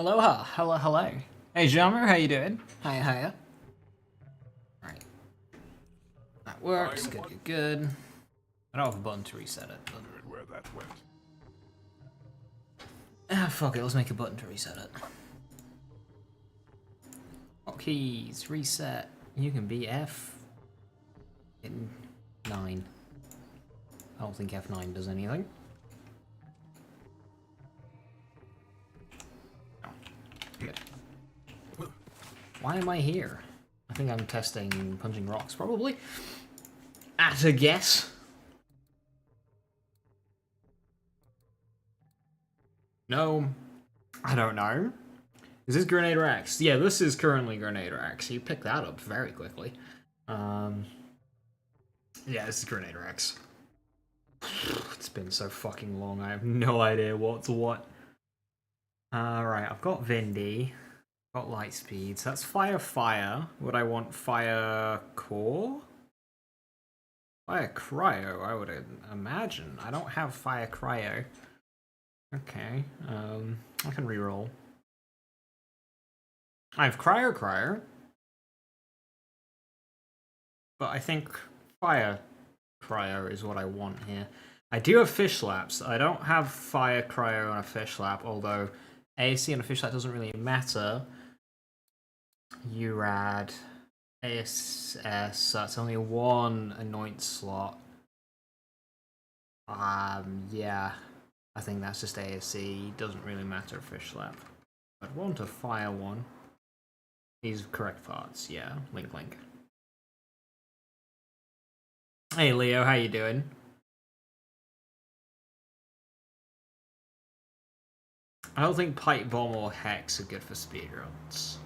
Aloha, hello. Hey, Jammer, how you doing? Hiya. Right. That works, good. I don't have a button to reset it, but... Where that went. Fuck it, let's make a button to reset it. Hotkeys, reset. You can be F... in 9. I don't think F9 does anything. Oh, good. Why am I here? I think I'm testing punching rocks, probably. At a guess. No, I don't know. Is this Grenadier X? Yeah, this is currently Grenadier X. You picked that up very quickly. Yeah, this is Grenadier X. It's been so fucking long, I have no idea what's what. Right, I've got Vindy. Got light speed, so that's fire. Would I want fire core? Fire cryo, I would imagine. I don't have fire cryo. Okay, I can reroll. I have cryo, but I think fire cryo is what I want here. I do have fish laps. I don't have fire cryo on a fish lap, although ASC on a fish lap doesn't really matter. URAD, ASS, so that's only one anoint slot. Yeah, I think that's just ASC, doesn't really matter fish lap. I'd want a fire one. These correct parts, yeah, link. Hey Leo, how you doing? I don't think pipe bomb or hex are good for speedruns.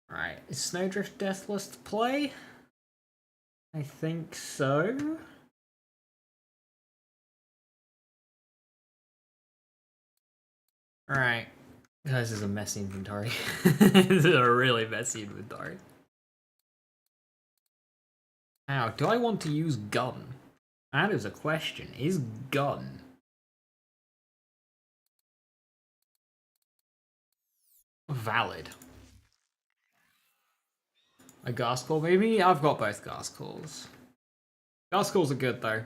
Right, is Snowdrift Deathless to play? I think so. Alright. This is a messy inventory. This is a really messy inventory. Now, do I want to use gun? That is a question. Is gun valid? A gas call, maybe? I've got both gas calls. Gas calls are good though.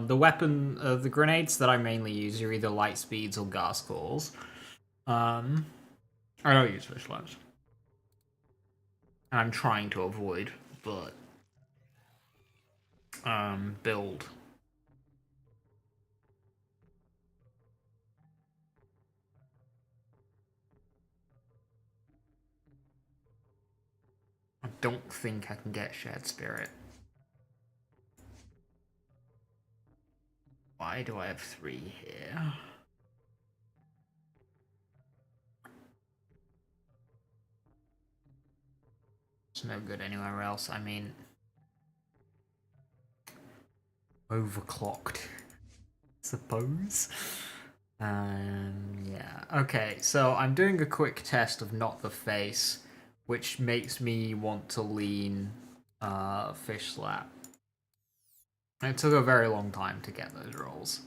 The weapon, the grenades that I mainly use are either light speeds or gas calls. I don't use fish laps. I'm trying to avoid, but build. I don't think I can get shared spirit. Why do I have 3 here? It's no good anywhere else. I mean, overclocked, suppose. Yeah. Okay, so I'm doing a quick test of not the face, which makes me want to lean fish slap. It took a very long time to get those rolls.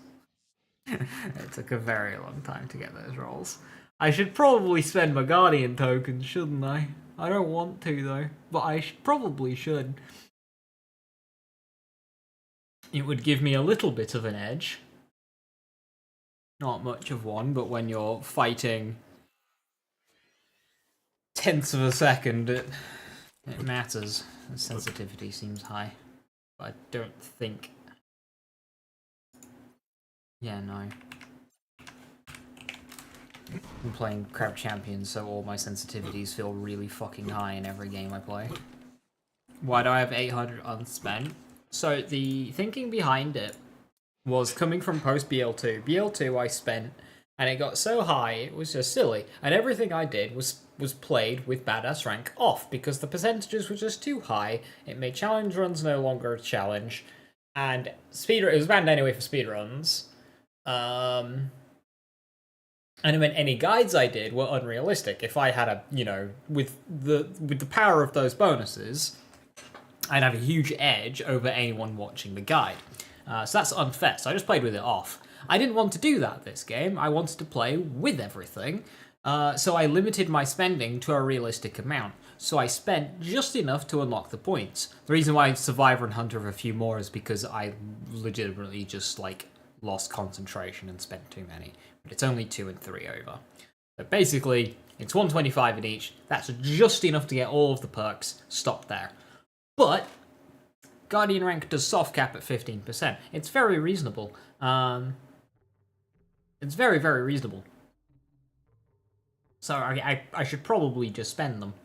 It took a very long time to get those rolls. I should probably spend my Guardian tokens, shouldn't I? I don't want to though, but I probably should. It would give me a little bit of an edge. Not much of one, but when you're fighting tenths of a second, it matters. The sensitivity seems high. But I don't think... Yeah, no. I'm playing Crab Champions, so all my sensitivities feel really fucking high in every game I play. Why do I have 800 unspent? So the thinking behind it was coming from post BL2. BL2 I spent, and it got so high, it was just silly. And everything I did was played with badass rank off, because the percentages were just too high. It made challenge runs no longer a challenge, and it was banned anyway for speedruns. And it meant any guides I did were unrealistic. If I had a, with the power of those bonuses, I'd have a huge edge over anyone watching the guide. So that's unfair. So I just played with it off. I didn't want to do that this game. I wanted to play with everything. So I limited my spending to a realistic amount. So I spent just enough to unlock the points. The reason why Survivor and Hunter have a few more is because I legitimately just, like, lost concentration and spent too many. But it's only 2 and 3 over. But basically, it's 125 in each. That's just enough to get all of the perks. Stop there. But Guardian rank does soft cap at 15%. It's very reasonable. It's very, very reasonable. So I should probably just spend them.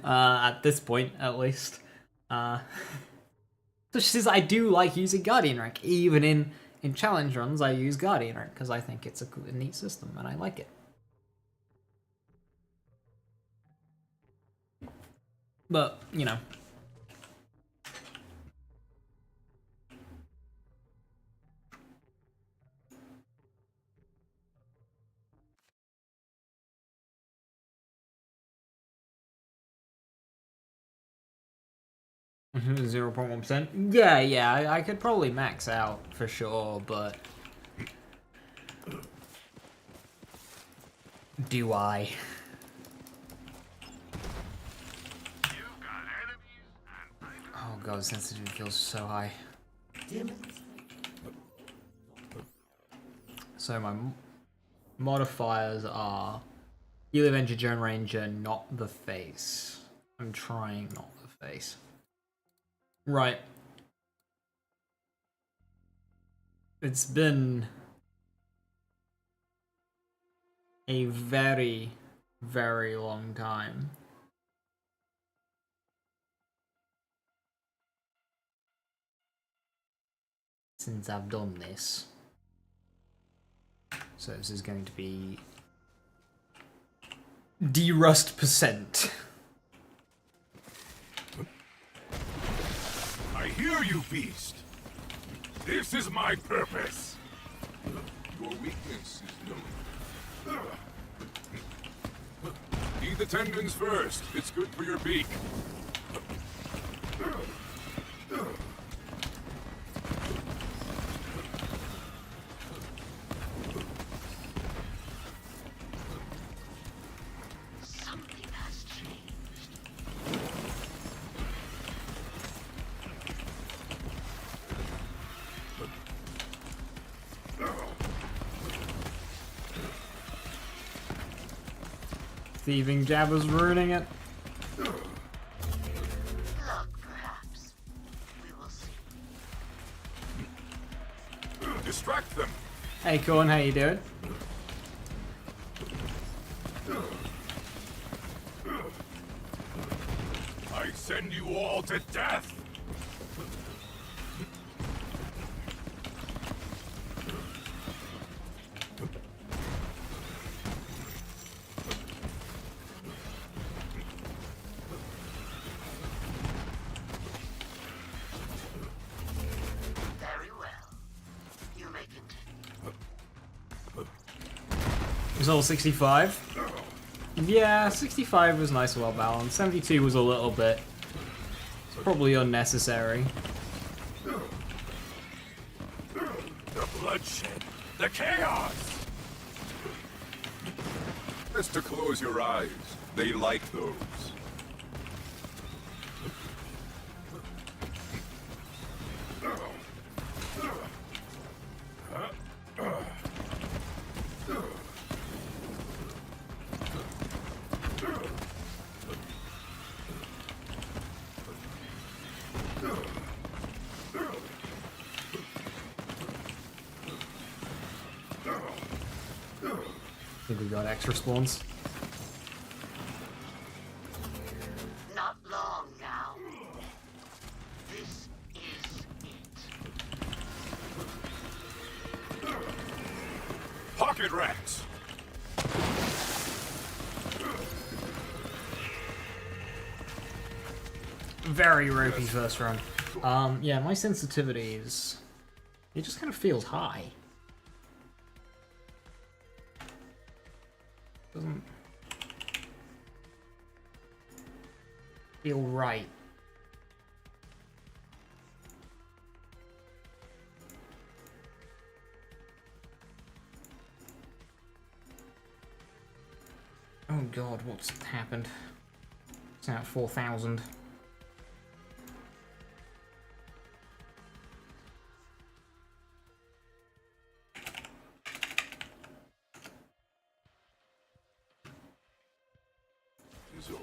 At this point, at least. Which says I do like using Guardian rank. Even in challenge runs, I use Guardian rank because I think it's a neat system and I like it. But, you know. Mm-hmm, 0.1%. Yeah, I could probably max out for sure, but do I? Oh god, sensitivity feels so high. So my modifiers are Heal Avenger, Joan Ranger, not the face. I'm trying not the face. Right. It's been a very, very long time since I've done this. So this is going to be derust percent. I hear you, beast. This is my purpose. Your weakness is known. Eat the tendons first. It's good for your beak. Something has changed. Thieving Jabba's ruining it. Luck, perhaps. We will see. Distract them. Hey Corn, how you doing? I send you all to death. Very well. You may continue. Result 65. Yeah, 65 was nice and well balanced. 72 was a little bit. It's probably unnecessary. The bloodshed. The chaos. Best to close your eyes. They like those. I think we got extra spawns. Not long now. This is it. Pocket rats. Very ropey first run. Yeah, my sensitivity is... It just kind of feels high. Doesn't feel right. Oh god, what's happened? It's now at 4,000. Is over.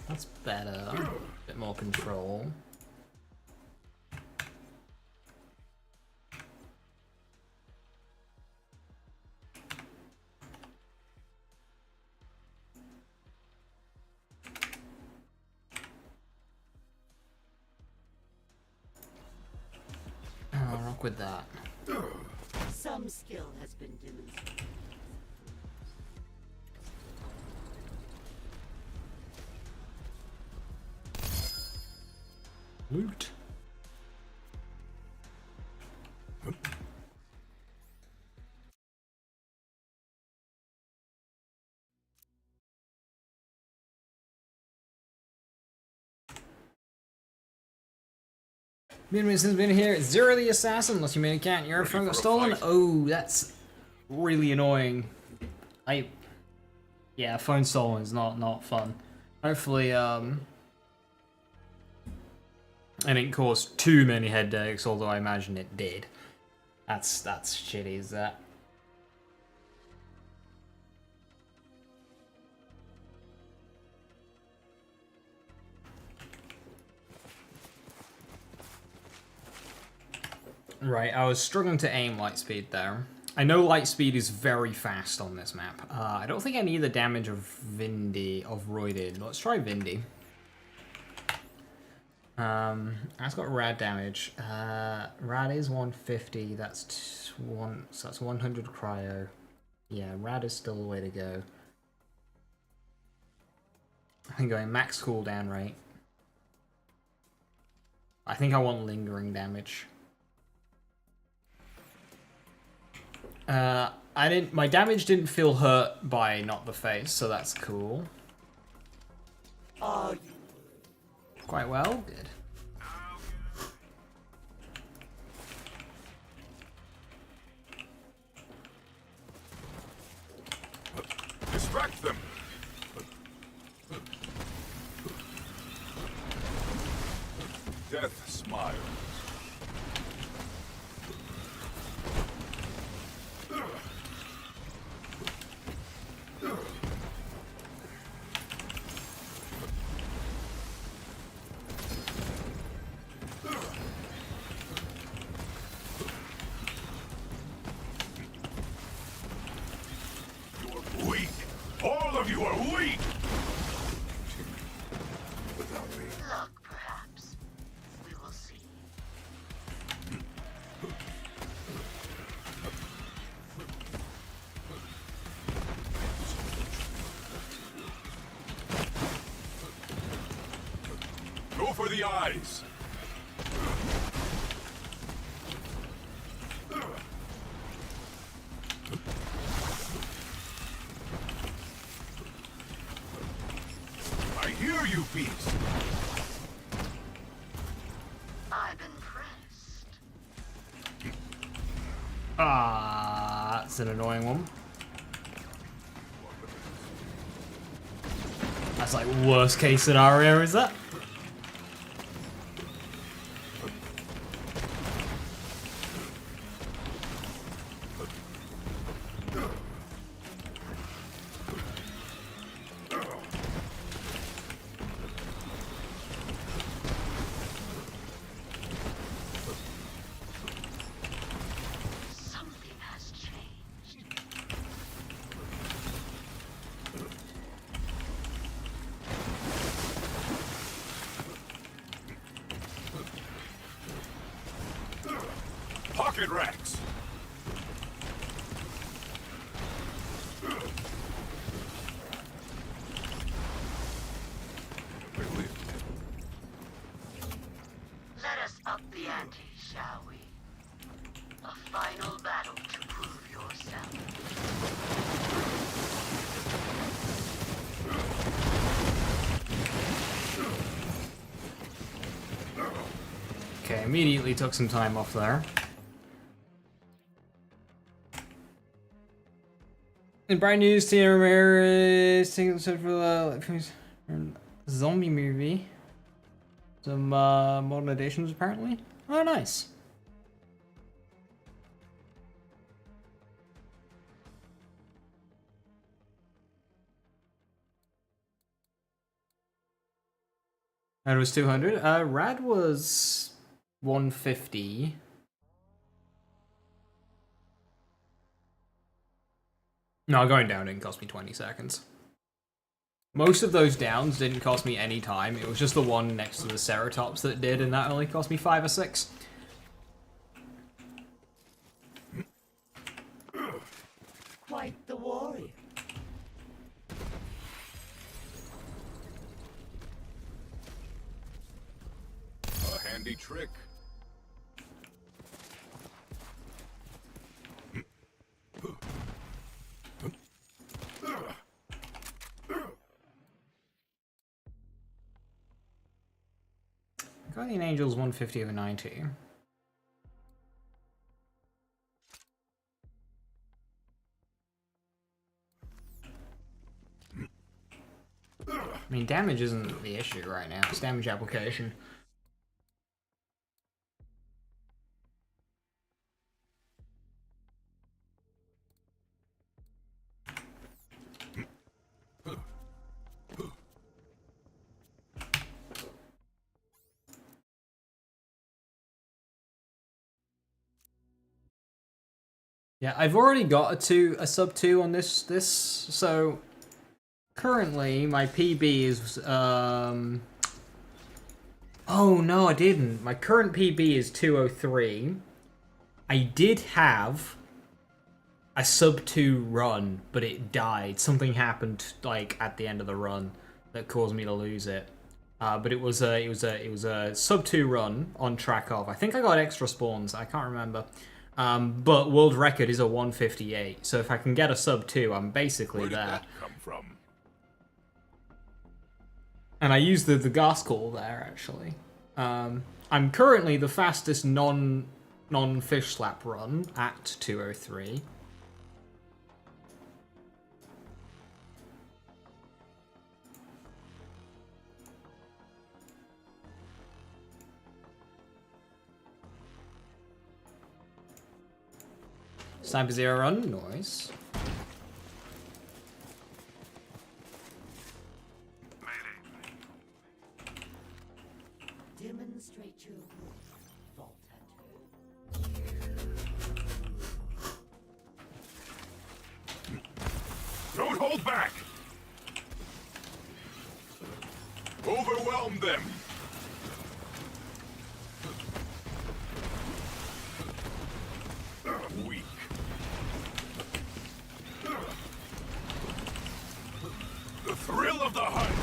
That's better. A bit more control. I'll rock with that. Some skill has been demonstrated. Loot. Minimus has been here. Zero the assassin, unless you made a cat. Your phone got stolen. Oh, that's really annoying. Yeah, phone stolen is not fun. Hopefully, it didn't cause too many headaches, although I imagine it did. That's shitty, is that? Right, I was struggling to aim Lightspeed there. I know Lightspeed is very fast on this map. I don't think I need the damage of Roided. Let's try Vindy. That's got rad damage. Rad is 150. So that's 100 cryo. Yeah, rad is still the way to go. I'm going max cooldown rate. I think I want lingering damage. My damage didn't feel hurt by not the face, so that's cool. Quite well, good. Distract them. Death smiles. You're weak. All of you are weak. Without me. Luck, perhaps. We will see. Go for the eyes. I hear you, beast. I'm impressed. That's an annoying one. That's like worst case scenario, is that? Something has changed. Pocket racks. Let us up the ante, shall we? A final battle to prove yourself. Okay, immediately took some time off there. In bright news, Tina Ramirez taking the for the zombie movie. Some modernizations apparently. Oh, nice. Rad was 200. Rad was 150. No, going down didn't cost me 20 seconds. Most of those downs didn't cost me any time. It was just the one next to the Ceratops that did, and that only cost me 5 or 6. Quite the warrior. A handy trick. Guardian Angel's 150 over 90. I mean, damage isn't the issue right now. It's damage application. Yeah, I've already got a sub 2 on this, so currently my PB is, oh no, I didn't. My current PB is 203. I did have a sub 2 run, but it died. Something happened, like, at the end of the run that caused me to lose it. But it was a sub 2 run on track of. I think I got extra spawns, I can't remember. But world record is a 158, so if I can get a sub 2, I'm basically Where did there. that come from? And I used the gas call there, actually. I'm currently the fastest non-fish slap run at 203. Sniper Zero run, noise. Demonstrate your worth, Vault Hunter. Don't hold back! Overwhelm them! Weak. The thrill of the hunt!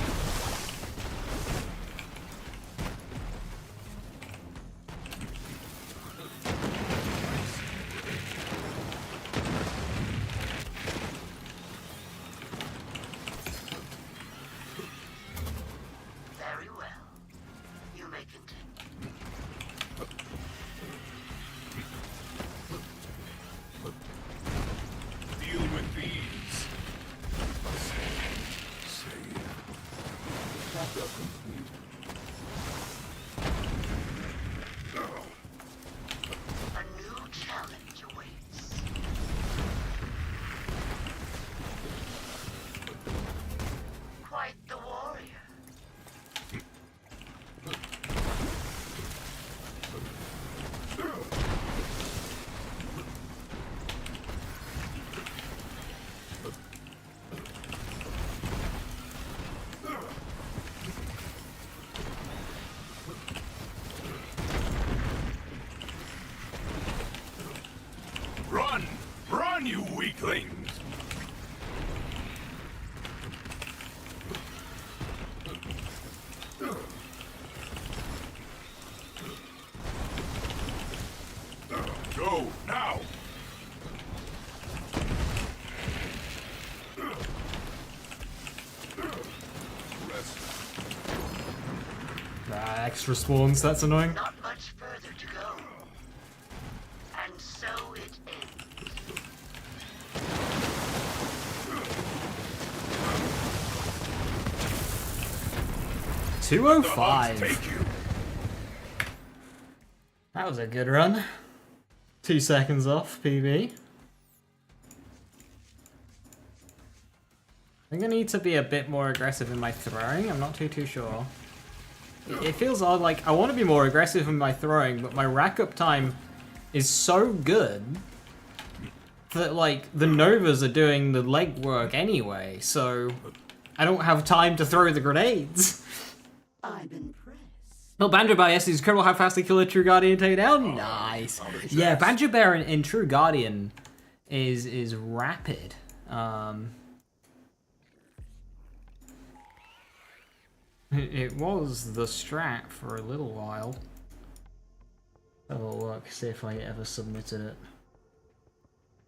Very well. You may continue. Deal with these. A new challenge awaits. Quite the warrior. Run! Run, you weaklings! Go! Reload now. Rest. Extra spawns, that's annoying. Not much further to go. And so it ends. 205. Take you. That was a good run. 2 seconds off, PB. I think I need to be a bit more aggressive in my throwing. I'm not too sure. It feels odd, like, I want to be more aggressive in my throwing, but my rack-up time is so good that, like, the Novas are doing the legwork anyway, so I don't have time to throw the grenades. I'm impressed. Well, Banjo Bear, yes, it's incredible how fast they kill a True Guardian takedown. Nice. Yeah, Banjo Bear in True Guardian is rapid. It was the strat for a little while. Have a look, see if I ever submitted it.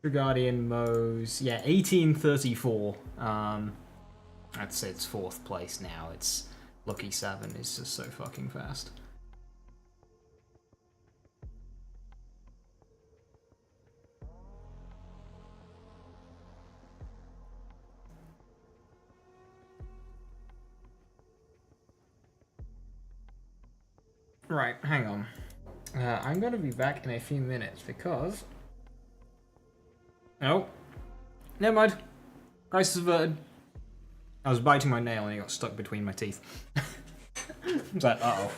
True Guardian Mo's, yeah, 1834. I'd say it's 4th place now. It's Lucky 7 is just so fucking fast. Right, hang on. I'm gonna be back in a few minutes because... Oh. Never mind. Crisis averted. I was biting my nail and it got stuck between my teeth. I was like, uh-oh.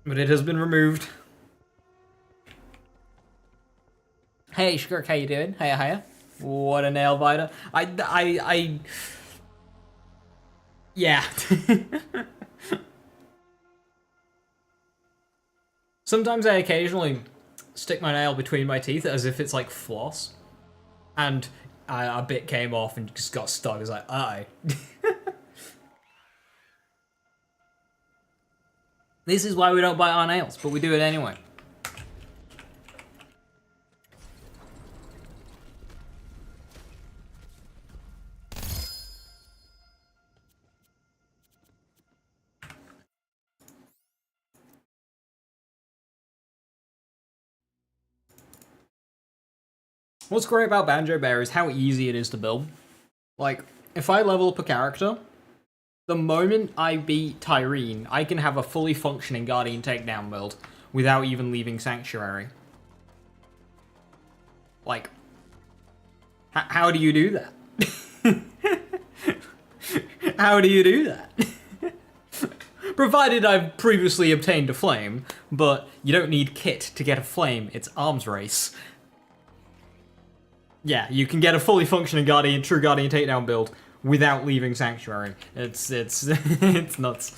But it has been removed. Hey, Shkrk, how you doing? Hiya, hiya. What a nail biter. Yeah. Sometimes I occasionally stick my nail between my teeth as if it's like floss. And a bit came off and just got stuck. I was like, uh-oh. This is why we don't bite our nails, but we do it anyway. What's great about Banjo Bear is how easy it is to build. Like, if I level up a character, the moment I beat Tyrene, I can have a fully functioning Guardian takedown build without even leaving Sanctuary. Like, how do you do that? How do you do that? Provided I've previously obtained a flame, but you don't need kit to get a flame, it's arms race. Yeah, you can get a fully functioning Guardian, True Guardian takedown build without leaving Sanctuary. It's it's nuts.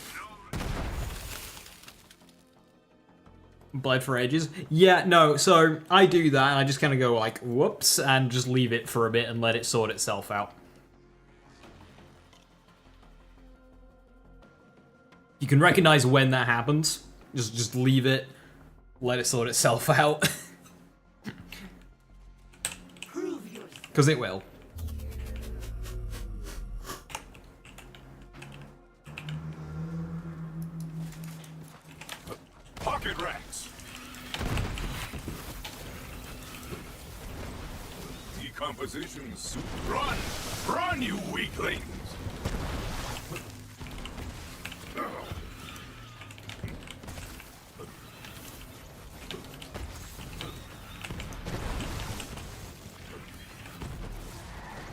Bled for ages. Yeah, no, so I do that and I just kind of go like, whoops, and just leave it for a bit and let it sort itself out. You can recognize when that happens. Just leave it, let it sort itself out. Because it will. Pocket rats. Decomposition suit. Run! Run, you weaklings!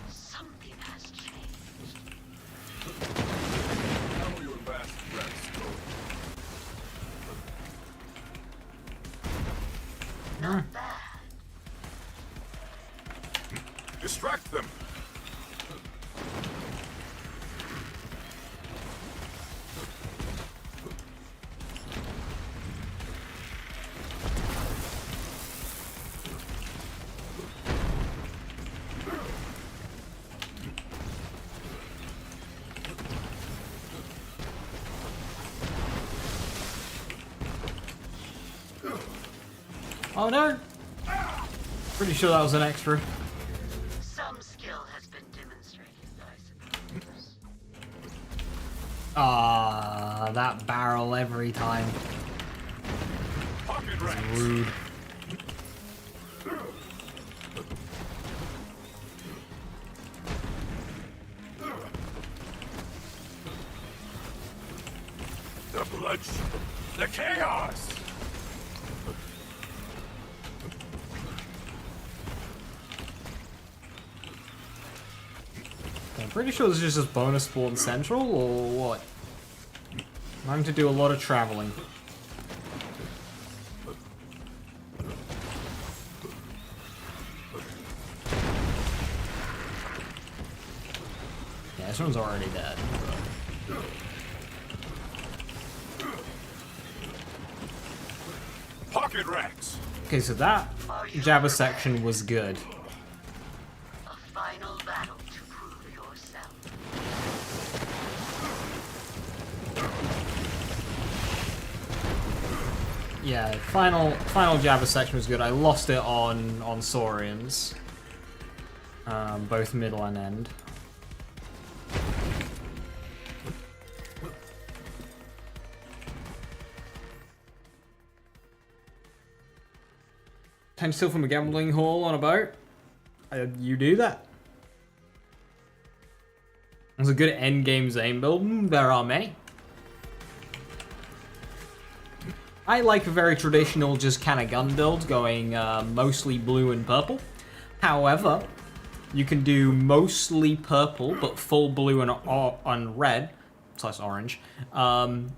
Something has changed. How your last rats go? Not bad. Distract them. Oh no! Pretty sure that was an extra. Some skill has been demonstrated, I suppose. Ah, that barrel every time. Pocket rats. Rude. The bloodshed. The chaos. I'm pretty sure this is just bonus spawn central, or what? I'm having to do a lot of traveling. Yeah, this one's already dead. Pocket rats. Okay, so that Jabba section was good. A final battle to prove yourself. Yeah, final Jabba section was good. I lost it on Saurians. Both middle and end. Can you steal from a gambling hall on a boat? You do that. It's a good endgame Zane build. There are many. I like a very traditional, just kind of gun build, going mostly blue and purple. However, you can do mostly purple, but full blue and red, / orange,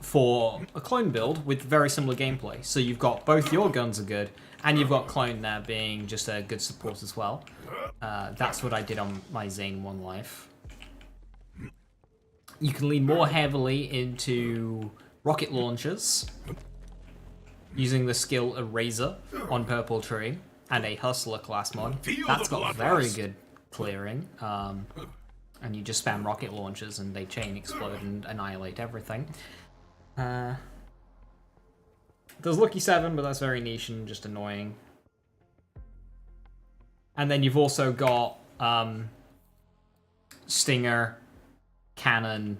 for a clone build with very similar gameplay. So you've got both your guns are good, and you've got clone there being just a good support as well. That's what I did on my Zane 1 life. You can lean more heavily into rocket launchers, using the skill Eraser on Purple Tree, and a Hustler class mod. That's got very good clearing, and you just spam rocket launchers and they chain explode and annihilate everything. There's Lucky 7, but that's very niche and just annoying. And then you've also got Stinger, Cannon,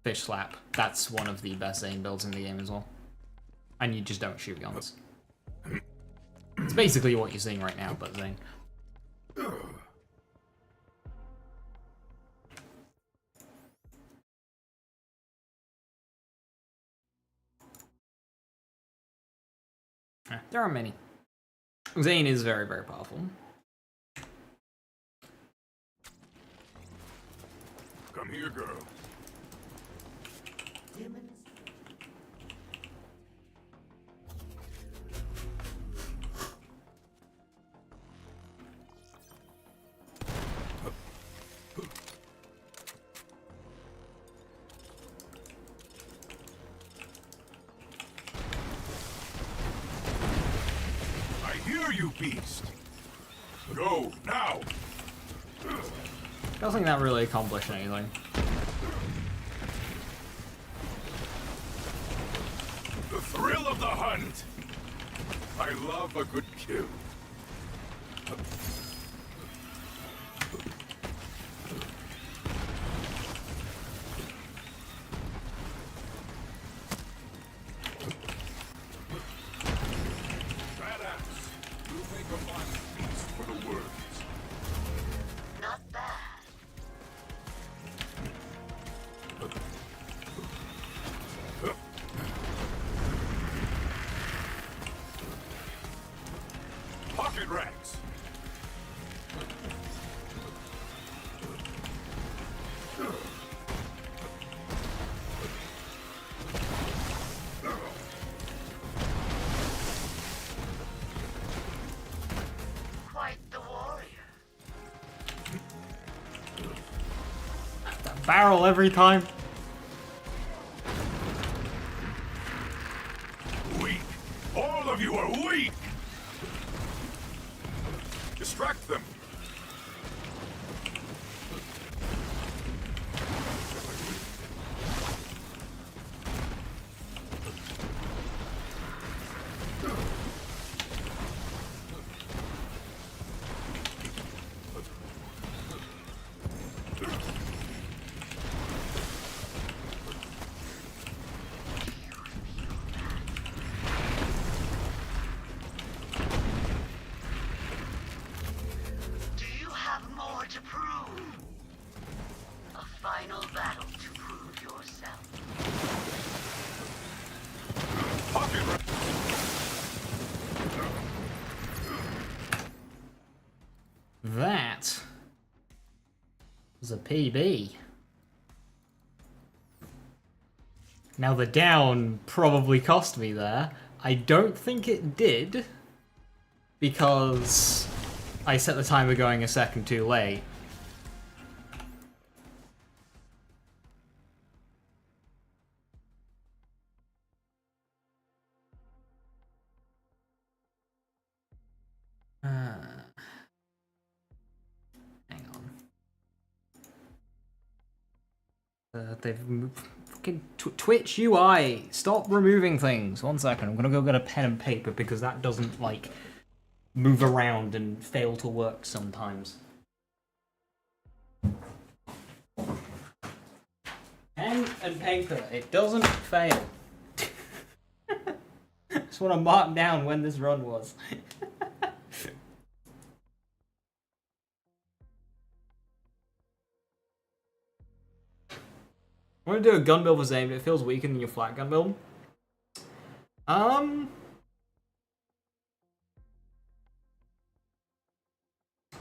Fish Slap. That's one of the best aim builds in the game as well. And you just don't shoot guns. It's basically what you're seeing right now, but Zane. There are many. Zane is very, very powerful. Come here, girl. I hear you, beast. Go now. Doesn't that really accomplish anything? The thrill of the hunt. I love a good kill. Badass. You make a fine feast for the worms. Not bad. Pocket rats. Quite the warrior. That barrel every time. Weak. All of you are weak. Distract them. Do you have more to prove? A final battle to prove yourself. That was a PB. Now the down probably cost me there. I don't think it did, because I set the timer going a second too late. Hang on. They've moved. Fucking Twitch UI, stop removing things. 1 second, I'm gonna go get a pen and paper because that doesn't, like, move around and fail to work sometimes. Pen and paper, it doesn't fail. Just want to mark down when this run was. I want to do a gun build for Zane, but it feels weaker than your flat gun build.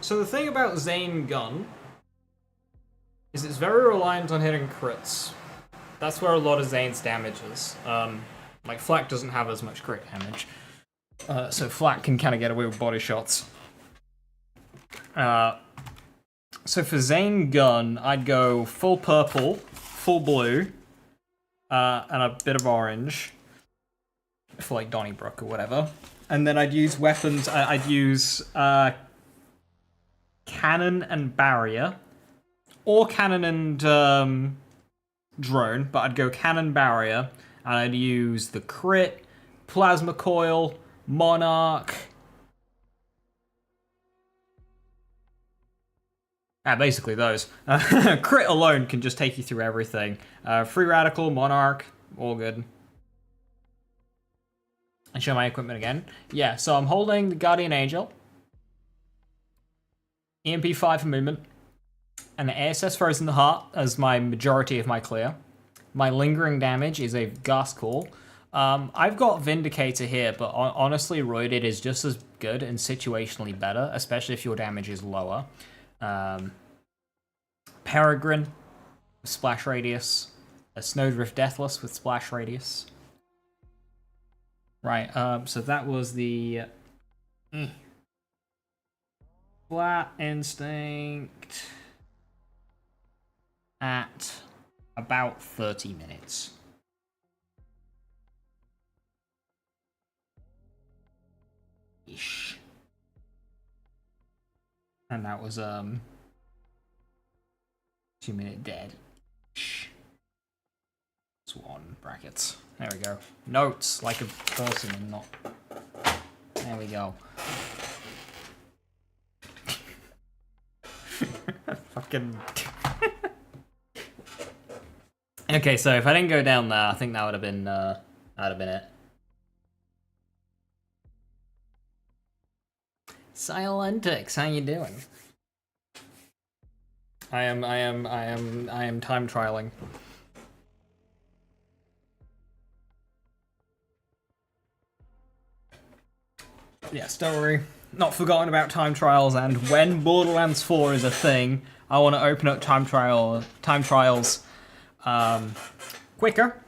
So the thing about Zane gun is it's very reliant on hitting crits. That's where a lot of Zane's damage is. Like Flak doesn't have as much crit damage, so Flak can kind of get away with body shots. So for Zane gun, I'd go full purple, full blue, and a bit of orange for like Donnybrook or whatever. And then I'd use weapons. I'd use cannon and barrier, or cannon and drone. But I'd go cannon barrier, and I'd use the crit, plasma coil, monarch. Basically those. Crit alone can just take you through everything. Free radical, monarch, all good. And show my equipment again. Yeah, so I'm holding the Guardian Angel, EMP5 for movement, and the ASS Frozen the Heart as my majority of my clear. My lingering damage is a Gas Call. I've got Vindicator here, but honestly, Roided is just as good and situationally better, especially if your damage is lower. Peregrine with splash radius, a Snowdrift Deathless with splash radius. Right, so that was the Flat Instinct at about 30 minutes. Ish. And that was 2-minute dead. Swan brackets. There we go. Notes like a person and not. There we go. Fucking. Okay, so if I didn't go down there, I think that would have been it. Silentix, how you doing? I am time trialing. Yes, don't worry. Not forgotten about time trials, and when Borderlands 4 is a thing, I want to open up time trials quicker.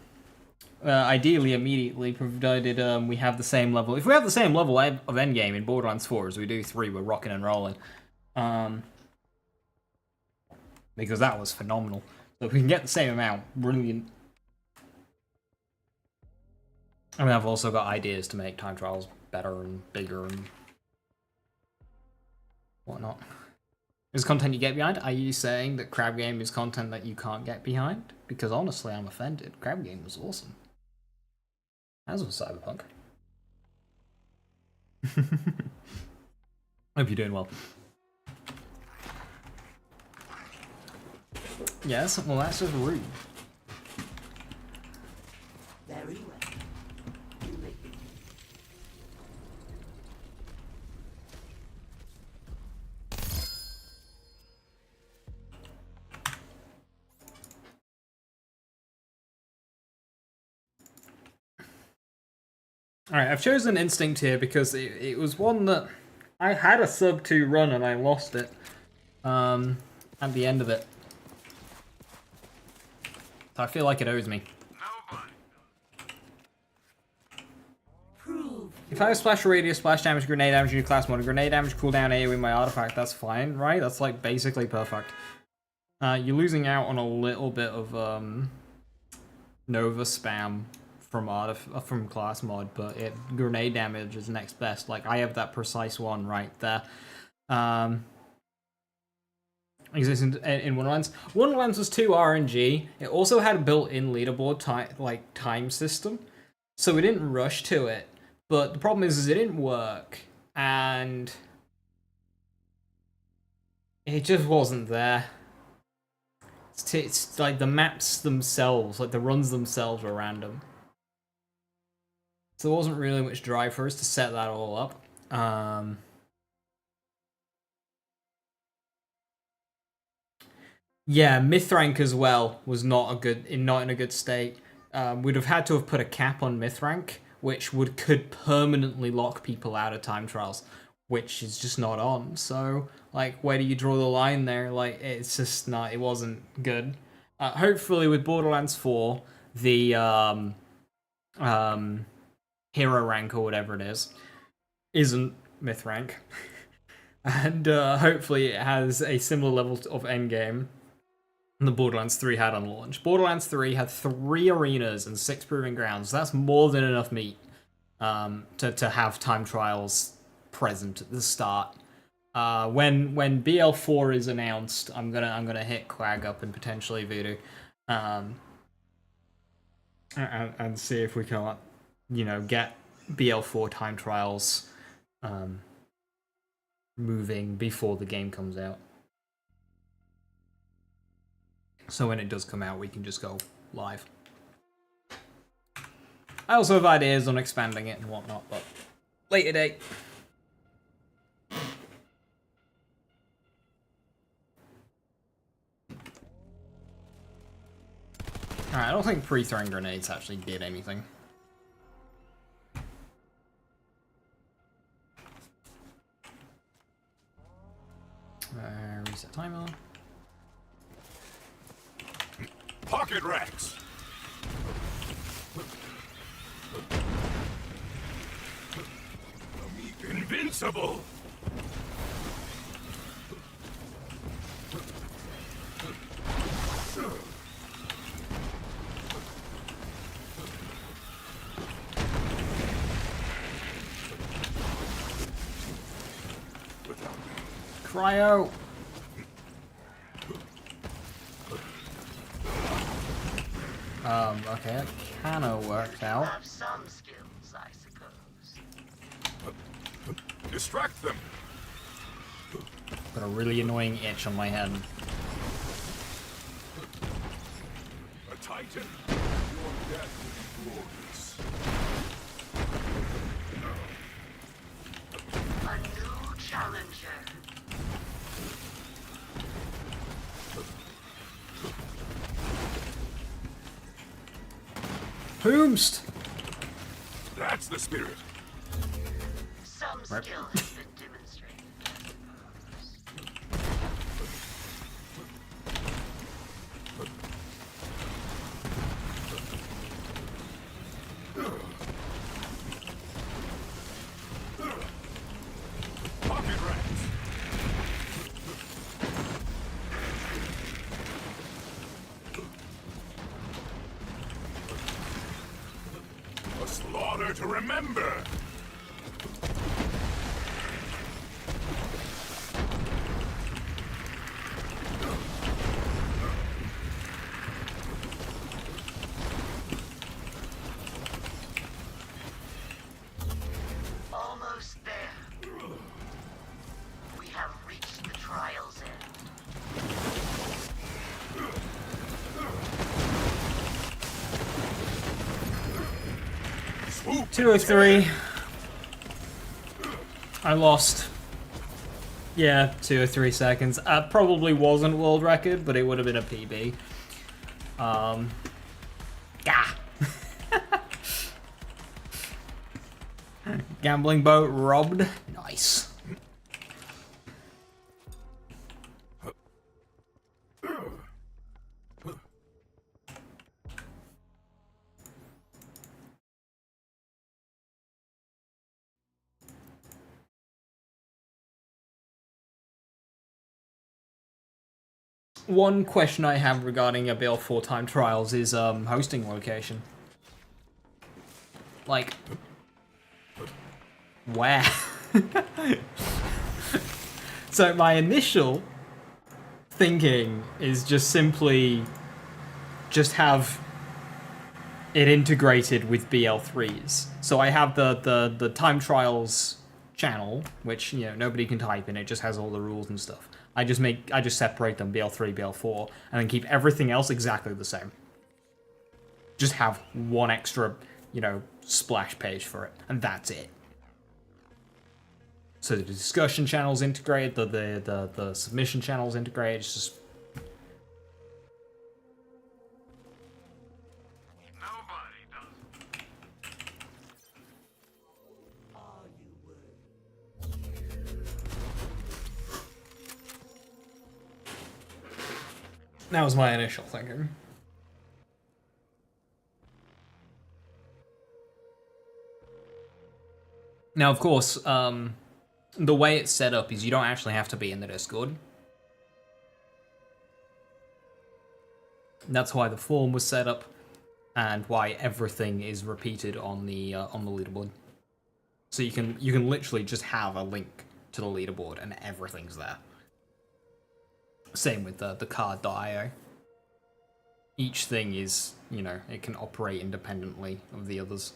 Ideally immediately, provided we have the same level. If we have the same level of endgame in Borderlands 4 as we do 3, we're rocking and rolling. Because that was phenomenal. So if we can get the same amount, brilliant. I mean, I've also got ideas to make time trials better and bigger and whatnot. Is content you get behind? Are you saying that Crab Game is content that you can't get behind? Because honestly, I'm offended. Crab Game was awesome. As was Cyberpunk. Hope you're doing well. Yes, well that's just rude. Very well. You may begin. Alright, I've chosen Instinct here because it was one that I had a sub 2 run and I lost it at the end of it. So I feel like it owes me. If I have splash radius, splash damage, grenade damage, new class mode, grenade damage, cooldown, AoE my artifact, that's fine, right? That's like basically perfect. You're losing out on a little bit of Nova spam from class mod, but grenade damage is next best. Like I have that precise one right there. Exists in Wonderlands. Wonderlands was 2 RNG. It also had a built-in leaderboard time system, so we didn't rush to it. But the problem is it didn't work, and it just wasn't there. It's like the maps themselves, like the runs themselves were random. So there wasn't really much drive for us to set that all up. Yeah, myth rank as well was not in a good state. We'd have had to have put a cap on myth rank, which could permanently lock people out of time trials, which is just not on. So, like, where do you draw the line there? Like, it's just not. It wasn't good. Hopefully, with Borderlands 4, the hero rank or whatever it is isn't myth rank, and hopefully it has a similar level of endgame the Borderlands 3 had on launch. Borderlands 3 had 3 arenas and 6 proving grounds. That's more than enough meat to have time trials present at the start. When BL4 is announced, I'm gonna hit Quag up and potentially Voodoo, and see if we can, get BL4 time trials moving before the game comes out. So when it does come out, we can just go live. I also have ideas on expanding it and whatnot, but later date. Alright, I don't think pre-throwing grenades actually did anything. Reset timer. Pocket racks. Invincible. Cryo. Okay, that kinda worked out. Have some skills, I suppose. Distract them. Got a really annoying itch on my head. A titan. Your death will be glorious. A new challenger. Whomst! That's the spirit. Some skill has been demonstrated, Pocket racks. A slaughter to remember. Almost there. We have reached the trial's end. Swoop. 203. I lost. Yeah, 2 or 3 seconds. Probably wasn't world record, but it would have been a PB. Gah. Gambling boat robbed. Nice. One question I have regarding a BL4 time trials is hosting location. Like, where? So my initial thinking is just simply just have it integrated with BL3s. So I have the time trials channel, which, you know, nobody can type in, it just has all the rules and stuff. I just separate them, BL3, BL4, and then keep everything else exactly the same. Just have one extra, you know, splash page for it, and that's it. So the discussion channel's integrated, the submission channel's integrated, it's just... Nobody does. That was my initial thinking. Now, of course, the way it's set up is you don't actually have to be in the Discord. That's why the form was set up, and why everything is repeated on the leaderboard. So you can literally just have a link to the leaderboard, and everything's there. Same with the card.io. Each thing is, you know, it can operate independently of the others.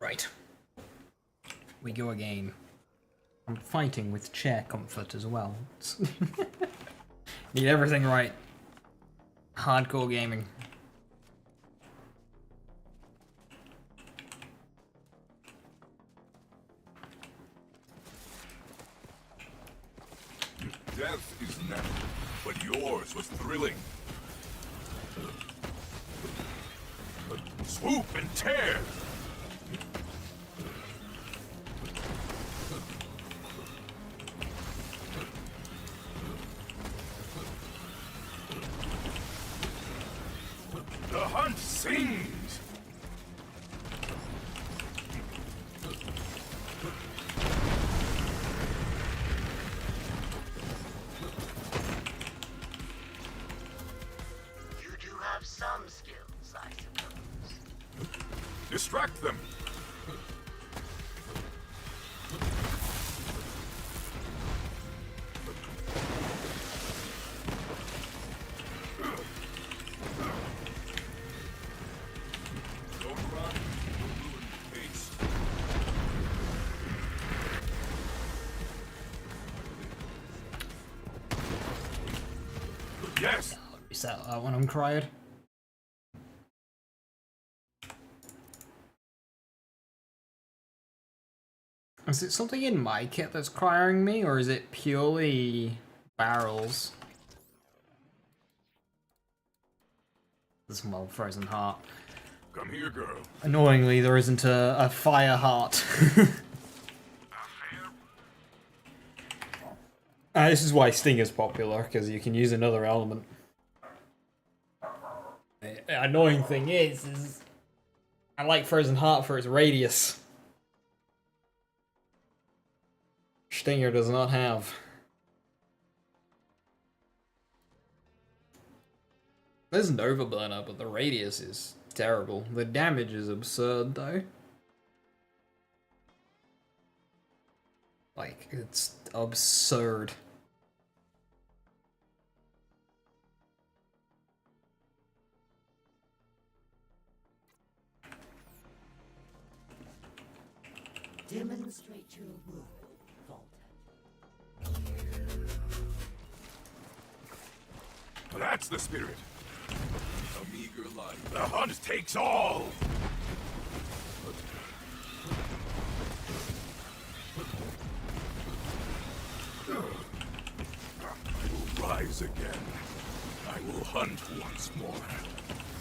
Right. We go again. I'm fighting with chair comfort as well. Need everything right. Hardcore gaming. Death is natural, but yours was thrilling. Swoop and tear! The hunt sings! You do have some skills, I suppose. Distract them! Don't run, you'll ruin the pace. Yes! Reset that when I'm cried. Is it something in my kit that's crying me, or is it purely barrels? This one, frozen heart. Come here, girl. Annoyingly, there isn't a fire heart. This is why Sting is popular, because you can use another element. The annoying thing is I like Frozen Heart for its radius. Stinger does not have. There's an overburner, but the radius is terrible. The damage is absurd, though. Like, it's absurd. Demonstrate your worth, Volta. That's the spirit. A meager life. The hunt takes all. I will rise again. I will hunt once more.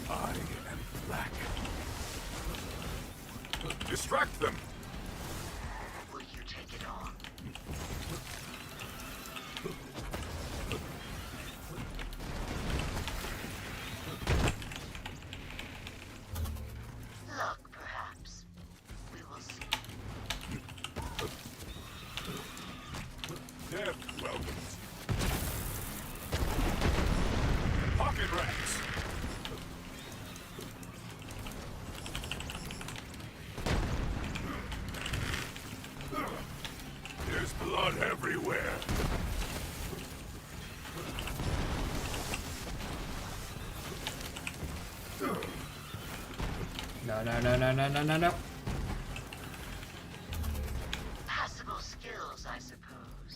I am black. Distract them. Will you take it on? Luck, perhaps. We will see. Death welcomes. Pocket rats. There's blood everywhere. No. Passable skills, I suppose.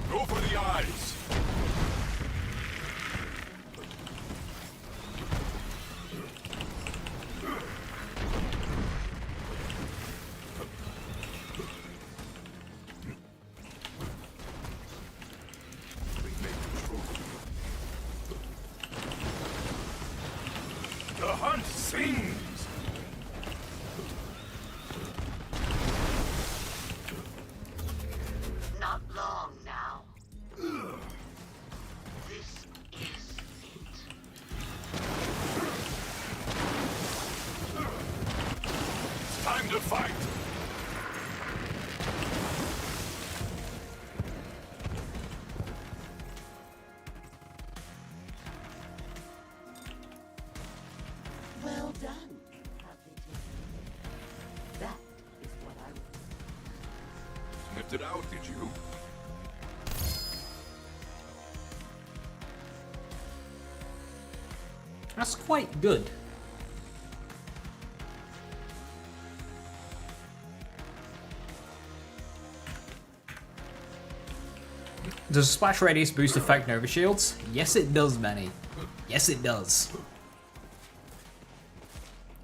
Go for the eyes. The hunt sings. Not long now. This is it. It's time to fight. Well done, Captain. That is what I want. Sniffed it out, did you? That's quite good. Does splash radius boost effect Nova Shields? Yes it does, Benny. Yes it does.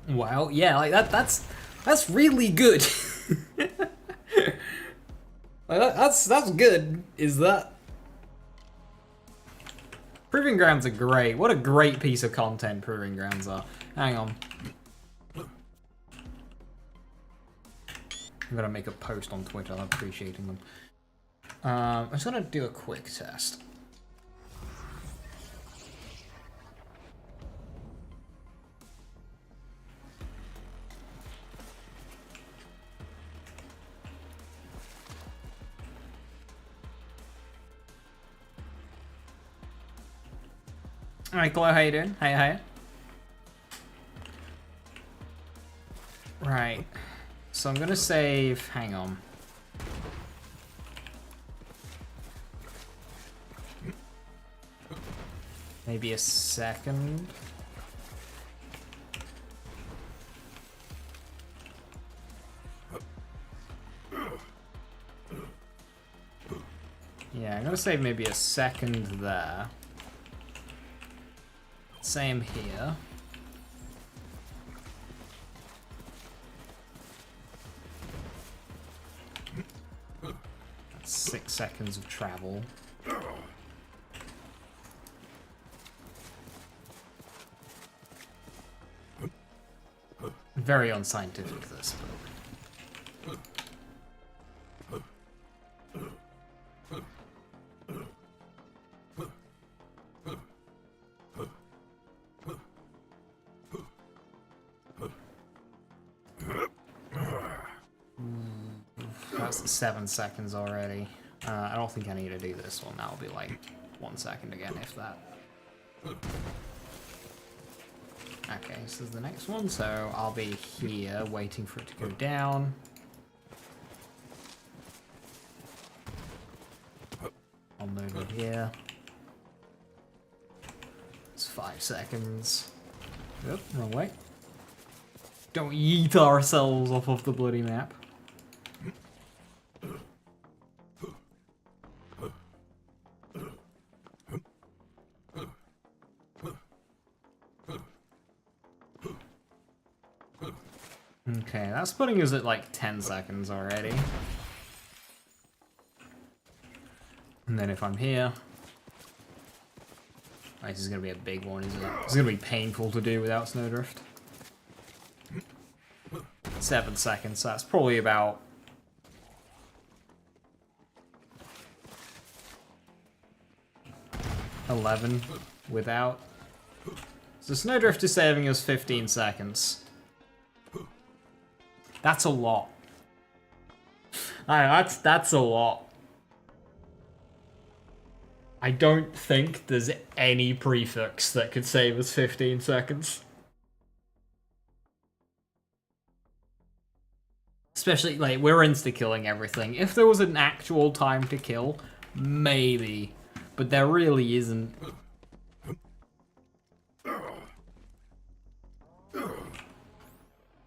Wow, yeah, like that's really good. Like that's good. Is that? Proving Grounds are great. What a great piece of content Proving Grounds are. Hang on. I'm gonna make a post on Twitter appreciating them. I'm just gonna do a quick test. Alright, Chloe, how you doing? Hiya. Right. So I'm gonna save... Hang on. Maybe a second. Yeah, I'm gonna save maybe a second there. Same here. That's 6 seconds of travel. Very unscientific, this, but... That's 7 seconds already. I don't think I need to do this one. That'll be like 1 second again, if that. Okay, this is the next one, so I'll be here waiting for it to go down. I'll move it here. It's 5 seconds. Yep, wrong way. Don't yeet ourselves off of the bloody map. Okay, that's putting us at like 10 seconds already. And then if I'm here... Oh, this is going to be a big one, isn't it? It's going to be painful to do without Snowdrift. 7 seconds, so that's probably about... $11 without. So Snowdrift is saving us 15 seconds. That's a lot. That's a lot. I don't think there's any prefix that could save us 15 seconds. Especially, like, we're insta-killing everything. If there was an actual time to kill, maybe. But there really isn't.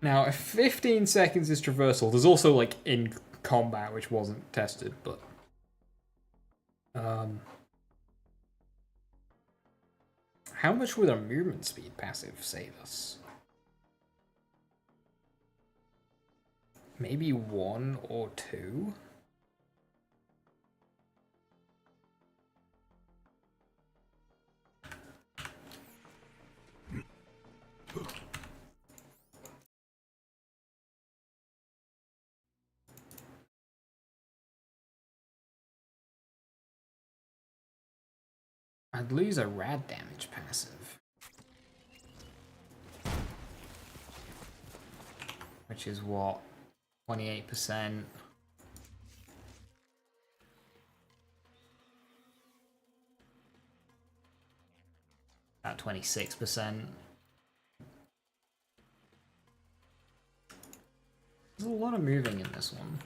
Now, if 15 seconds is traversal, there's also, like, in combat, which wasn't tested, but... How much would a movement speed passive save us? Maybe 1 or 2? I'd lose a rad damage passive. Which is what? 28%. About 26%. There's a lot of moving in this one.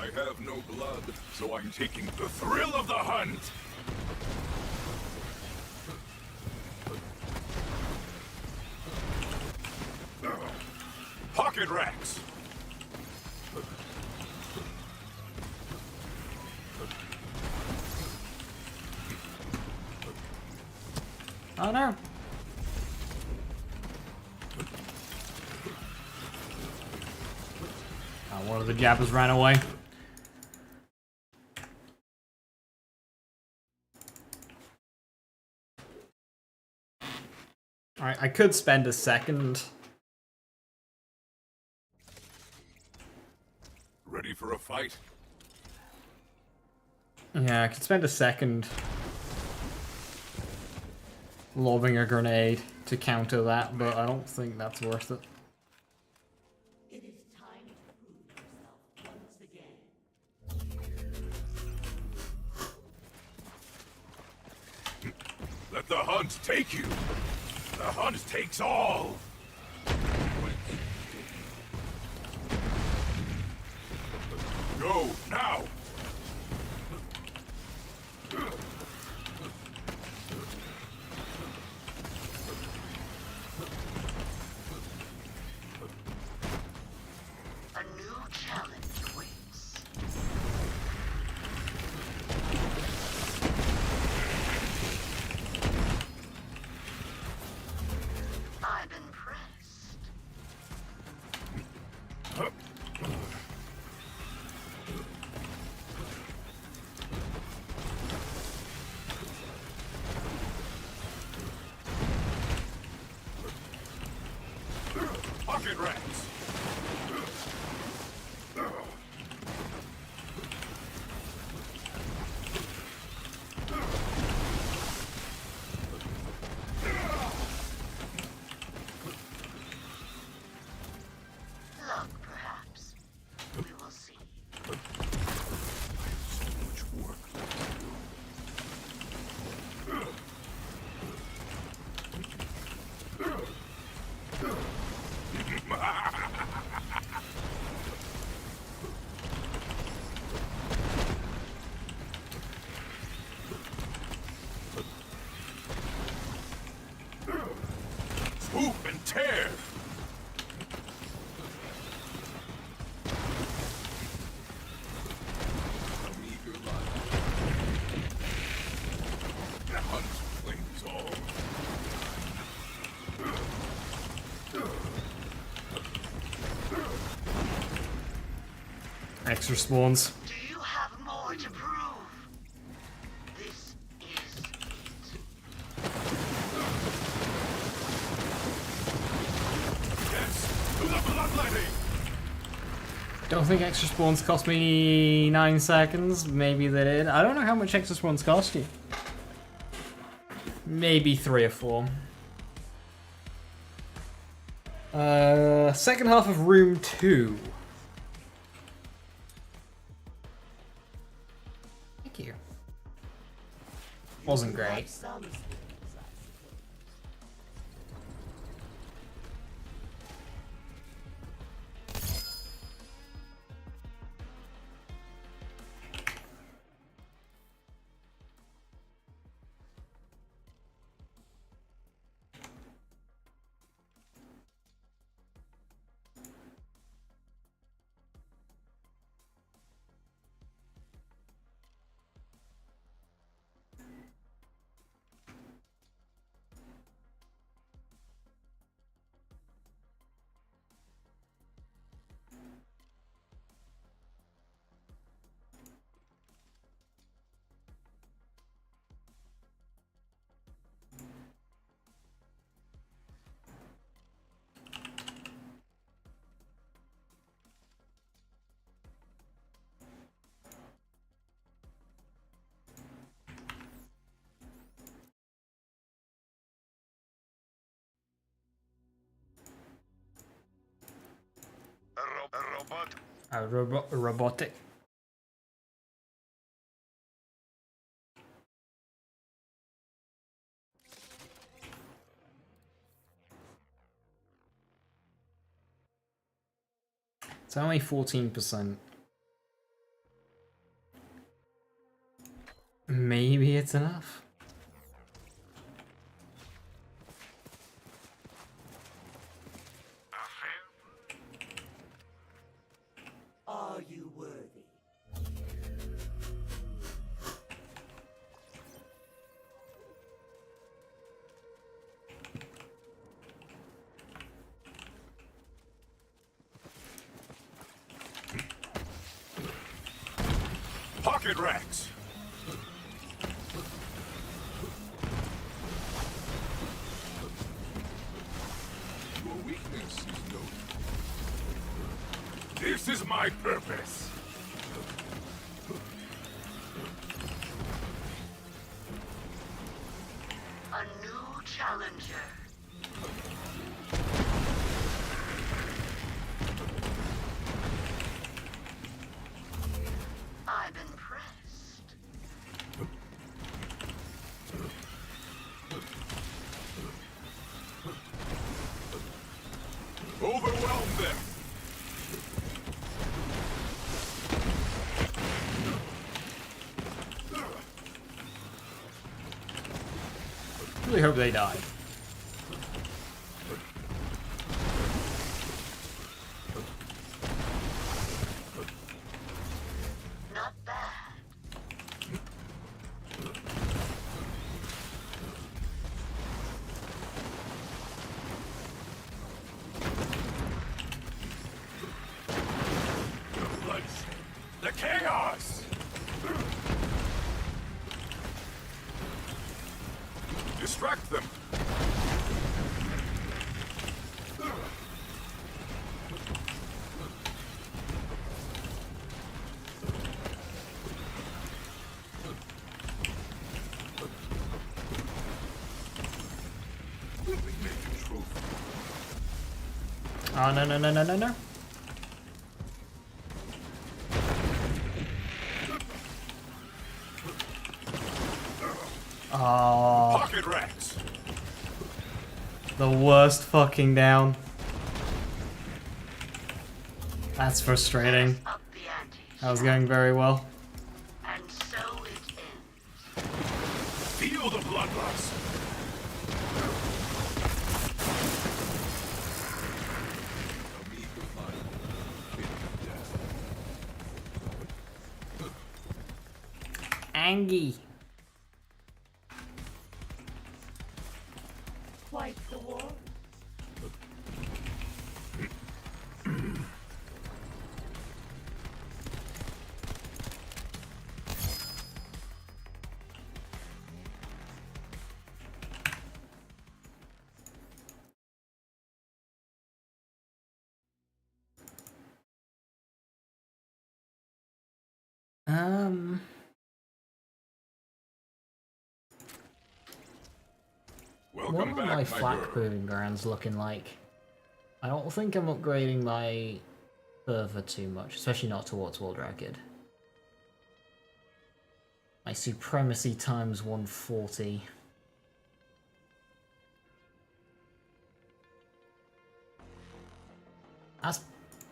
I have no blood, so I'm taking the thrill of the hunt! Pocket racks! Oh no! Oh, one of the jabbers ran away. Alright, I could spend a second. Ready for a fight? Yeah, I could spend a second lobbing a grenade to counter that, but I don't think that's worth it. It is time to prove yourself once again. Let the hunt take you! The hunt takes all! Go, now! A new challenge waits. I'm impressed. Extra spawns. Do you have more to prove? This is it. Yes, to the bloodletting! Don't think extra spawns cost me 9 seconds. Maybe they did. I don't know how much extra spawns cost you. Maybe 3 or 4. Second half of room 2. Thank you. Wasn't great. Robotic. It's only 14%. Maybe it's enough. Are you worthy? Pocket racks! Your weakness is noted. This is my purpose. A new challenger. I'm impressed. Overwhelm them! Really hope they die. Not bad. The chaos! Distract them! Oh, no, no, no, no, no, no. Oh, Pocket racks! the worst fucking down. That's frustrating. Up the ante. That was going very well. And so it ends. Feel the bloodlust! Angie. Quite the war. What are my flak proving grounds looking like? I don't think I'm upgrading my fervor too much, especially not towards world record. My supremacy times 140. That's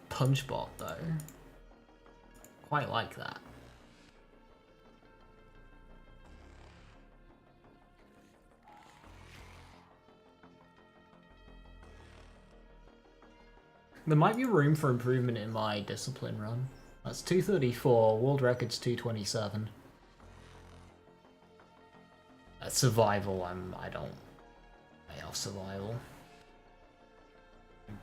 punchbot though. Quite like that. There might be room for improvement in my discipline run. That's 234, world record's 227. Survival, I don't pay off survival.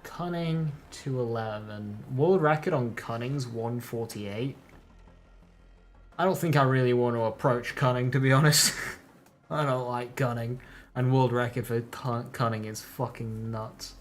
Cunning, 211. World record on cunning's 148. I don't think I really want to approach cunning, to be honest. I don't like cunning. And world record for cunning is fucking nuts.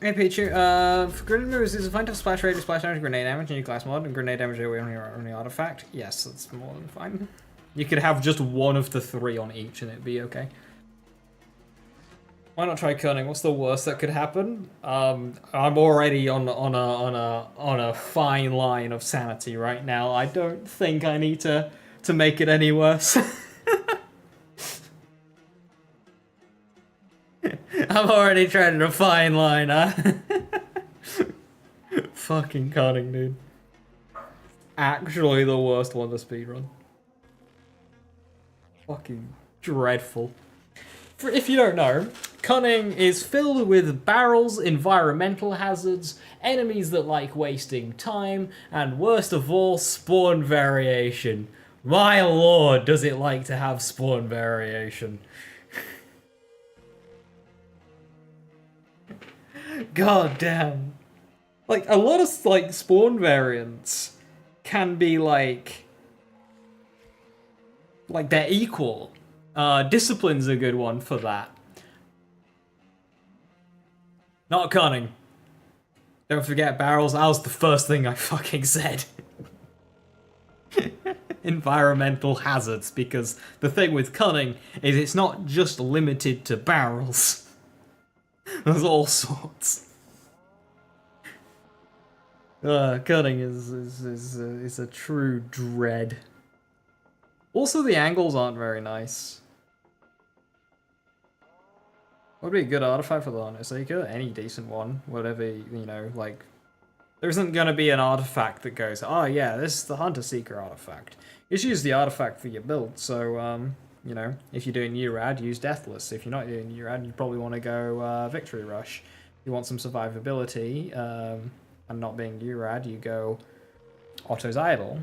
Hey Pichu, for grenade moves, is a fine to splash rate, splash damage, grenade damage, new class mod, and grenade damage on the artifact? Yes, that's more than fine. You could have just one of the three on each and it'd be okay. Why not try cunning? What's the worst that could happen? I'm already on a fine line of sanity right now. I don't think I need to make it any worse. I'm already treading a fine line, huh? Fucking cunning, dude. Actually the worst one to speedrun. Fucking dreadful. If you don't know, cunning is filled with barrels, environmental hazards, enemies that like wasting time, and worst of all, spawn variation. My lord, does it like to have spawn variation. God damn. Like, a lot of, like, spawn variants can be, like, they're equal. Discipline's a good one for that. Not cunning. Don't forget barrels, that was the first thing I fucking said. Environmental hazards, because the thing with cunning is it's not just limited to barrels. There's all sorts. Cutting is a true dread. Also, the angles aren't very nice. What would be a good artifact for the Hunter Seeker? Any decent one. Whatever, you know, like... There isn't gonna be an artifact that goes, oh yeah, this is the Hunter Seeker artifact. Just use the artifact for your build, so, you know, if you're doing URAD, use Deathless. If you're not doing URAD, you probably want to go Victory Rush. If you want some survivability, and not being URAD, you go Otto's Idol.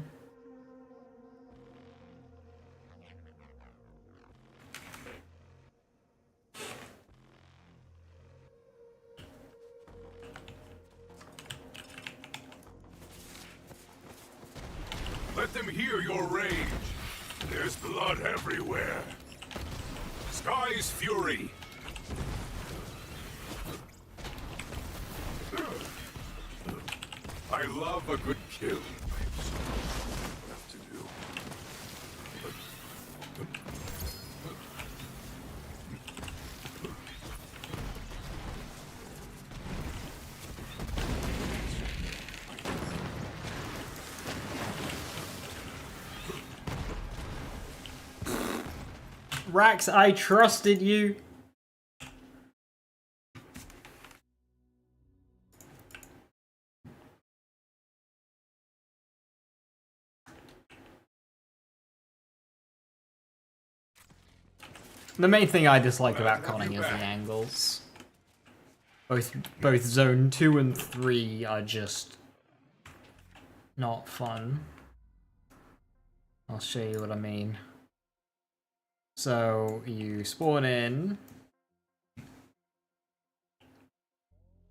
Let them hear your rage. There's blood everywhere. Sky's fury. I love a good kill. Enough to do. Rax, I trusted you. The main thing I dislike about conning is the angles. Both zone 2 and 3 are just not fun. I'll show you what I mean. So you spawn in.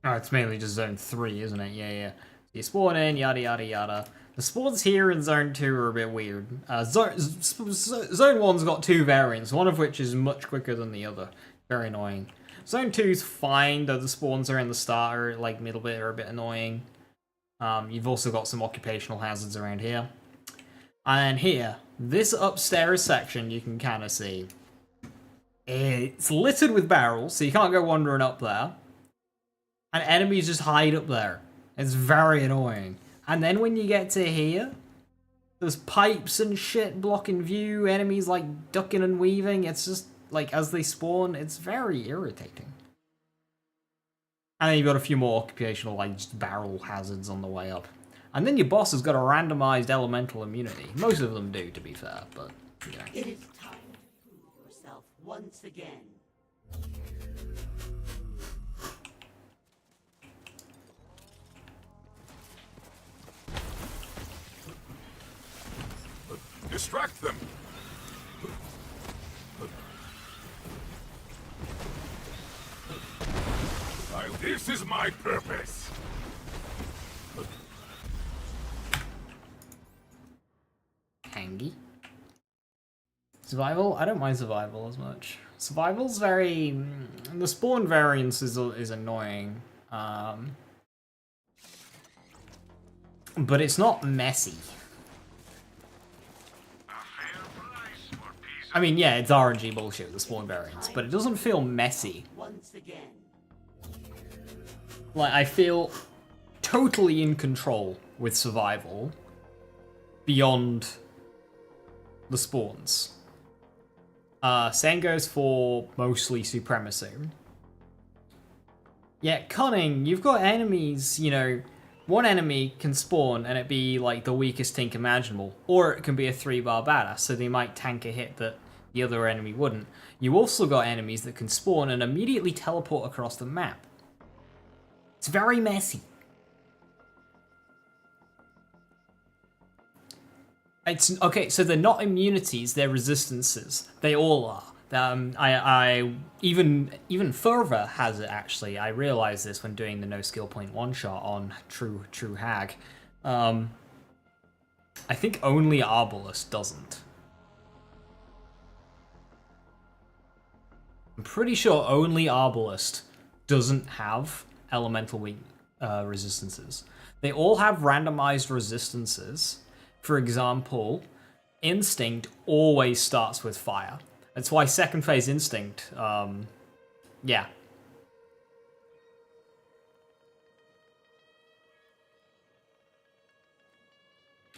Oh, it's mainly just zone 3, isn't it? Yeah. You spawn in, yada yada yada. The spawns here in zone 2 are a bit weird. Zone 1's got 2 variants, one of which is much quicker than the other. Very annoying. Zone 2's fine, though the spawns are in the start or like middle bit are a bit annoying. You've also got some occupational hazards around here. And here, this upstairs section you can kind of see. It's littered with barrels, so you can't go wandering up there. And enemies just hide up there. It's very annoying. And then when you get to here, there's pipes and shit blocking view, enemies like ducking and weaving. It's just, like, as they spawn, it's very irritating. And then you've got a few more occupational, like, just barrel hazards on the way up. And then your boss has got a randomized elemental immunity. Most of them do, to be fair, but, you know. It is time to prove yourself once again. Distract them! This is my purpose! Hangy. Survival? I don't mind survival as much. Survival's very... The spawn variance is annoying. But it's not messy. I mean, yeah, it's RNG bullshit, the spawn variants, but it doesn't feel messy. Once again. Like, I feel totally in control with survival beyond the spawns. Same goes for mostly supremacy. Yeah, cunning, you've got enemies, you know, one enemy can spawn and it be like the weakest tank imaginable, or it can be a 3-bar badass, so they might tank a hit that the other enemy wouldn't. You also got enemies that can spawn and immediately teleport across the map. It's very messy. It's okay, so they're not immunities, they're resistances. They all are. I even further has it actually. I realized this when doing the no skill point one shot on True Hag. I think only Arbalest doesn't. I'm pretty sure only Arbalest doesn't have elemental weak resistances. They all have randomized resistances. For example, Instinct always starts with fire. That's why second phase Instinct, yeah.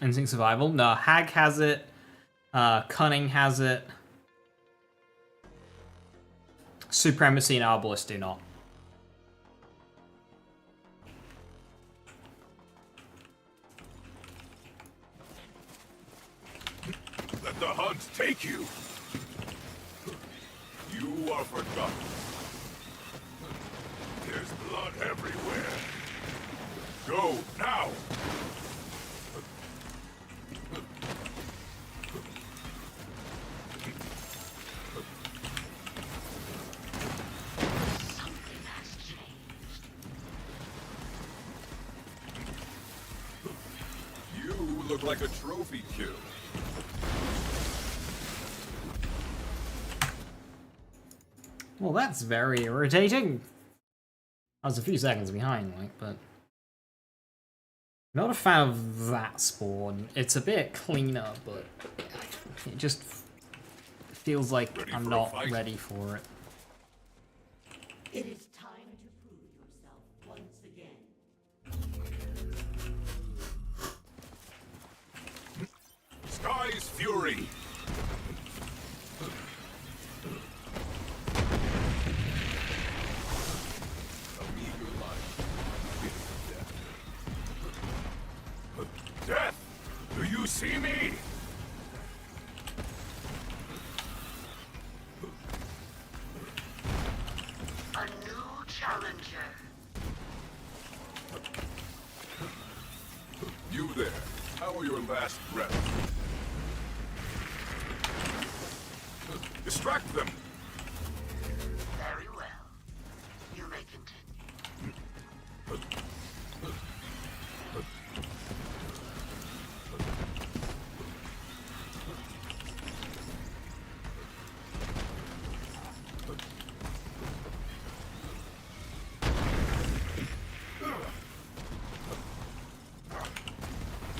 Instinct Survival? No, Hag has it, Cunning has it. Supremacy and Arbalest do not. Let the hunt take you! You are forgotten. There's blood everywhere. Go, now! Something has changed. You look like a trophy kill. Well, that's very irritating. I was a few seconds behind, like, but... Not a fan of that spawn. It's a bit cleaner, but it just feels like I'm not ready for it. It is time to prove yourself once again. Sky's Fury! Death! Do you see me? A new challenger. You there. How are your last breaths? Distract them! Very well. You may continue.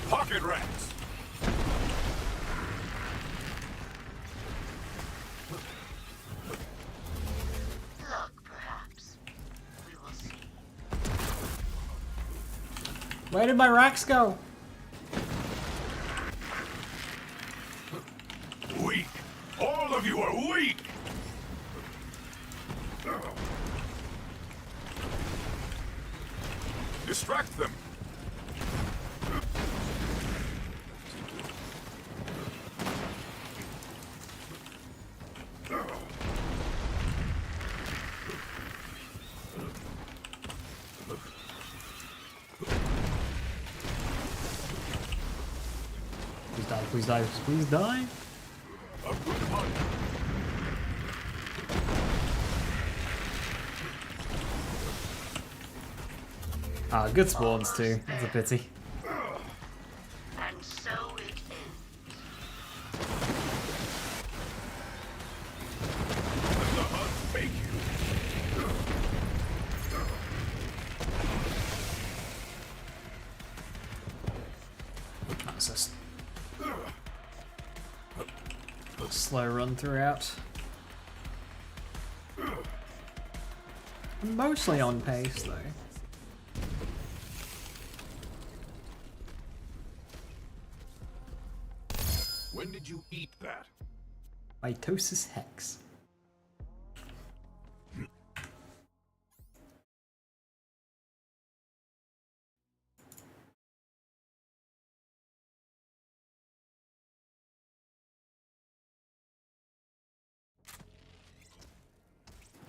Pocket rats! Luck, perhaps. We will see. Where did my racks go? Weak! All of you are weak! Distract them! Please die, please die, please die. A good hunt! Ah, good spawns too. That's a pity. And so it ends. Let the hunt make you! That's just slow run throughout. Mostly on pace though. When did you eat that? Mitosis Hex.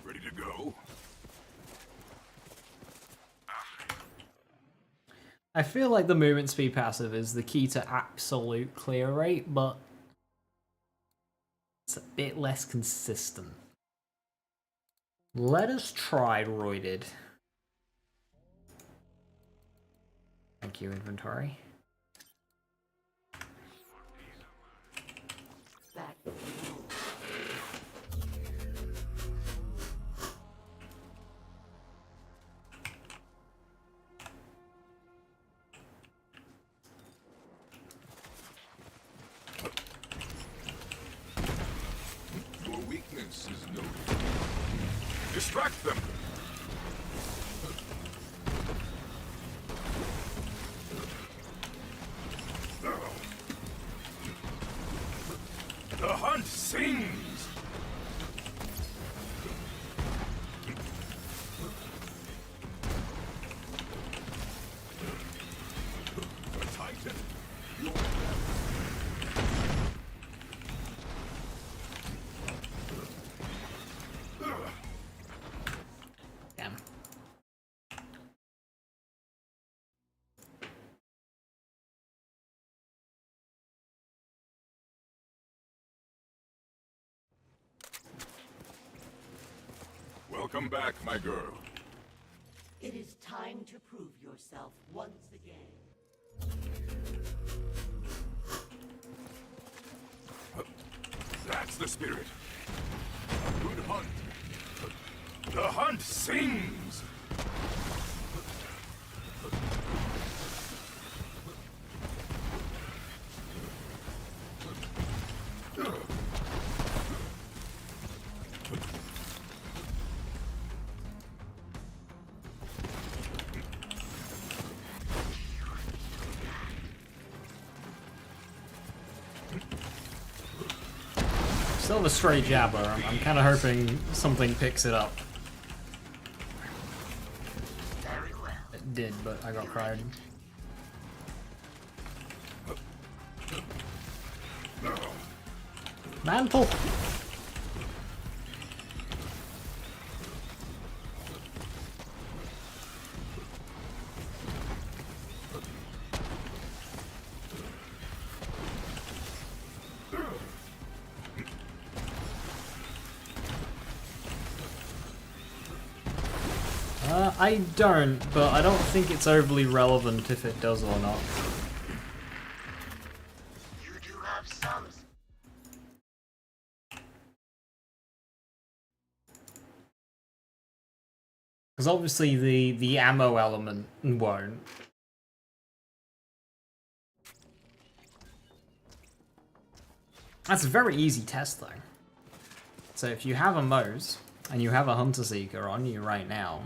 Ready to go? I feel like the movement speed passive is the key to absolute clear rate, but it's a bit less consistent. Let us try Roided. Thank you, inventory. Back. Your weakness is noted. Distract them! The hunt sings! A titan! Damn. Welcome back, my girl. It is time to prove yourself once again. That's the spirit. A good hunt. The hunt sings! Still have a stray jabber. I'm kind of hoping something picks it up. Very well. It did, but I got cried. Mantle! I don't, but I don't think it's overly relevant if it does or not. You do have some. Because obviously the ammo element won't. That's a very easy test though. So if you have a Mose, and you have a Hunter Seeker on you right now,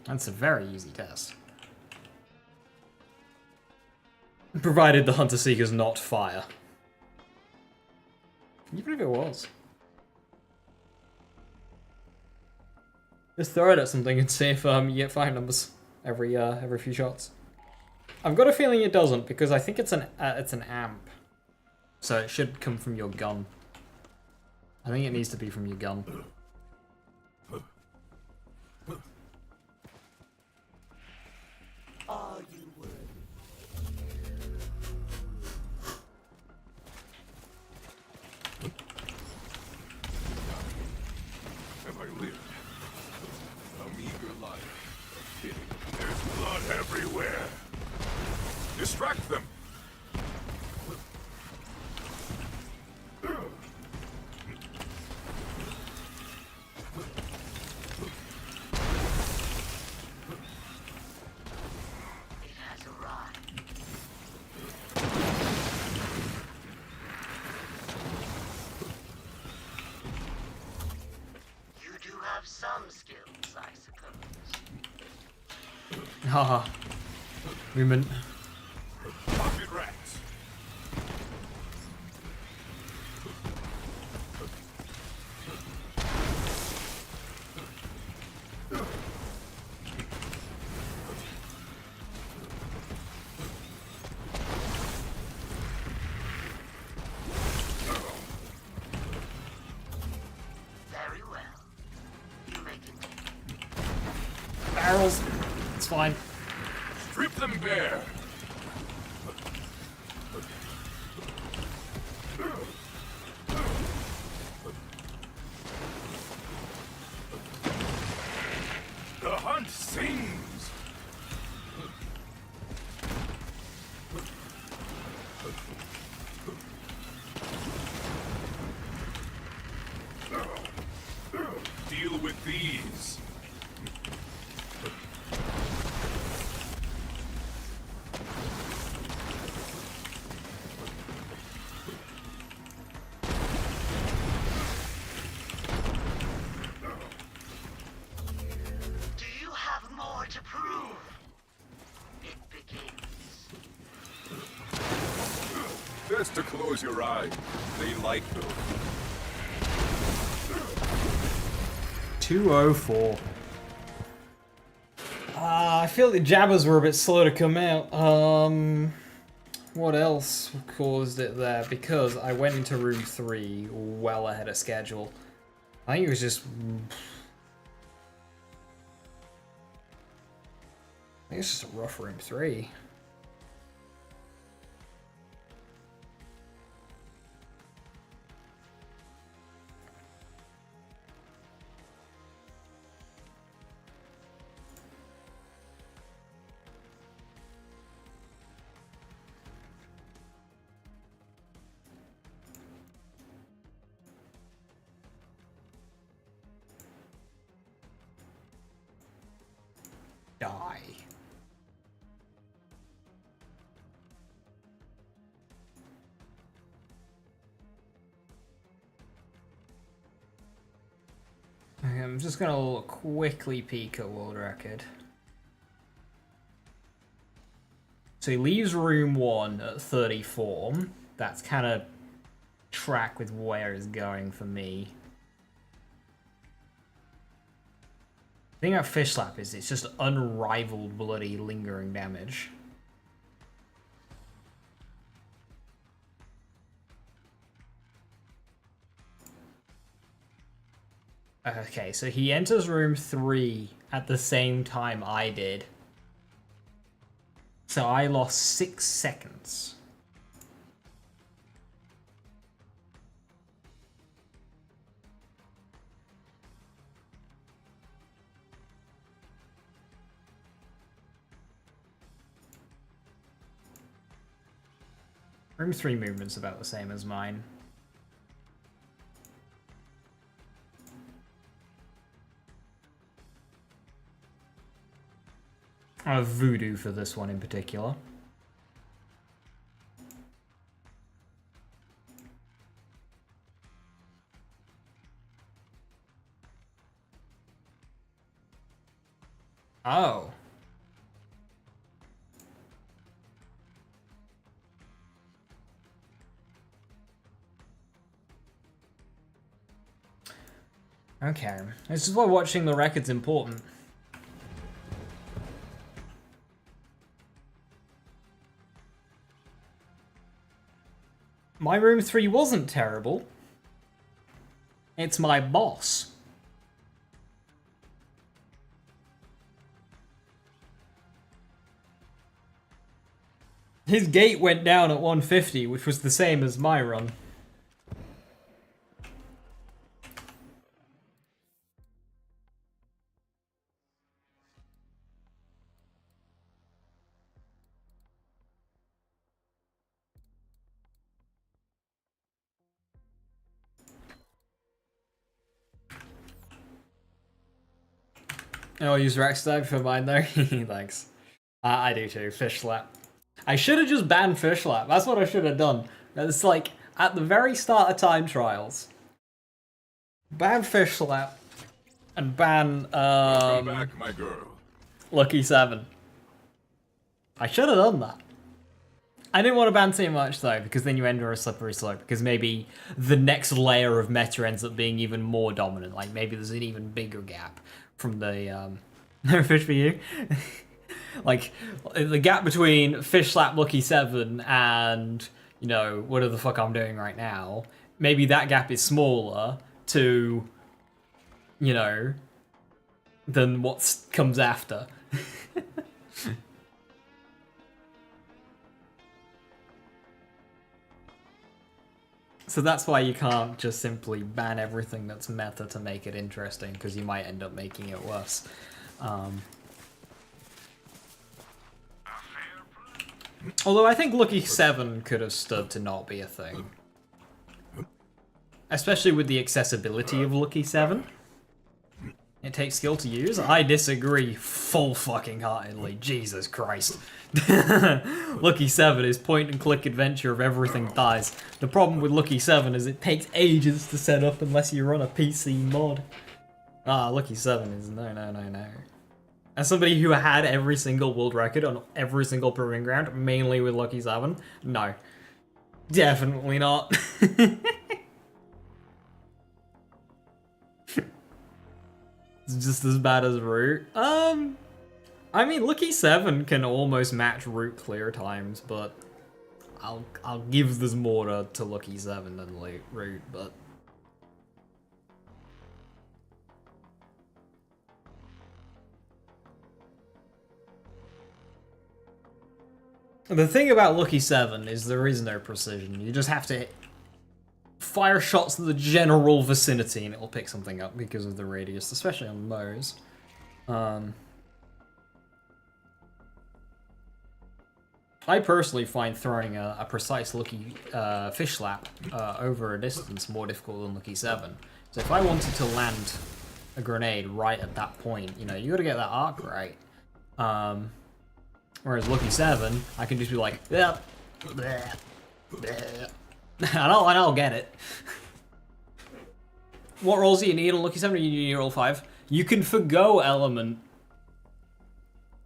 that's a very easy test. Provided the Hunter Seeker's not fire. Even if it was. Just throw it at something and see if you get fire numbers every few shots. I've got a feeling it doesn't because I think it's an amp, so it should come from your gun. I think it needs to be from your gun. Are you worthy? Have I lived? A meager life. There's blood everywhere. Distract them. It has arrived. You do have some skills, I suppose. Haha. Movement. Pocket rats. Very well. You may continue. Barrels. It's fine. Strip them bare. The hunt sings. Deal with these. Do you have more to prove? It begins. Best to close your eyes. They like those. 204. I feel the jabbers were a bit slow to come out. What else caused it there? Because I went into room 3 well ahead of schedule. I think it was just... I think it's just a rough room 3. Die. Okay, I'm just gonna quickly peek at world record. So he leaves room 1 at 34. That's kind of track with where it's going for me. The thing about Fish Slap is it's just unrivaled bloody lingering damage. Okay, so he enters room 3 at the same time I did. So I lost 6 seconds. Room 3 movement's about the same as mine. I have voodoo for this one in particular. Oh. Okay. This is why watching the record's important. My room 3 wasn't terrible. It's my boss. His gate went down at 150, which was the same as my run. I'll use Rex Tag for mine though. Thanks. I do too. Fish slap. I should have just banned fish slap. That's what I should have done. It's like at the very start of time trials. Ban fish slap and ban Welcome back, my girl. Lucky 7. I should have done that. I didn't want to ban too much though, because then you enter a slippery slope, because maybe the next layer of meta ends up being even more dominant. Like maybe there's an even bigger gap from the no fish for you. Like the gap between fish slap Lucky 7 and, you know, whatever the fuck I'm doing right now. Maybe that gap is smaller to, you know, than what comes after. So that's why you can't just simply ban everything that's meta to make it interesting, because you might end up making it worse. Although I think Lucky 7 could have stood to not be a thing. Especially with the accessibility of Lucky 7. It takes skill to use? I disagree full fucking heartedly. Jesus Christ. Lucky 7 is point and click adventure of everything dies. The problem with Lucky 7 is it takes ages to set up unless you run a PC mod. Lucky 7 is no. As somebody who had every single world record on every single proving ground, mainly with Lucky 7, no. Definitely not. It's just as bad as Root. I mean, Lucky 7 can almost match Root clear times, but I'll give this more to Lucky 7 than Root, but... The thing about Lucky 7 is there is no precision. You just have to fire shots to the general vicinity and it'll pick something up because of the radius, especially on those. I personally find throwing a precise Lucky fish slap over a distance more difficult than Lucky 7. So if I wanted to land a grenade right at that point, you know, you gotta get that arc right. Whereas Lucky 7, I can just be like, yeah, bleh, bleh, and I'll get it. What rolls do you need on Lucky 7? You need roll 5. You can forgo element,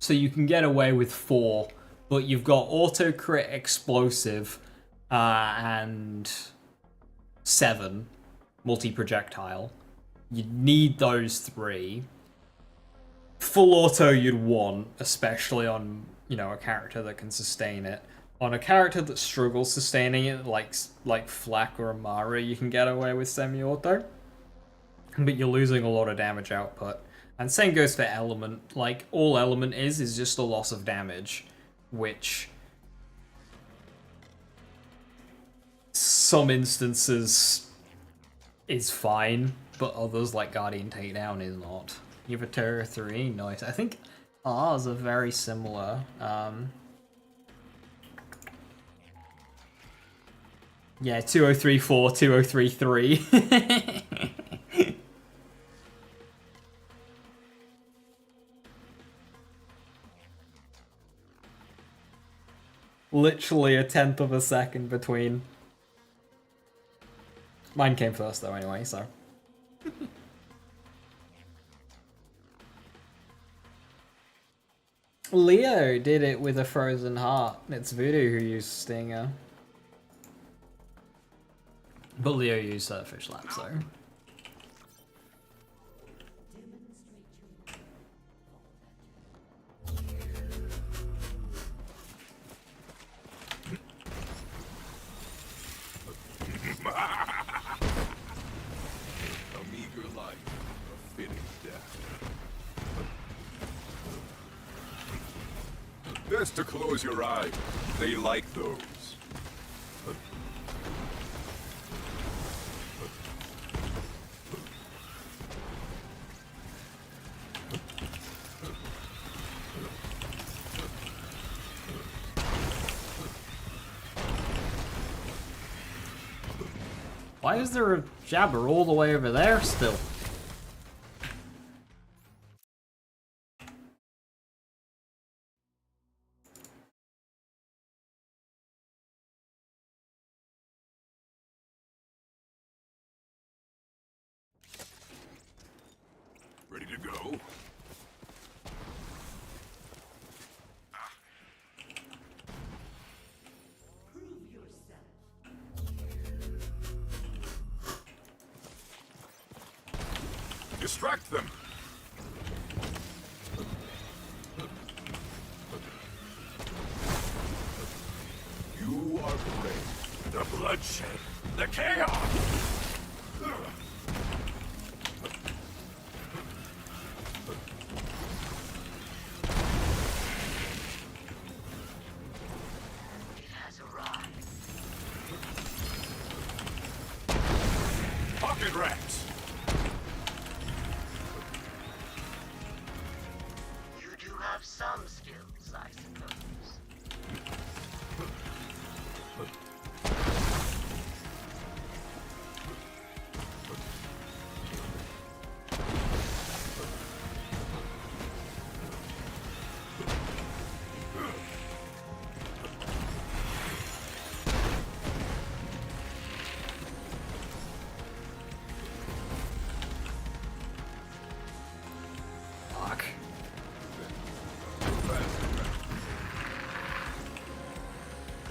so you can get away with 4, but you've got auto crit explosive and 7 multi-projectile. You need those 3. Full auto you'd want, especially on, you know, a character that can sustain it. On a character that struggles sustaining it, like Flack or Amara, you can get away with semi-auto. But you're losing a lot of damage output. And same goes for element. Like, all element is just a loss of damage, which some instances is fine, but others, like Guardian Takedown, is not. You have a Terror 3, nice. I think ours are very similar. Yeah, 2034, 2033. Literally a tenth of a second between. Mine came first though anyway, so. Leo did it with a frozen heart. It's Voodoo who used Stinger. But Leo used Fish Lap, so. A meager life, a fitting death. Best to close your eyes. They like those. Why is there a jabber all the way over there still? Ready to go? Distract them! You are brave. The bloodshed, the chaos! It has arrived. Pocket rats! You do have some skills, I suppose. Fuck.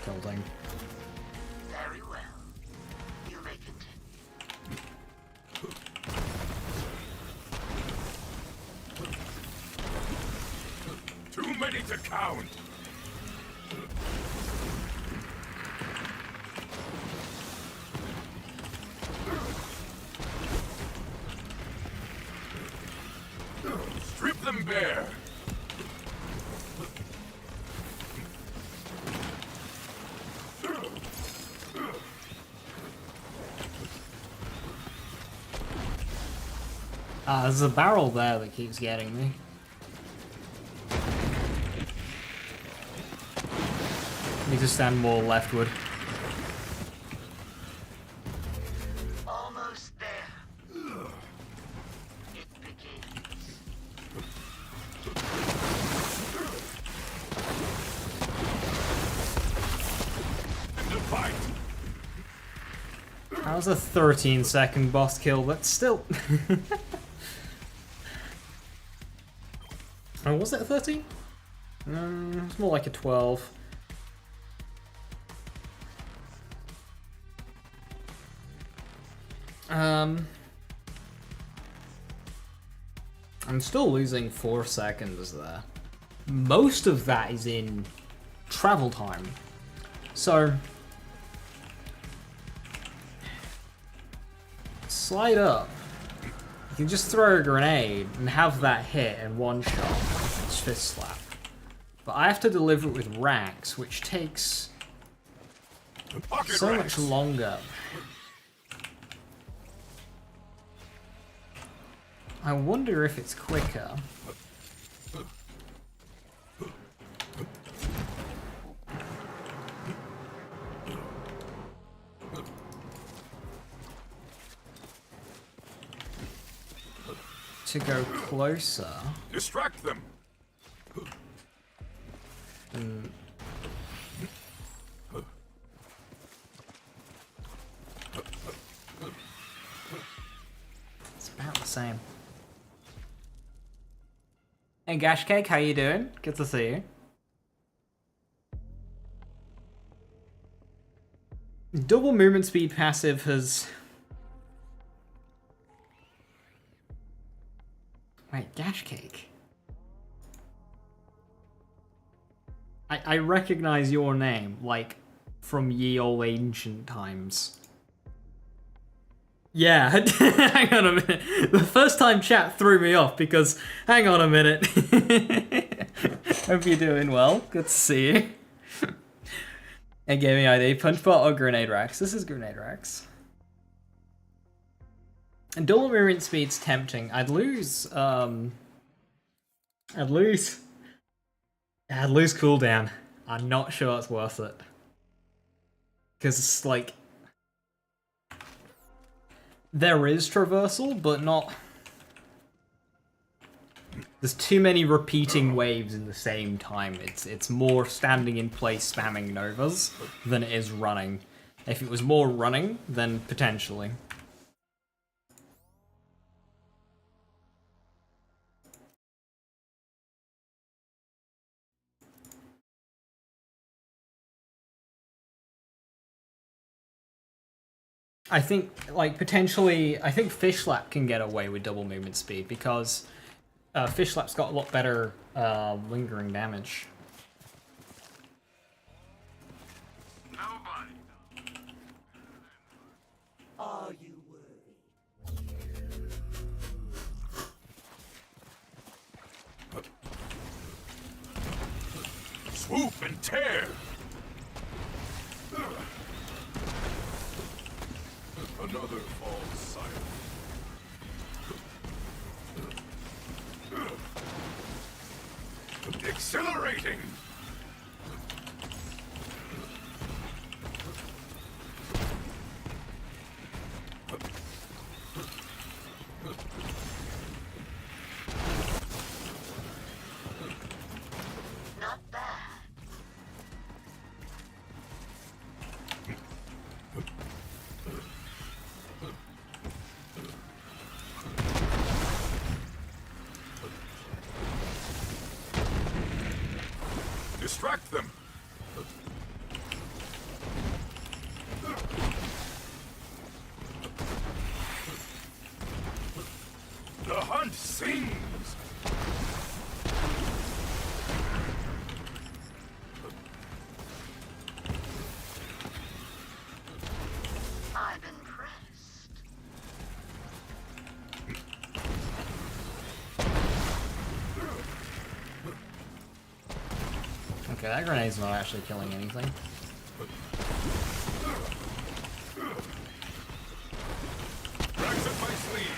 Tilting. Very well. You may continue. Too many to count! Strip them bare! There's a barrel there that keeps getting me. Need to stand more leftward. Almost there. It begins. The fight! That was a 13-second boss kill, but still. Oh, was it a 13? It's more like a 12. I'm still losing 4 seconds there. Most of that is in travel time. So, slide up. You can just throw a grenade and have that hit in one shot. It's fist slap. But I have to deliver it with racks, which takes Pocket so rats. much longer. I wonder if it's quicker. to go closer. Distract them. It's about the same. Hey Gash Cake, how you doing? Good to see you. Double movement speed passive has... Wait, Gash Cake? I recognize your name, like, from ye old ancient times. Yeah, hang on a minute. The first time chat threw me off because, hang on a minute. Hope you're doing well. Good to see you. It gave me ID. Punchbot or Grenade Racks? This is Grenade Racks. And double movement speed's tempting. I'd lose cooldown. I'm not sure it's worth it. Because it's like... There is traversal, but not... There's too many repeating waves in the same time. It's more standing in place spamming Novas than it is running. If it was more running, then potentially. I think, like, potentially, I think Fish Slap can get away with double movement speed because Fish Slap's got a lot better lingering damage. Nobody. Are you worried? Swoop and tear. Another false silent. Accelerating. Not bad. Distract them. The hunt sings. I'm impressed. Okay, that grenade's not actually killing anything. Rags up my sleeve.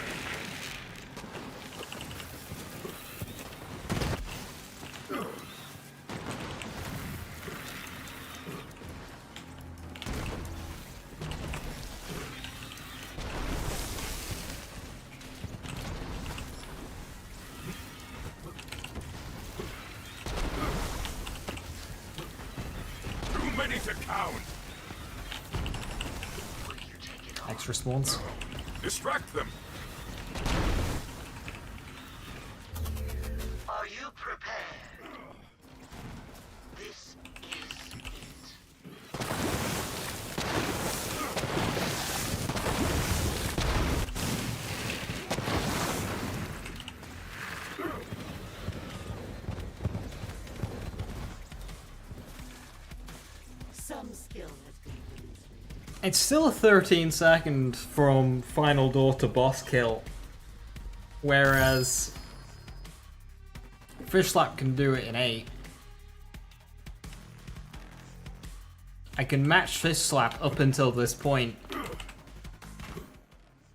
Too many to count. Will you take it off? Extra spawns. Distract them. Are you prepared? This is it. Some skill has been used. It's still a 13-second from final door to boss kill. Whereas Fish Slap can do it in 8. I can match Fish Slap up until this point.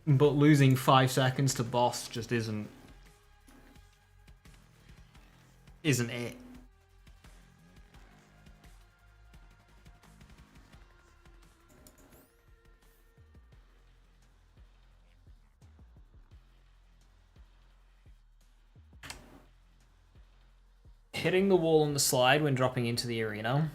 But losing 5 seconds to boss just isn't it. hitting the wall on the slide when dropping into the arena.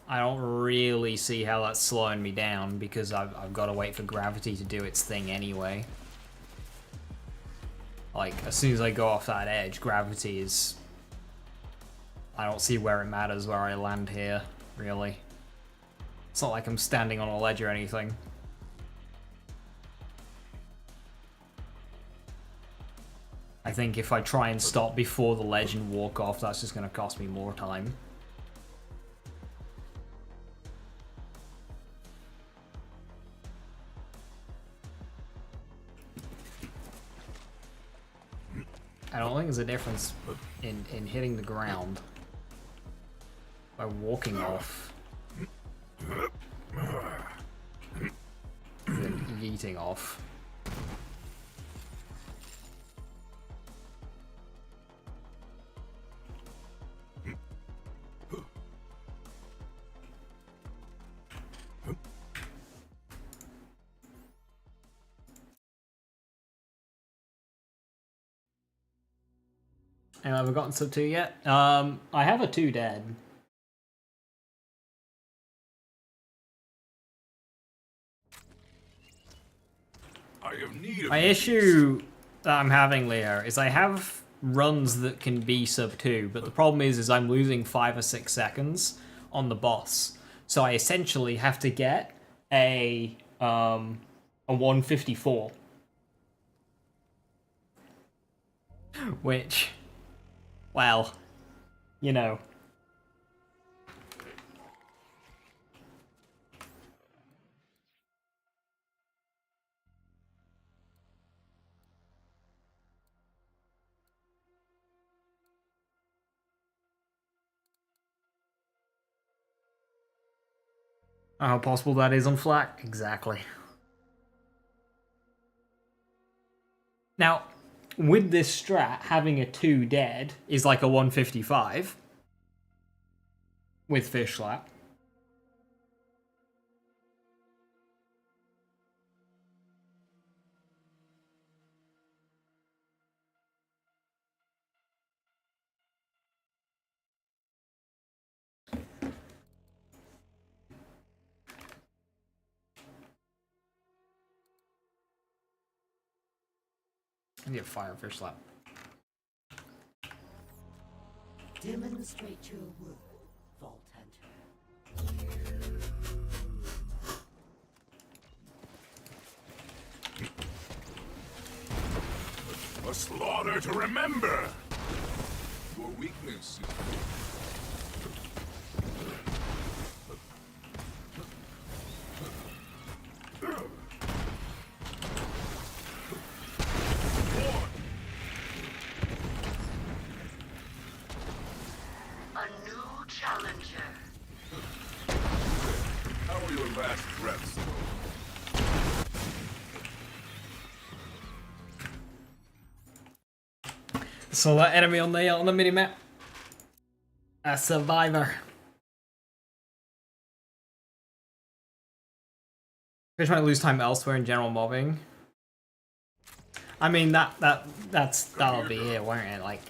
I don't really see how that's slowing me down because I've got to wait for gravity to do its thing anyway. Like, as soon as I go off that edge, gravity is... I don't see where it matters where I land here, really. It's not like I'm standing on a ledge or anything. I think if I try and stop before the ledge and walk off, that's just going to cost me more time. I don't think there's a difference in hitting the ground by walking off than yeeting off. And I haven't gotten sub 2 yet. I have a 2 dead. My issue that I'm having, Leo, is I have runs that can be sub 2, but the problem is I'm losing 5 or 6 seconds on the boss. So I essentially have to get a 154. Which... well, you know. How possible that is on flat? Exactly. Now, with this strat, having a 2 dead is like a 155 with fish slap. I need a fire fish slap. Demonstrate your work, Vault Hunter. A slaughter to remember! Your weakness is... So that enemy on the minimap. A survivor. Fish might lose time elsewhere in general mobbing. I mean that'll be it, won't it? Like,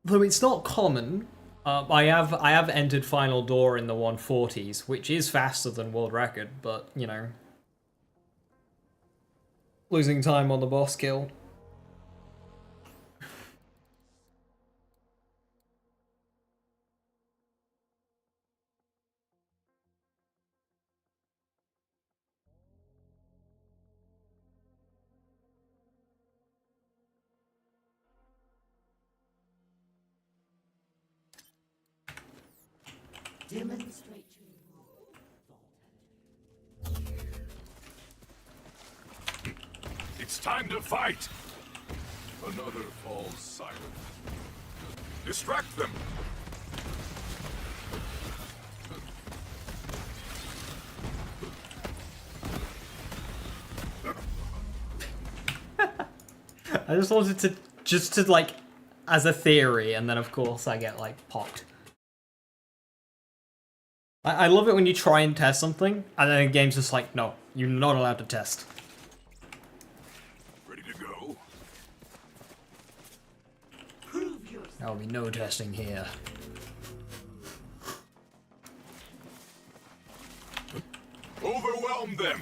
though it's not common. I have entered final door in the 140s, which is faster than world record, but you know, losing time on the boss kill. Demonstrate your It's time to fight! Another falls silent. Distract them! I just wanted to like, as a theory, and then of course I get like popped. I love it when you try and test something, and then the game's just like, no, you're not allowed to test. There will be no testing here. Overwhelm them!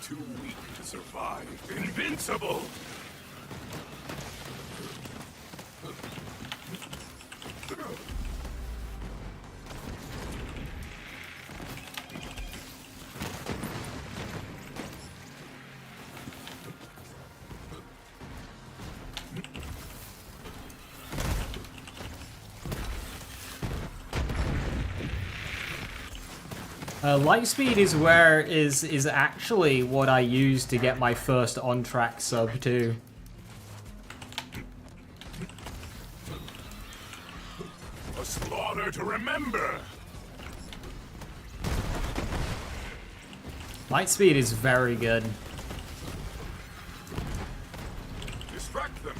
Too weak to survive. Invincible! Lightspeed is actually what I used to get my first on-track sub too. A slaughter to remember! Lightspeed is very good. Distract them!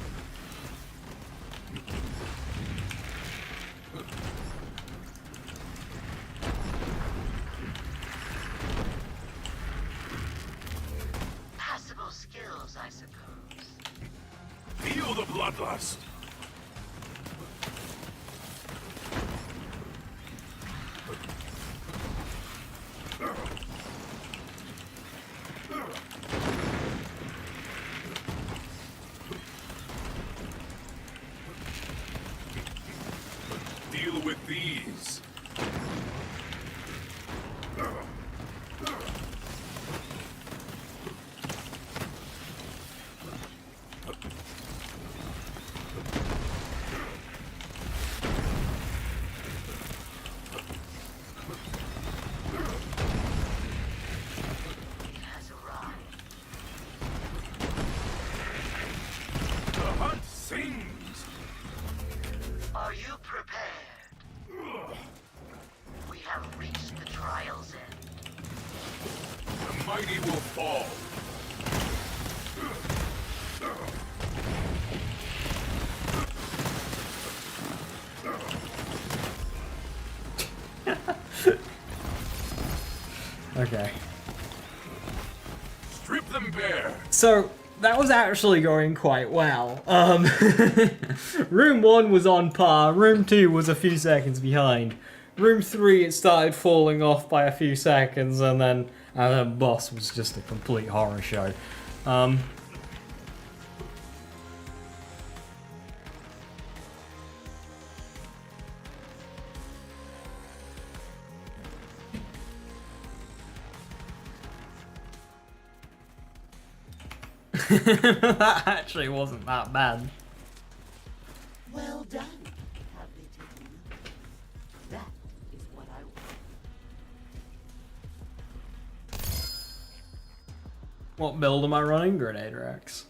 Passable skills, I suppose. Feel the bloodlust! Deal with these. It has arrived. The hunt sings. Are you prepared? We have reached the trial's end. The mighty will fall. Okay. Strip them bare. So, that was actually going quite well. Room 1 was on par, Room 2 was a few seconds behind. Room 3, it started falling off by a few seconds, and then boss was just a complete horror show. That actually wasn't that bad. Well done. Have they taken note? That is what I want. What build am I running? Grenade racks.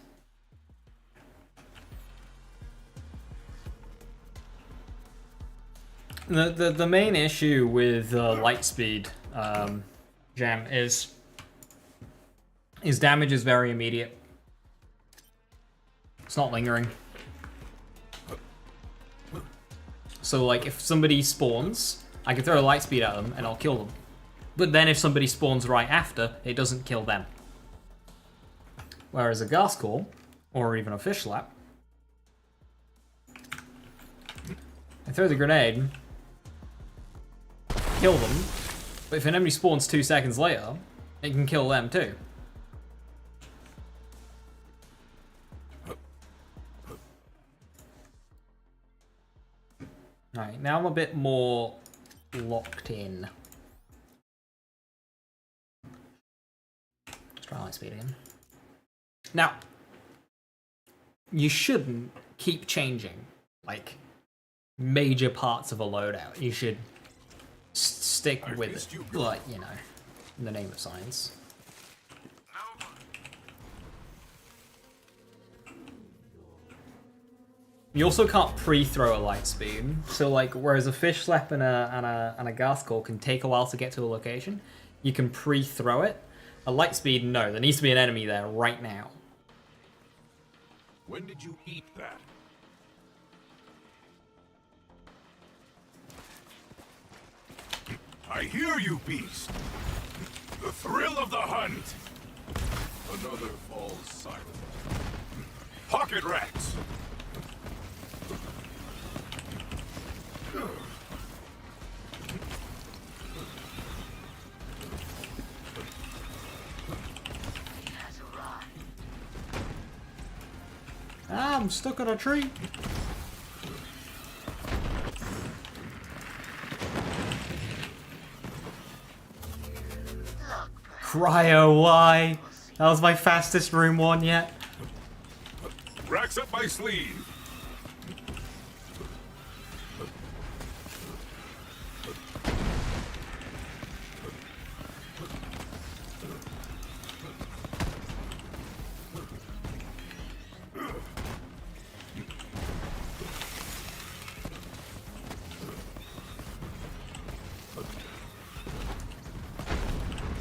The main issue with Lightspeed Jam is damage is very immediate. It's not lingering. So like if somebody spawns, I can throw a Lightspeed at them and I'll kill them. But then if somebody spawns right after, it doesn't kill them. Whereas a gas call, or even a fish slap, I throw the grenade, kill them, but if an enemy spawns 2 seconds later, it can kill them too. Alright, now I'm a bit more locked in. Let's try Lightspeed again. Now, you shouldn't keep changing, like, major parts of a loadout. You should stick with it, like, you know, in the name of science. You also can't pre-throw a Lightspeed, so like, whereas a fish slap and a gas call can take a while to get to a location, you can pre-throw it. A Lightspeed, no, there needs to be an enemy there right now. When did you eat that? I hear you, beast! The thrill of the hunt! Another falls silent. Pocket rats! He has arrived. Ah, I'm stuck on a tree. Look, Cryo, why? That was my fastest room 1 yet. Racks up my sleeve!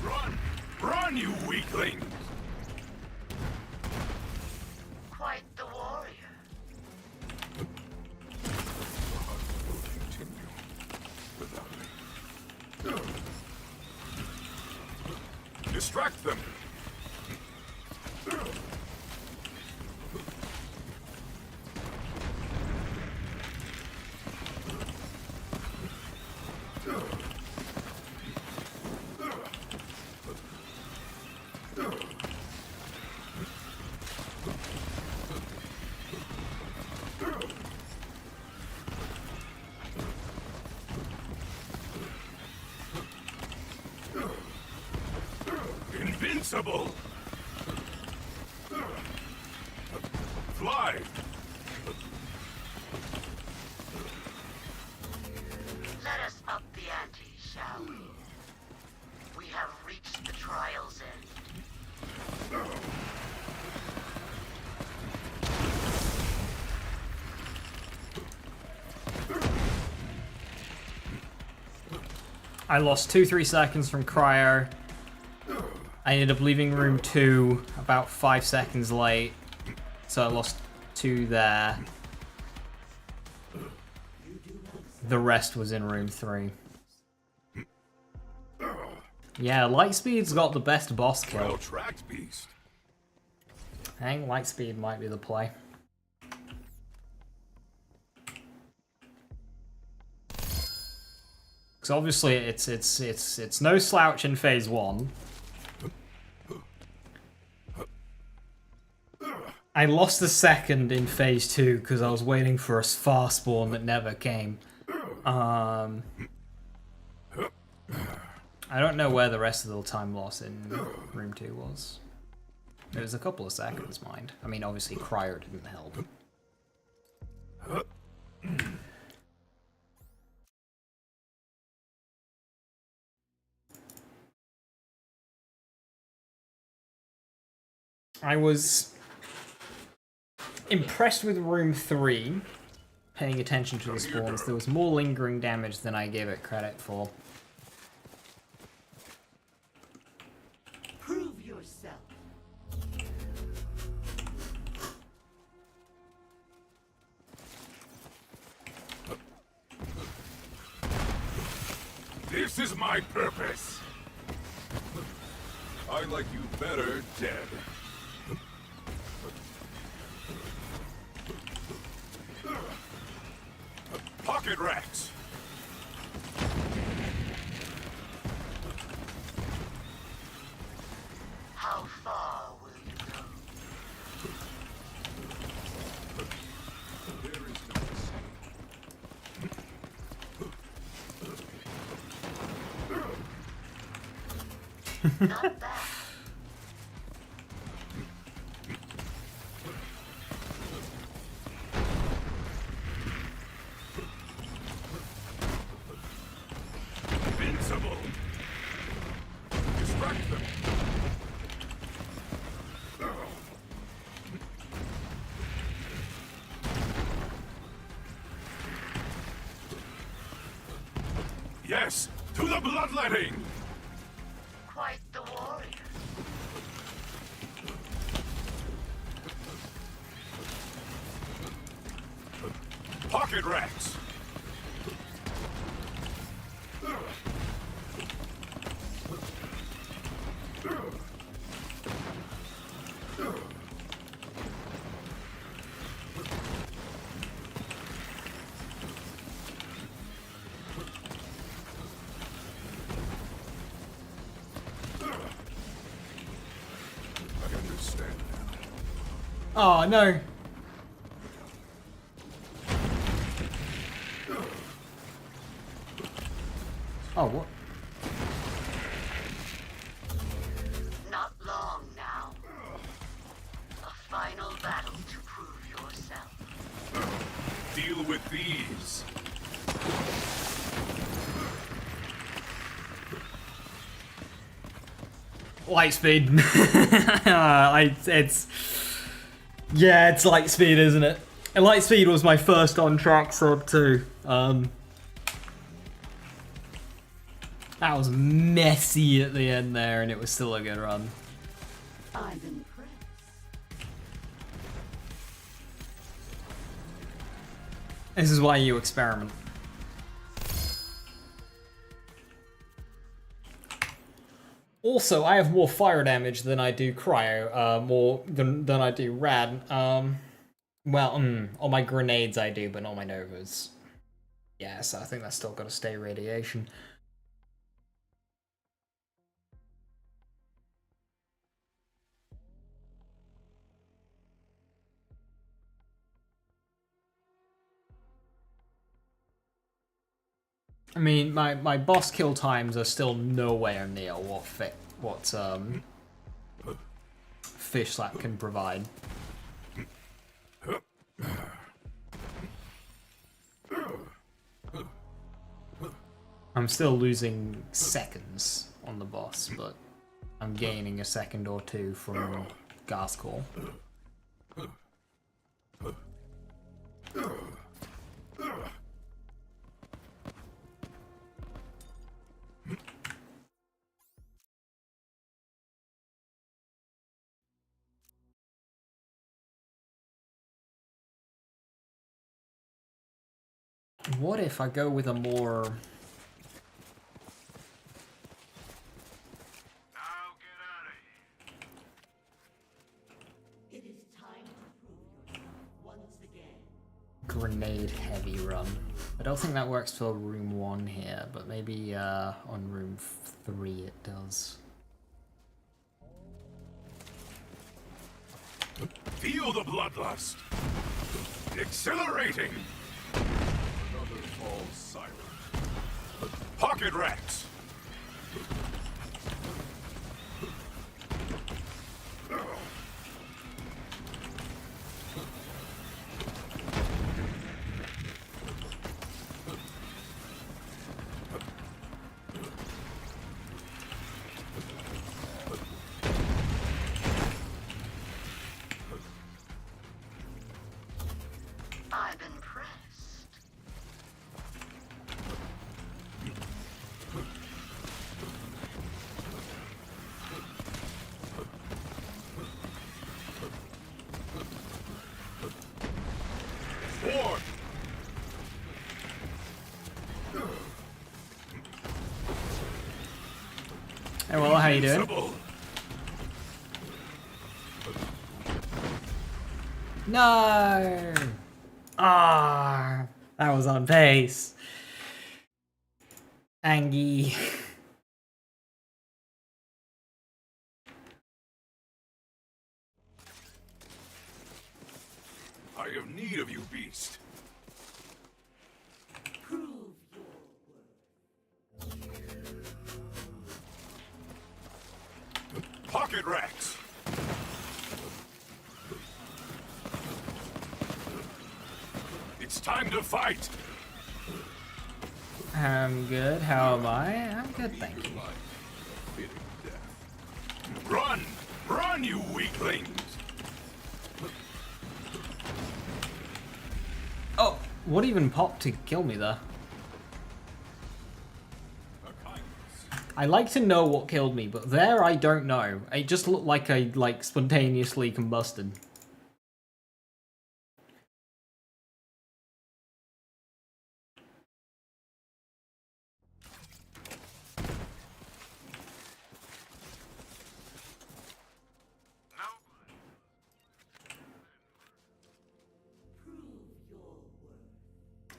Run! Run, you weakling! quite the warrior. Continue without me. Distract them! Invincible! Fly! Let us up the ante, shall we? We have reached the trial's end. I lost 2-3 seconds from cryo. I ended up leaving room 2 about 5 seconds late, so I lost 2 there. The rest was in room 3. Yeah, Lightspeed's got the best boss kill. Well tracked, beast. I think Lightspeed might be the play. Because obviously it's no slouch in phase 1. I lost the second in phase 2 because I was waiting for a fast spawn that never came. I don't know where the rest of the time loss in room 2 was. It was a couple of seconds, mind. I mean, obviously cryo didn't help. I was impressed with room 3, paying attention to the spawns. There was more lingering damage than I gave it credit for. Prove yourself. This is my purpose. I like you better dead. Pocket rats. How far will you go? There is no saying. Not bad. Invincible. Distract them. Yes, to the bloodletting. Quite the warrior. Pocket rats. Oh, no. Oh, what? Not long now. A final battle to prove yourself. Deal with these. Lightspeed. Yeah, it's Lightspeed, isn't it? And Lightspeed was my first on-track sub too. That was messy at the end there, and it was still a good run. I'm impressed. This is why you experiment. Also, I have more fire damage than I do cryo, more than I do rad. Well, on my grenades I do, but not my novas. Yeah, so I think that's still got to stay radiation. I mean, my boss kill times are still nowhere near what Fish Slap can provide. I'm still losing seconds on the boss, but I'm gaining a second or two from gas call. What if I go with a more... grenade heavy run. I don't think that works for room 1 here, but maybe on room 3 it does. Feel the bloodlust. Accelerating. Another falls silent. Pocket rats. I'm impressed. Forward. Hey, well, how you doing? Invincible. No! Ah, that was on pace. Angie. I have need of you, beast. Pocket rats. It's time to fight. I'm good. How am I? I'm good, thank you. Run! Run, you weaklings! Oh, what even popped to kill me there? I like to know what killed me, but there I don't know. It just looked like I spontaneously combusted.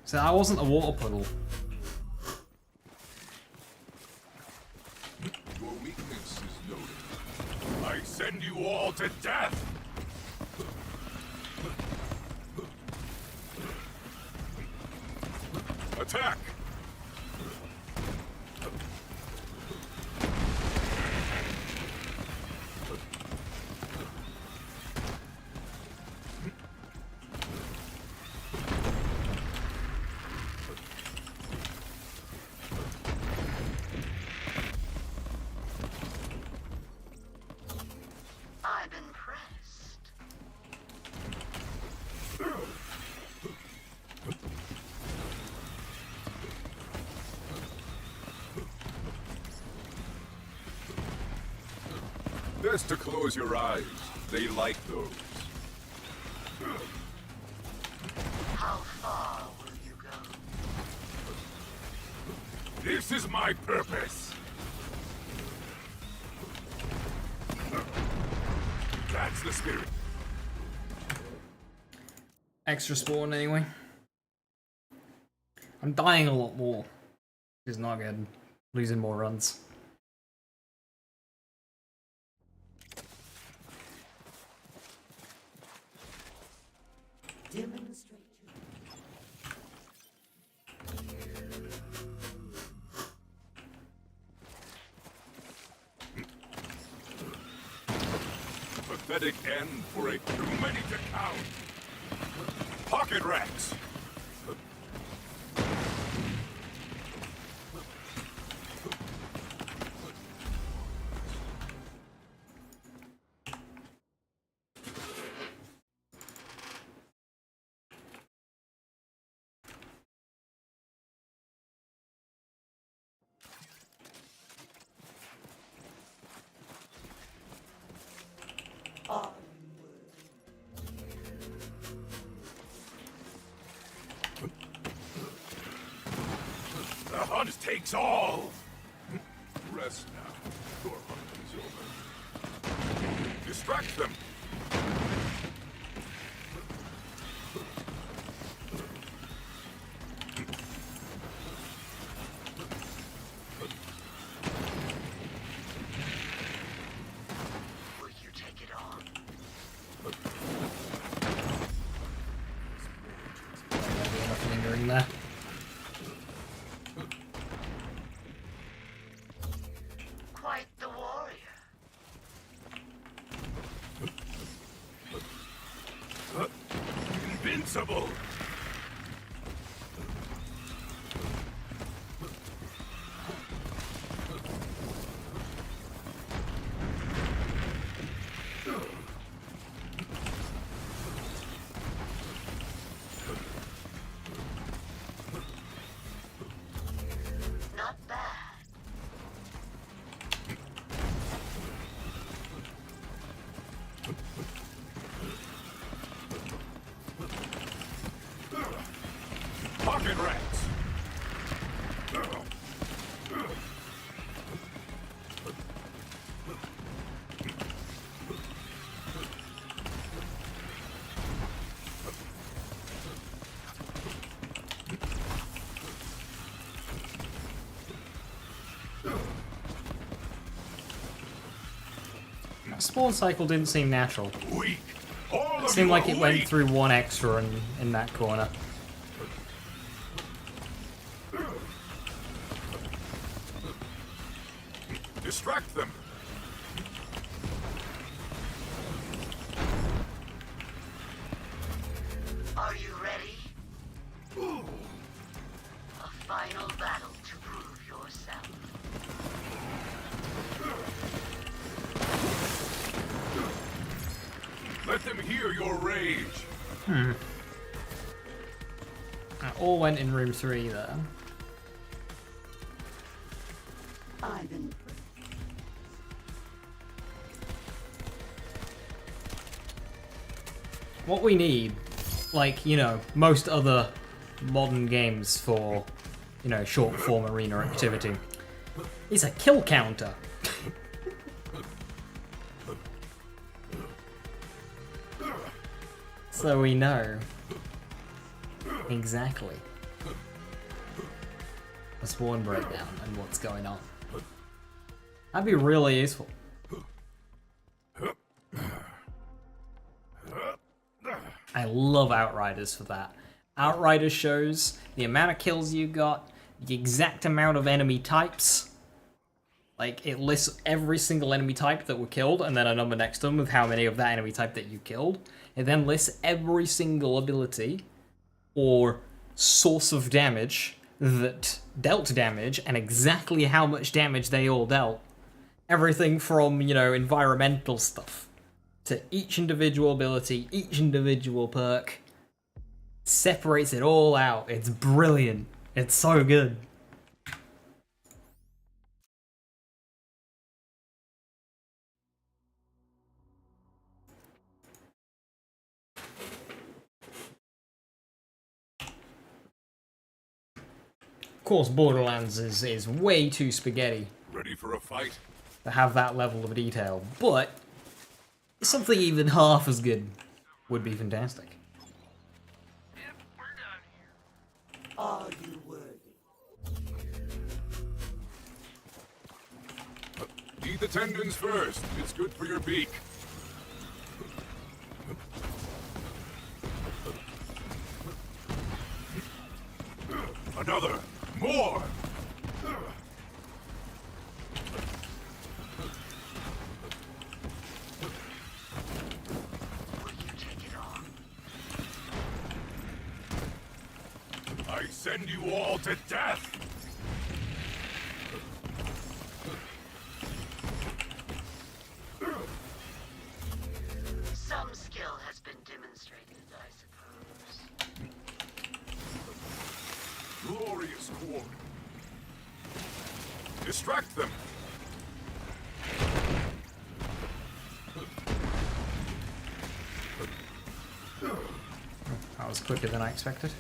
So that wasn't a water puddle. Your weakness is noted. I send you all to death! Attack! I'm impressed. Best to close your eyes. They like those. How far will you go? This is my purpose. That's the spirit. Extra spawn anyway. I'm dying a lot more. It's not good. Losing more runs. Demonstrate. Pathetic end for a too many to count. Pocket rats. The hunt takes all. Rest now. Your hunt is over. Distract them. Will you take it on? Enough lingering there. Quite the warrior. Invincible. Not bad. Pocket rats. That spawn cycle didn't seem natural. Weak. All It of seemed you like are it went weak. through one extra in that corner. Distract them. Are you ready? A final battle to prove yourself. Let them hear your rage. That all went in room 3 there. I've been What we need, like, you know, most other modern games for, you know, short form arena activity, is a kill counter. So we know exactly the spawn breakdown and what's going on. That'd be really useful. I love Outriders for that. Outriders shows the amount of kills you got, the exact amount of enemy types. Like, it lists every single enemy type that were killed, and then a number next to them with how many of that enemy type that you killed. It then lists every single ability or source of damage that dealt damage, and exactly how much damage they all dealt. Everything from, you know, environmental stuff to each individual ability, each individual perk. Separates it all out. It's brilliant. It's so good. Of course, Borderlands is way too spaghetti Ready for a fight? to have that level of detail, but something even half as good would be fantastic. Are you worthy? Eat the tendons first. It's good for your beak. Another. More. Will you take it on? I send you all to death. Some skill has been demonstrated, I suppose. Glorious Horde. Distract them. That was quicker than I expected.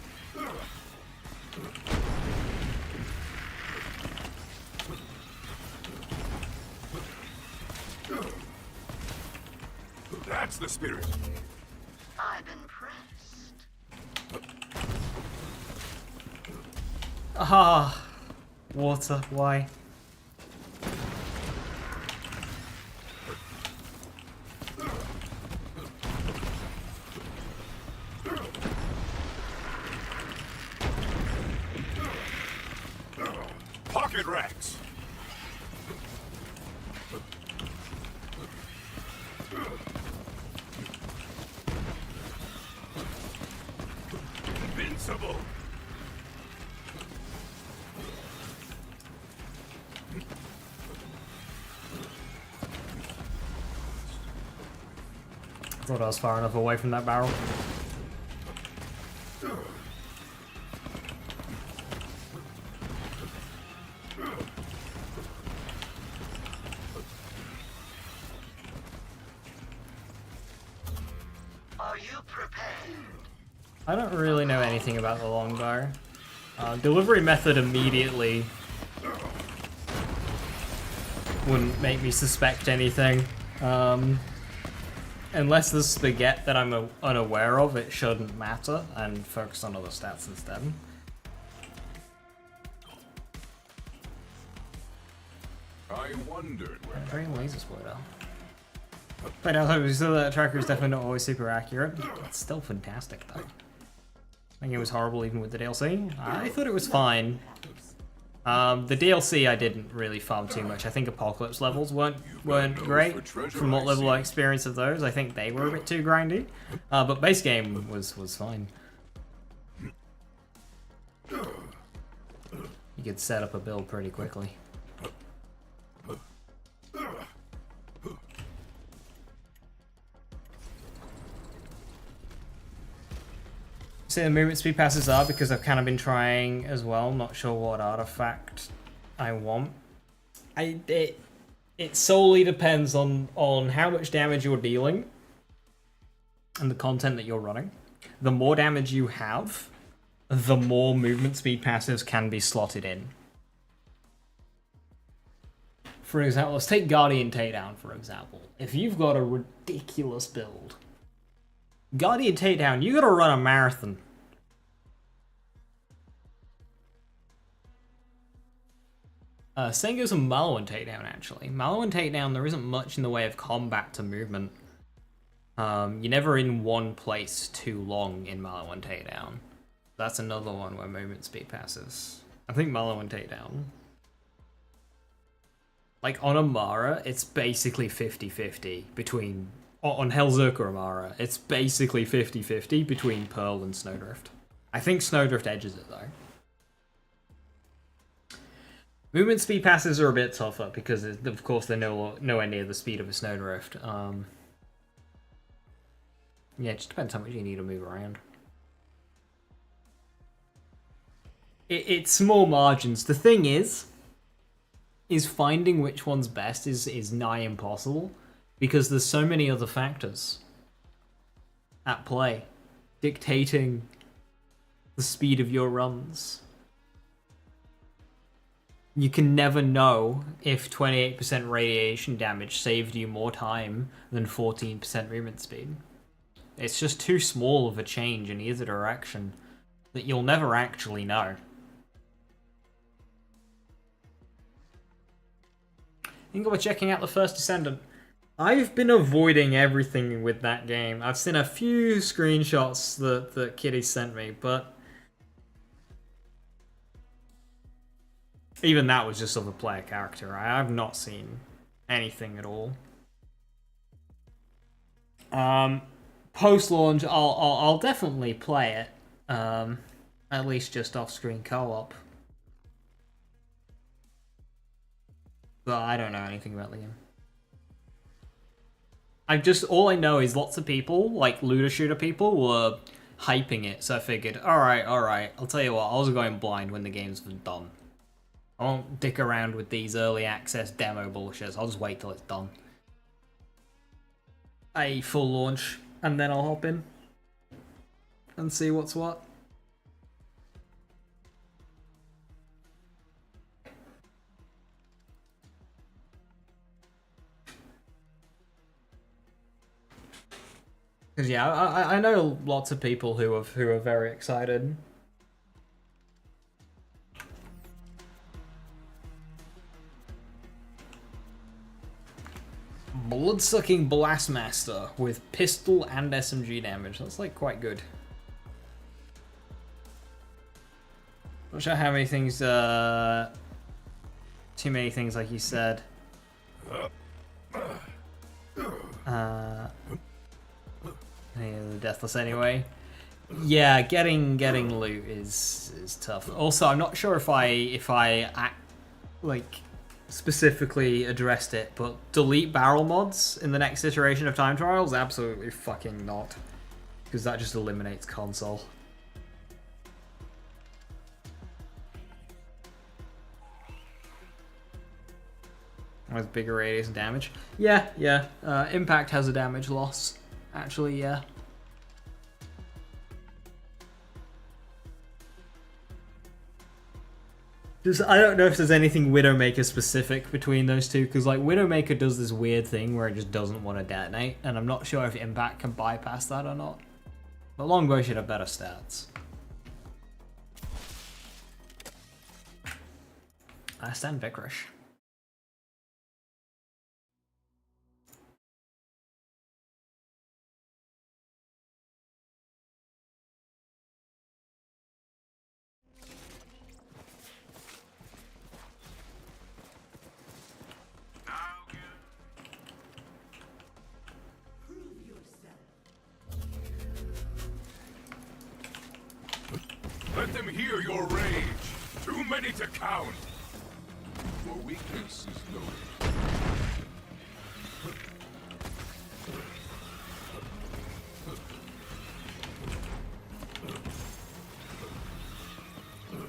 That's the spirit. I'm impressed. Ah, water, why? Pocket racks. Invincible. Thought I was far enough away from that barrel. Are you prepared? I don't really know anything about the longbow. Delivery method immediately wouldn't make me suspect anything. Unless there's spaghetti that I'm unaware of, it shouldn't matter, and focus on other stats instead. I wondered where. Very laser splitter. But I so that tracker is definitely not always super accurate. It's still fantastic though. I think it was horrible even with the DLC. I thought it was fine. The DLC I didn't really farm too much. I think Apocalypse levels weren't great. From what level I experienced of those, I think they were a bit too grindy. But base game was fine. You could set up a build pretty quickly. See, the movement speed passes are because I've kind of been trying as well. Not sure what artifact I want. It solely depends on how much damage you're dealing and the content that you're running. The more damage you have, the more movement speed passives can be slotted in. For example, let's take Guardian Takedown, for example. If you've got a ridiculous build, Guardian Takedown, you gotta run a marathon. Same goes with Malwin Takedown, actually. Malwin Takedown, there isn't much in the way of combat to movement. You're never in one place too long in Malwin Takedown. That's another one where movement speed passes. I think Mellow and Takedown. Like, on Amara, it's basically 50-50 between... On Hellzerker Amara, it's basically 50-50 between Pearl and Snowdrift. I think Snowdrift edges it, though. Movement speed passes are a bit tougher because, of course, they're nowhere near the speed of a Snowdrift. Yeah, it just depends how much you need to move around. It's small margins. The thing is finding which one's best is nigh impossible because there's so many other factors at play dictating the speed of your runs. You can never know if 28% radiation damage saved you more time than 14% movement speed. It's just too small of a change in either direction that you'll never actually know. Think about checking out The First Descendant. I've been avoiding everything with that game. I've seen a few screenshots that Kitty sent me, but even that was just of a player character. I've not seen anything at all. Post-launch, I'll definitely play it. At least just off-screen co-op. But I don't know anything about the game. All I know is lots of people, like looter shooter people, were hyping it. So I figured, alright, I'll tell you what, I was going blind when the game's done. I won't dick around with these early access demo bullshits. I'll just wait till it's done. A full launch, and then I'll hop in and see what's what. Because yeah, I know lots of people who are very excited. Blood-sucking Blastmaster with pistol and SMG damage. That's like quite good. Not sure how many things. Too many things, like you said. The Deathless anyway. Yeah, getting loot is tough. Also, I'm not sure if I specifically addressed it, but delete barrel mods in the next iteration of Time Trials? Absolutely fucking not. Because that just eliminates console. With bigger radius and damage. Yeah. Impact has a damage loss. Actually, yeah. I don't know if there's anything Widowmaker specific between those two, because like Widowmaker does this weird thing where it just doesn't want to detonate, and I'm not sure if Impact can bypass that or not. But Longbow should have better stats. I stand Vicorish. Let them hear your rage. Too many to count. Your weakness is noted.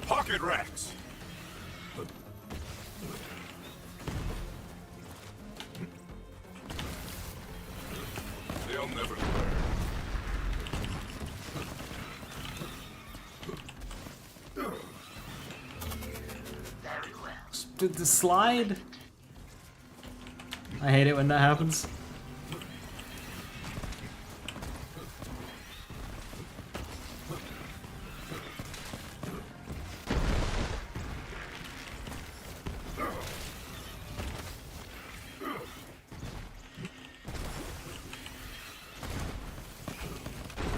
Pocket racks. They'll never learn. The slide? I hate it when that happens.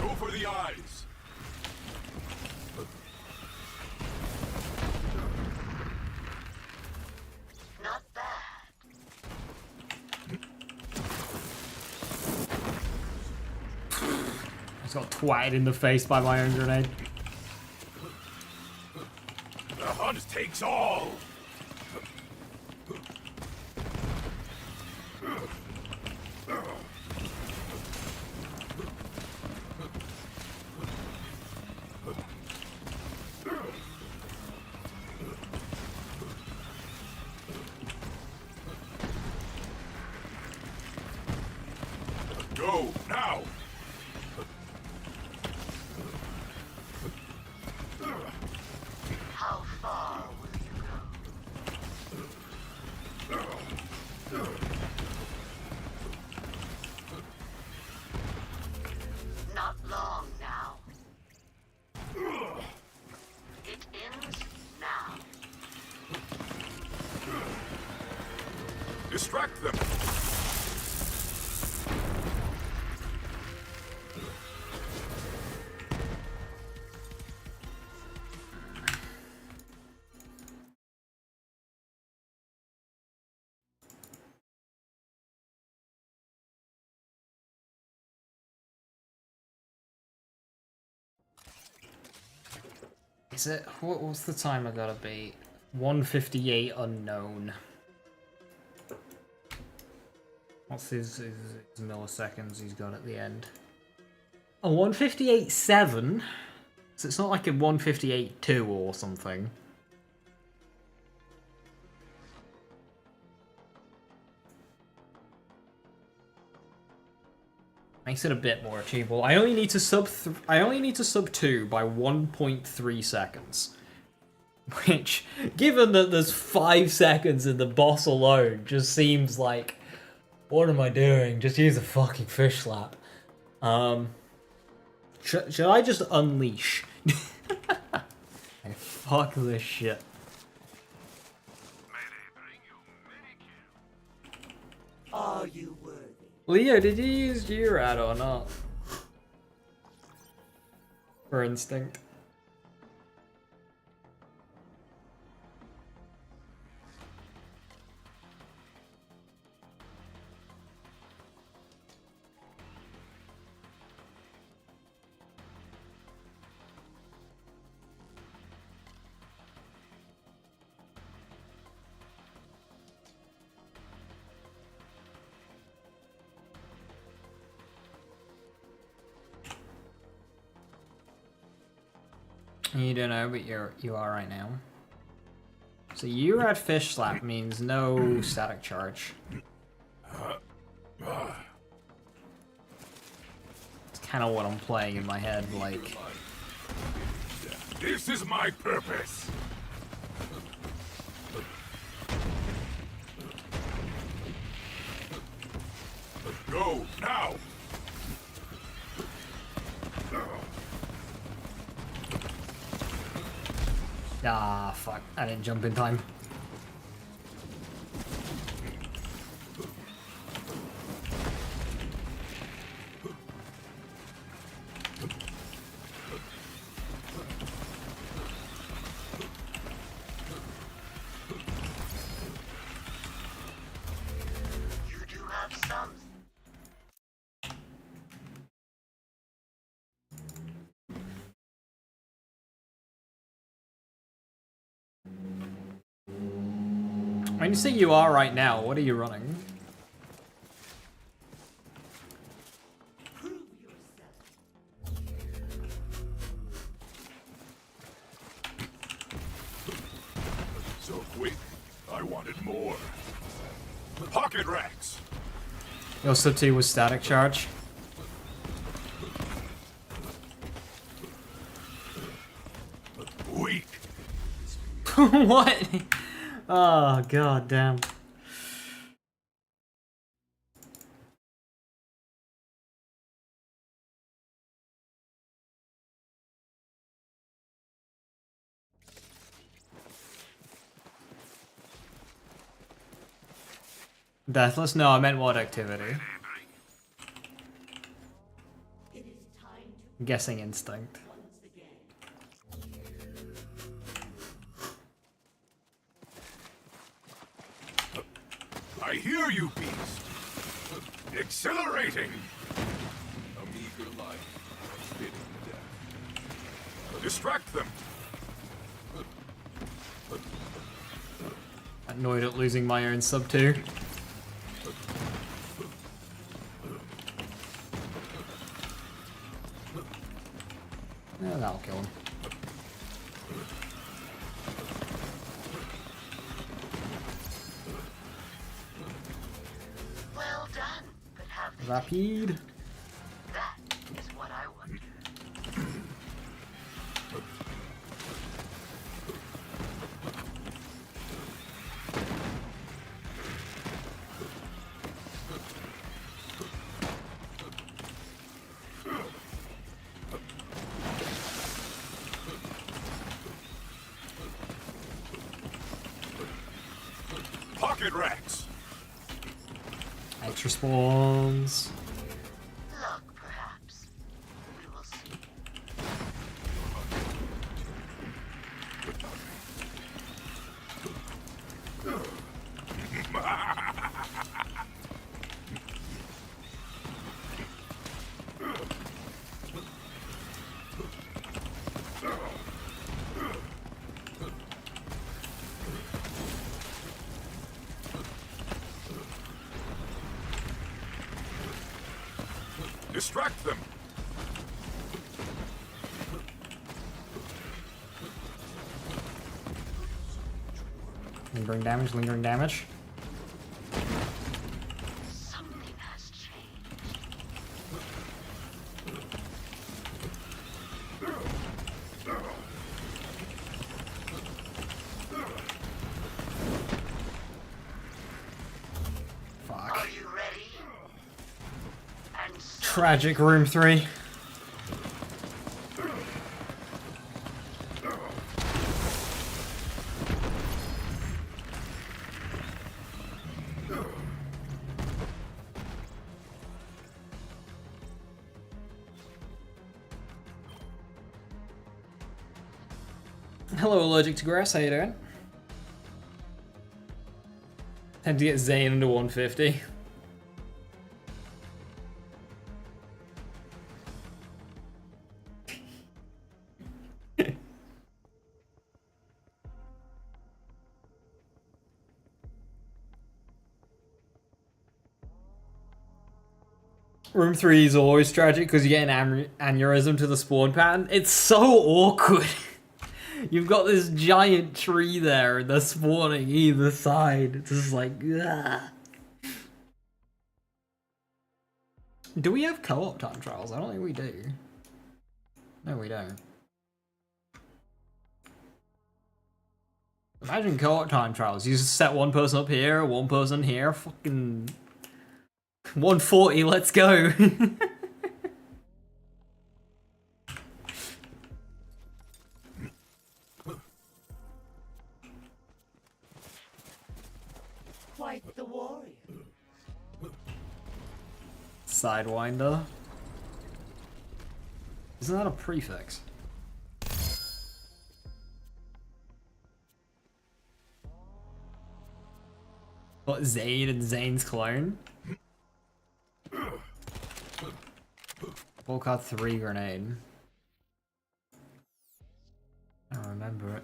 Go for the eyes. Just got twatted in the face by my own grenade. The hunt takes all. Go now. How far will you go? Not long now. It ends now. Distract them. Is it? What's the timer gotta be? 1:58 unknown. What's his milliseconds he's got at the end? A 1:58.7? So it's not like a 1:58.2 or something. Makes it a bit more achievable. I only need to sub 2 by 1.3 seconds. Which, given that there's 5 seconds in the boss alone, just seems like, what am I doing? Just use a fucking fish slap. Should I just unleash? Fuck this shit. Are you worthy? Leo, did you use URAD or not? For instinct. You don't know, but you are right now. So URAD fish slap means no static charge. It's kind of what I'm playing in my head, like. This is my purpose. Go now. Ah, fuck. I didn't jump in time. You do have some. When you say you are right now, what are you running? Prove yourself. So quick. I wanted more. Pocket racks. Your sub 2 was static charge. Weak. What? Oh, god damn. Deathless? No, I meant what activity? It is time I'm guessing instinct. to once again. I hear you, beast. Accelerating. A meager life. Distract them. Annoyed at losing my own sub too. Yeah, that'll kill him. Well done, but have they Rapide. That is what I wonder. Pocket rats. Extra spawns. Luck, perhaps. We will see. Distract them. Lingering damage, lingering damage. Something has changed. Fuck. Are you ready? And so Tragic room 3. Hello, allergic to grass. How you doing? Time to get Zane under 150. Room 3 is always tragic because you get an aneurysm to the spawn pattern. It's so awkward. You've got this giant tree there and they're spawning either side. It's just like, ugh. Do we have co-op time trials? I don't think we do. No, we don't. Imagine co-op time trials. You just set one person up here, one person here, fucking 140, let's go. Quite the warrior. Sidewinder. Isn't that a prefix? What, Zane and Zane's clone? Volcard 3 grenade. I don't remember it.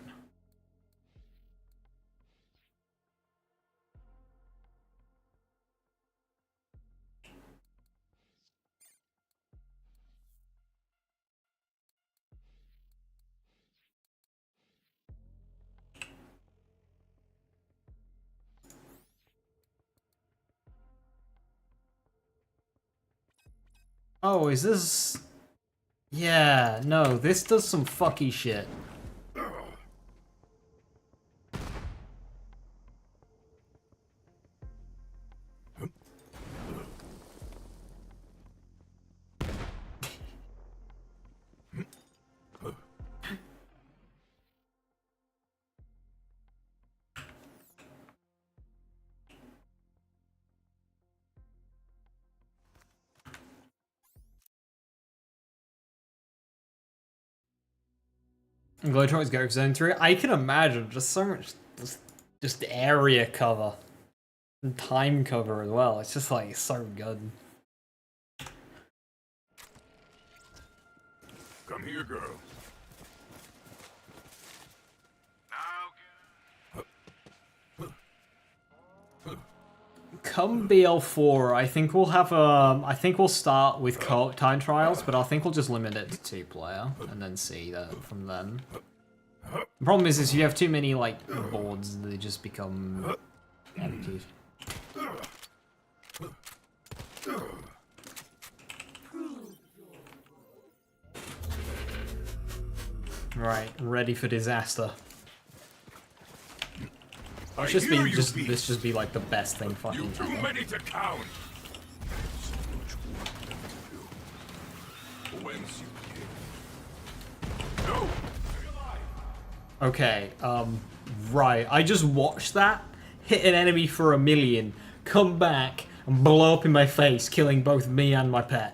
Oh, is this... Yeah, no, this does some fucky shit. Glow go zone 3. I can imagine just so much just area cover. And time cover as well. It's just like so good. Come here, girl. come BL4, I think we'll have I think we'll start with time trials, but I think we'll just limit it to 2-player and then see that from then. The problem is you have too many like boards, they just become empty. Right, ready for disaster. Let's just be this just be like the best thing fucking You too ever. many to count. So much work left to do. Whence you came. No. Okay, right. I just watched that, hit an enemy for 1,000,000, come back, and blow up in my face, killing both me and my pet.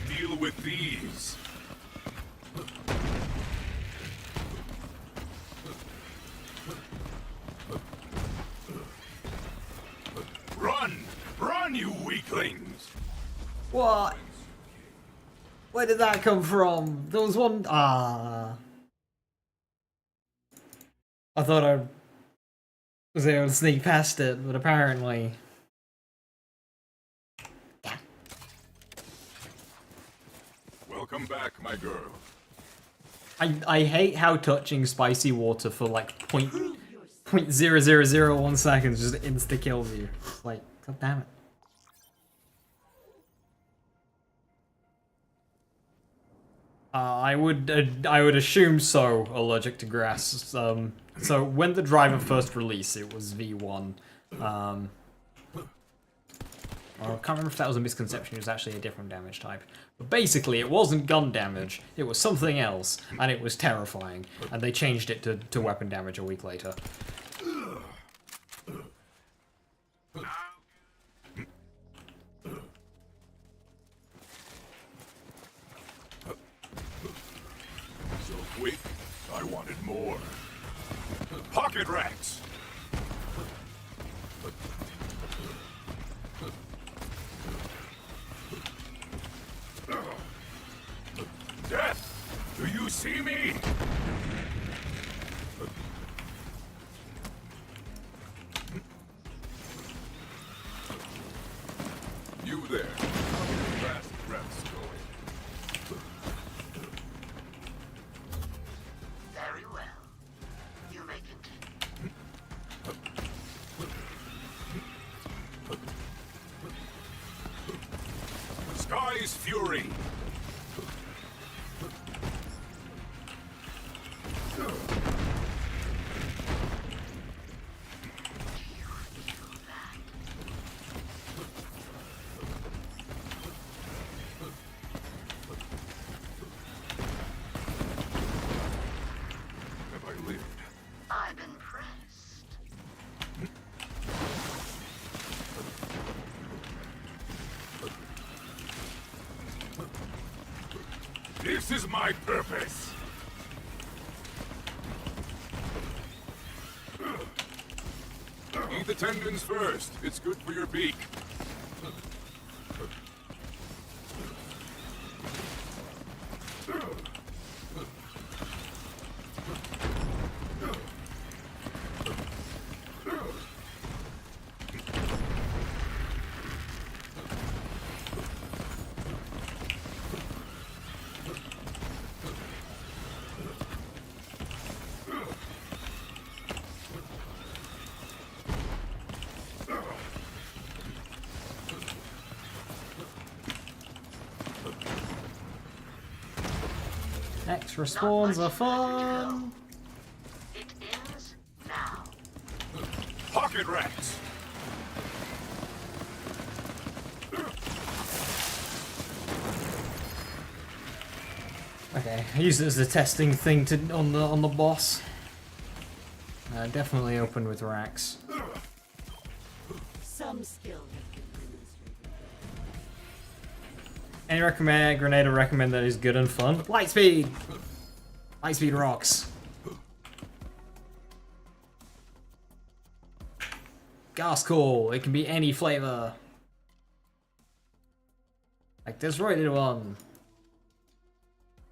Deal with these. Run! Run, you weaklings! What? Where did that come from? There was one. I thought I was able to sneak past it, but apparently. Welcome back, my girl. I hate how touching spicy water for like 0.0001 seconds just insta kills you. It's like, god damn it. I would assume so. Allergic to grass. So when the driver first released, it was V1. I can't remember if that was a misconception. It was actually a different damage type. But basically, it wasn't gun damage. It was something else, and it was terrifying. And they changed it to weapon damage a week later. So quick, I wanted more. Pocket rats! Death! Do you see me? You there. Fast reps going. Very well. You may continue. Sky's fury! Have I lived? I'm impressed. This is my purpose! Eat the tendons first. It's good for your beak. Extra spawns are fun! It ends now. Pocket rats! Okay, I use it as a testing thing to on the boss. Definitely open with racks. Some skill has been demonstrated. Any recommend grenade I recommend that is good and fun? Lightspeed! Lightspeed rocks. Gas Call, it can be any flavor. Like this rated one.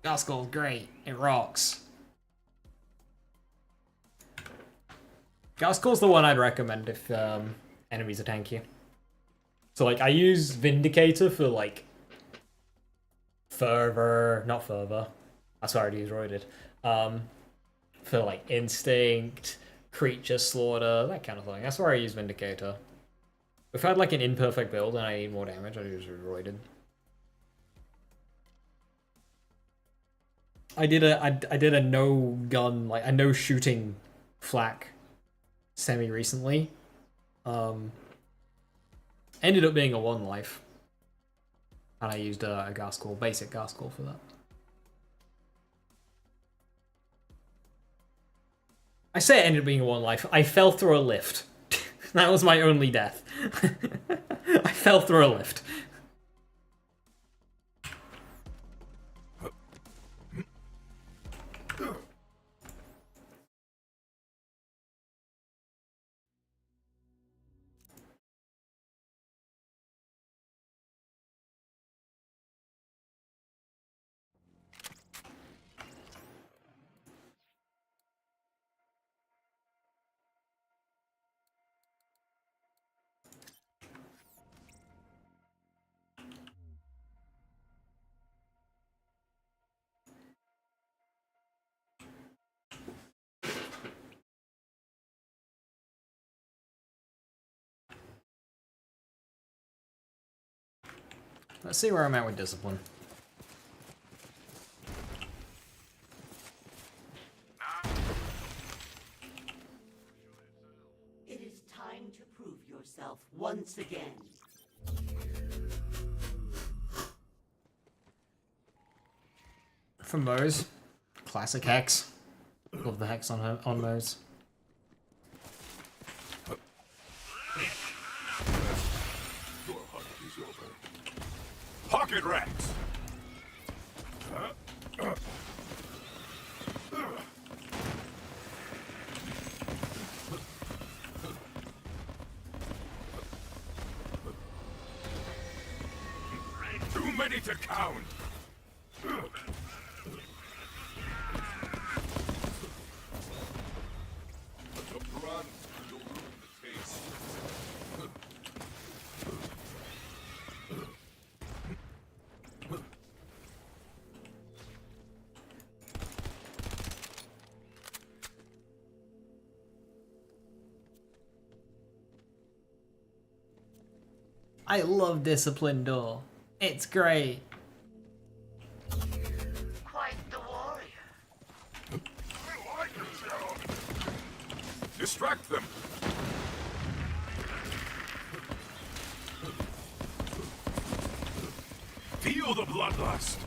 Gas Call's great, it rocks. Gas Call's the one I'd recommend if enemies are tanky. So like I use Vindicator for like not fervor. That's why I already used roided. For like instinct, creature slaughter, that kind of thing. That's where I use Vindicator. If I had like an imperfect build and I need more damage, I'd use roided. I did a no gun, like a no shooting flak semi recently. Ended up being a 1 life. And I used a gas call, basic gas call for that. I say it ended up being a 1 life. I fell through a lift. That was my only death. I fell through a lift. Let's see where I'm at with discipline. It is time to prove yourself once again. From Moe's. Classic Hex. Love the Hex on Moe's. Pocket rats! Too many to count! Run, you'll ruin the taste. I love Discipline Door. It's great. Quite the warrior. I like yourself. Distract them. Feel the bloodlust.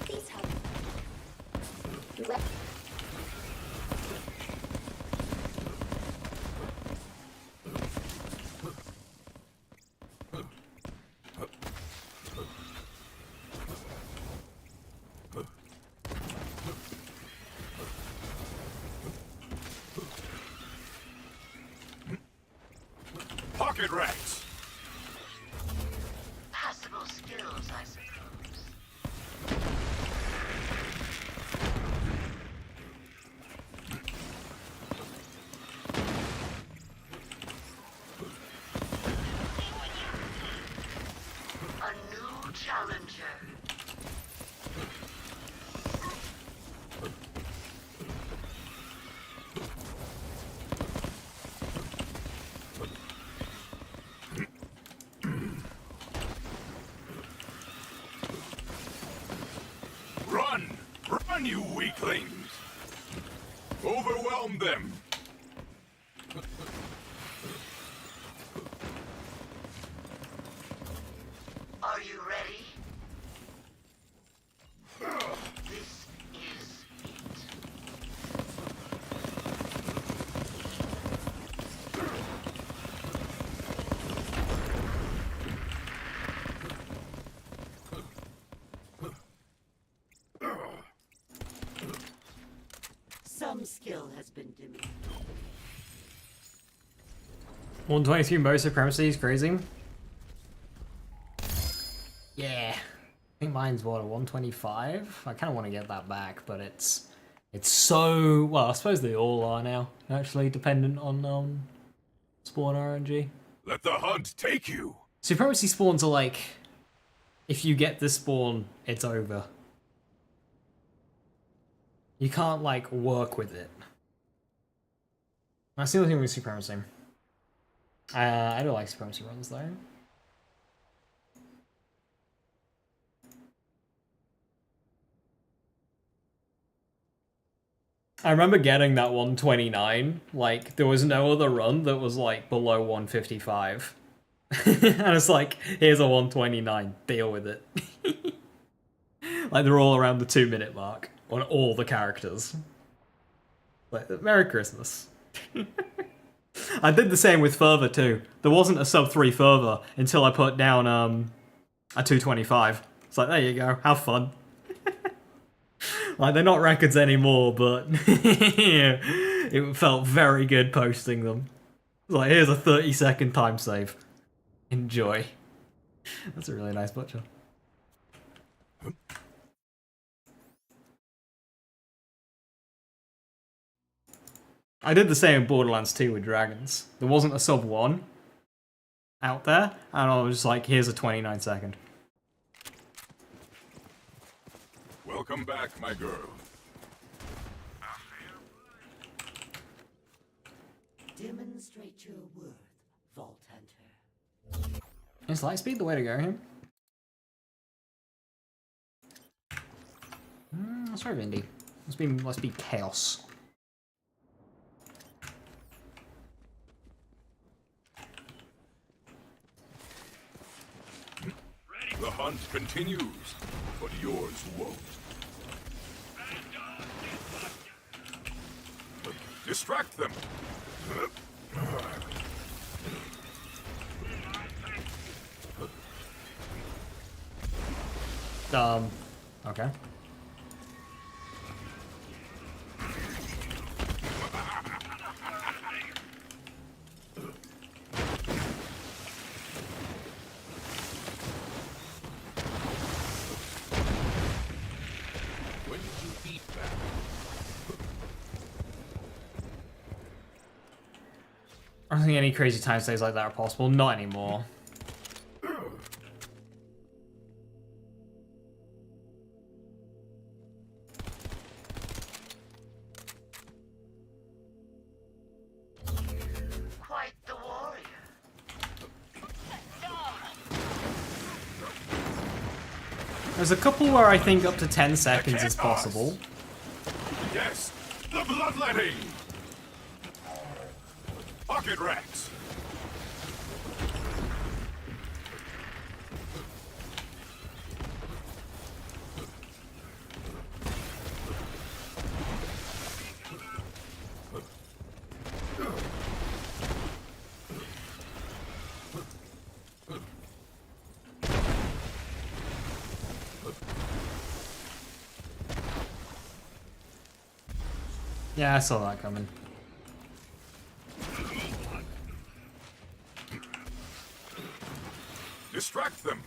Please help. Pocket rats. Passable skills, I suppose. A new challenger. Run! Run, you weaklings! Overwhelm them! skill has been demonstrated. 123 most supremacy is crazy. Yeah. I think mine's what, a 125? I kind of want to get that back, but it's so, well, I suppose they all are now, actually, dependent on spawn RNG. Let the hunt take you. Supremacy spawns are like, if you get this spawn, it's over. You can't, like, work with it. That's the only thing with Supremacy. I don't like Supremacy runs, though. I remember getting that 129, like, there was no other run that was, like, below 155. And it's like, here's a 129, deal with it. Like, they're all around the 2-minute mark on all the characters. Like, Merry Christmas. I did the same with Fervor too. There wasn't a sub 3 Fervor until I put down a 225. It's like, there you go, have fun. Like, they're not records anymore, but it felt very good posting them. It's like, here's a 30-second time save. Enjoy. That's a really nice butcher. I did the same in Borderlands 2 with dragons. There wasn't a sub 1 out there, and I was just like, here's a 29-second. Welcome back, my girl. Demonstrate your worth, Vault Hunter. Is Lightspeed the way to go here? Let's try Vindy. Let's be chaos. The hunt continues, but yours won't. Distract them. Okay. When did you eat that? I don't think any crazy time stays like that are possible. Not anymore. Quite the warrior. There's a couple where I think up to 10 seconds is possible. Yes, the bloodletting. Pocket rats. Yeah, I saw that coming. Distract them.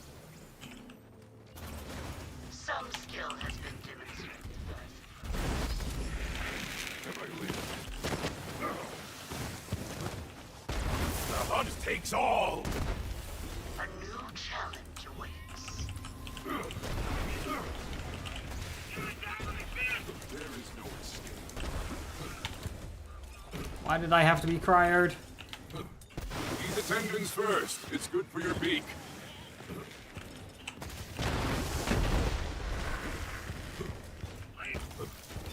Some skill has been demonstrated. If I leave. The hunt takes all. A new challenge awaits. There is no escape. Why did I have to be cryoed? Eat the tendons first. It's good for your beak.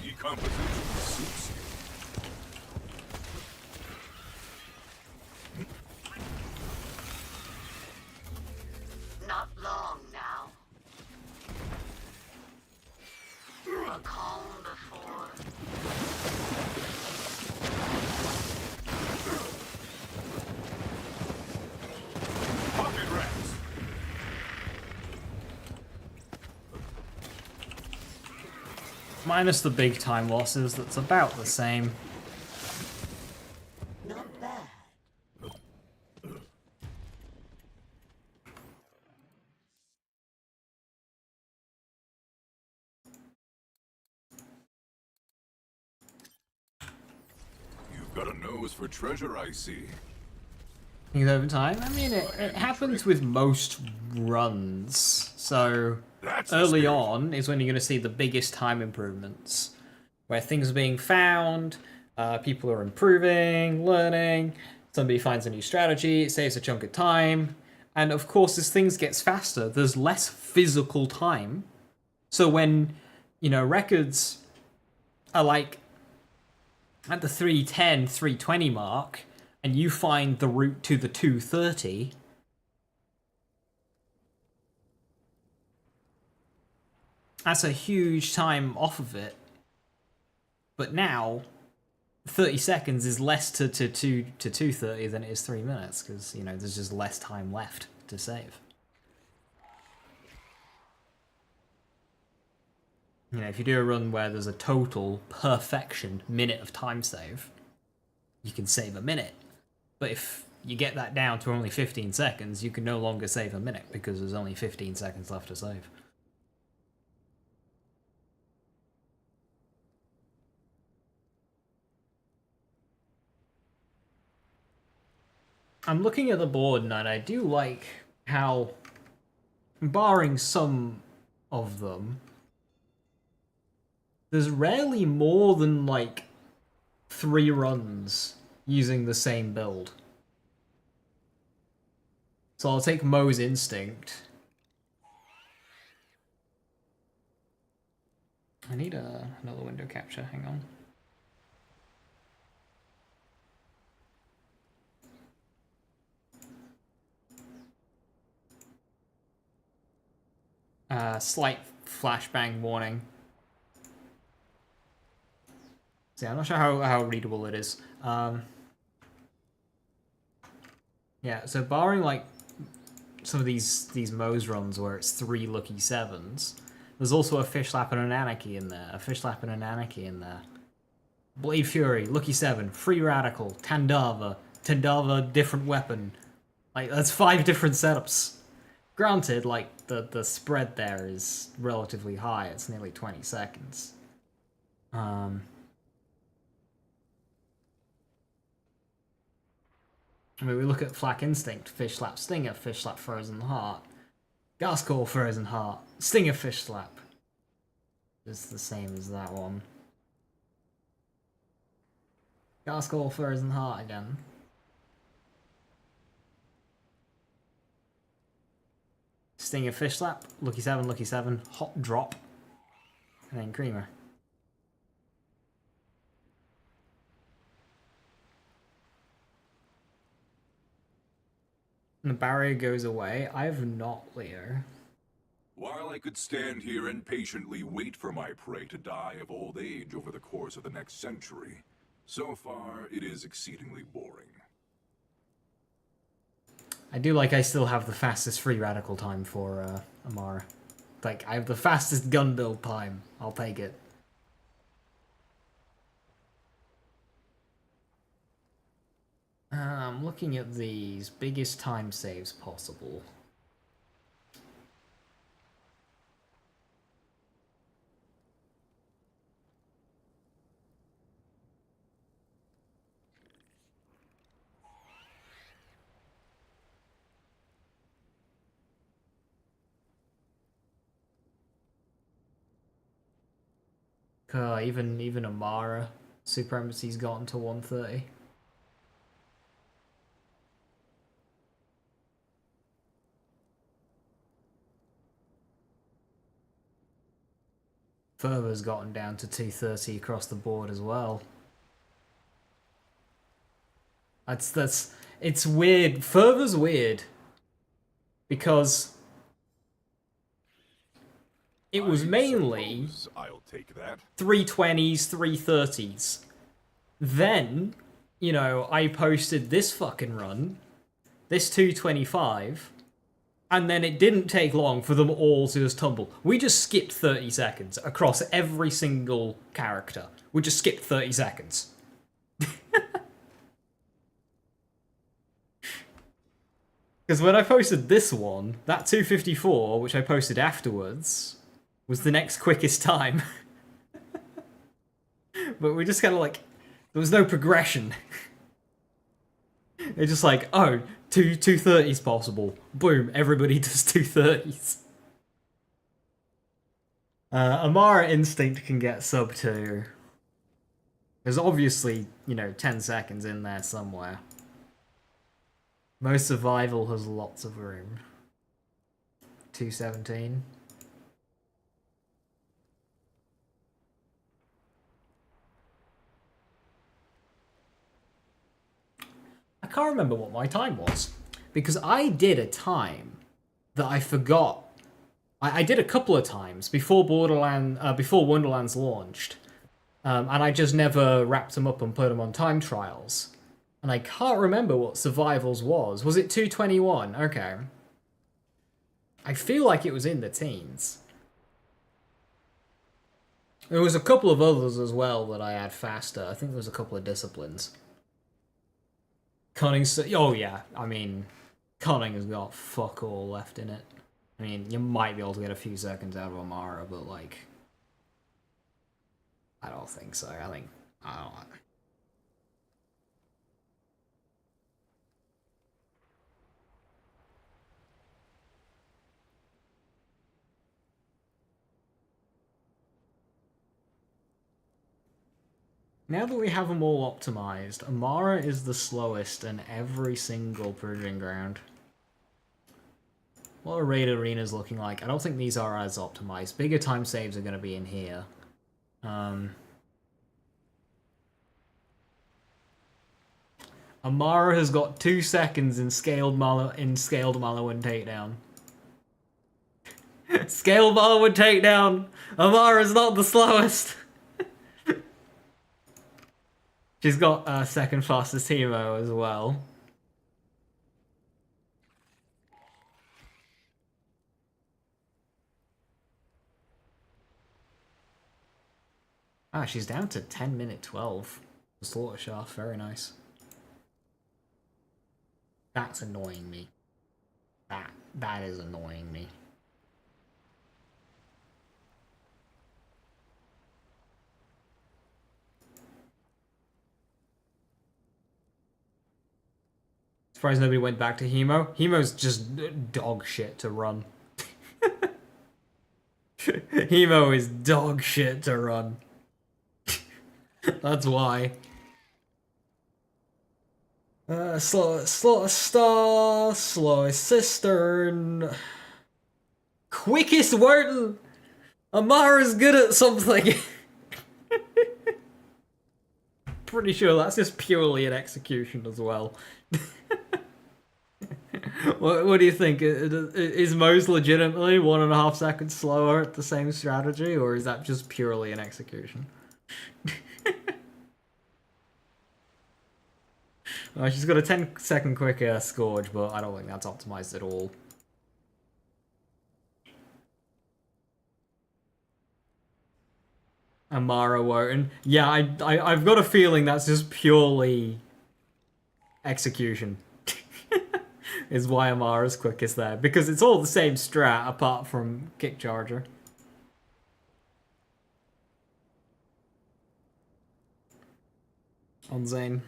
Decomposition suits you. Not long now. A calm before. Pocket rats. Minus the big time losses, that's about the same. Not bad. You've got a nose for treasure, I see. Things over time. I mean, it happens with most runs. So That's the early spirit. on is when you're going to see the biggest time improvements, where things are being found, people are improving, learning. Somebody finds a new strategy, it saves a chunk of time, and of course, as things gets faster, there's less physical time. So when records are like at the 310, 320 mark, and you find the route to the 230, that's a huge time off of it. But now, 30 seconds is less to 230 than it is 3 minutes, because, there's just less time left to save. If you do a run where there's a total perfection minute of time save, you can save a minute. But if you get that down to only 15 seconds, you can no longer save a minute because there's only 15 seconds left to save. I'm looking at the board and I do like how, barring some of them, there's rarely more than like 3 runs using the same build. So I'll take Mo's Instinct. I need another window capture, hang on. Slight flashbang warning. See, I'm not sure how readable it is. Yeah, so barring like some of these Mo's runs where it's 3 lucky 7s, there's also a Fish Slap and an Anarchy in there. Blade Fury, lucky 7, Free Radical, Tandava, different weapon. Like, that's 5 different setups. Granted, like, the spread there is relatively high. It's nearly 20 seconds. I mean, we look at Flak Instinct, Fish Slap Stinger, Fish Slap Frozen Heart, Gas Call Frozen Heart, Stinger Fish Slap. It's the same as that one. Gas Call Frozen Heart again. Stinger Fish Slap, lucky 7, Hot Drop, and then Creamer. And the barrier goes away. I have not, Leo. While I could stand here and patiently wait for my prey to die of old age over the course of the next century, so far it is exceedingly boring. I do like I still have the fastest free radical time for Amara. Like, I have the fastest gun build time. I'll take it. I'm looking at these biggest time saves possible. Even Amara supremacy's gotten to 130. Fervor's gotten down to 230 across the board as well. It's weird. Fervor's weird because it was mainly I'll take that. 320s, 330s. Then, I posted this fucking run, this 225, And then it didn't take long for them all to just tumble. We just skipped 30 seconds across every single character. We just skipped 30 seconds. Because when I posted this one, that 254, which I posted afterwards, was the next quickest time. But we just kind of like, there was no progression. It's just like, oh, 230's possible. Boom, everybody does 230s. Amara Instinct can get sub 2. There's obviously, 10 seconds in there somewhere. Most survival has lots of room. 217. I can't remember what my time was. Because I did a time that I forgot. I did a couple of times before Wonderlands launched. And I just never wrapped them up and put them on time trials. And I can't remember what Survivals was. Was it 221? Okay. I feel like it was in the teens. There was a couple of others as well that I had faster. I think there was a couple of disciplines. Cunning... Oh, yeah. I mean, Cunning has got fuck all left in it. I mean, you might be able to get a few seconds out of Amara, but, like... I don't think so. I don't... Now that we have them all optimized, Amara is the slowest in every single proving ground. What are raid arenas looking like? I don't think these are as optimized. Bigger time saves are going to be in here. Amara has got 2 seconds in scaled Maliwan takedown. Scaled Maliwan takedown! Amara's not the slowest! She's got second fastest Hemo as well. Ah, she's down to 10-minute 12. The slaughter shaft, very nice. That's annoying me. That is annoying me. Surprised nobody went back to Hemo. Hemo's just dog shit to run. Hemo is dog shit to run. That's why. Slowest star, slowest cistern. Quickest Wharton! Amara's good at something! Pretty sure that's just purely an execution as well. What do you think? Is Mo's legitimately 1.5 seconds slower at the same strategy, or is that just purely an execution? She's got a 10-second quicker Scourge, but I don't think that's optimized at all. Amara Wotan. Yeah, I've got a feeling that's just purely execution. Is why Amara's quickest there. Because it's all the same strat apart from Kick Charger. On Zane.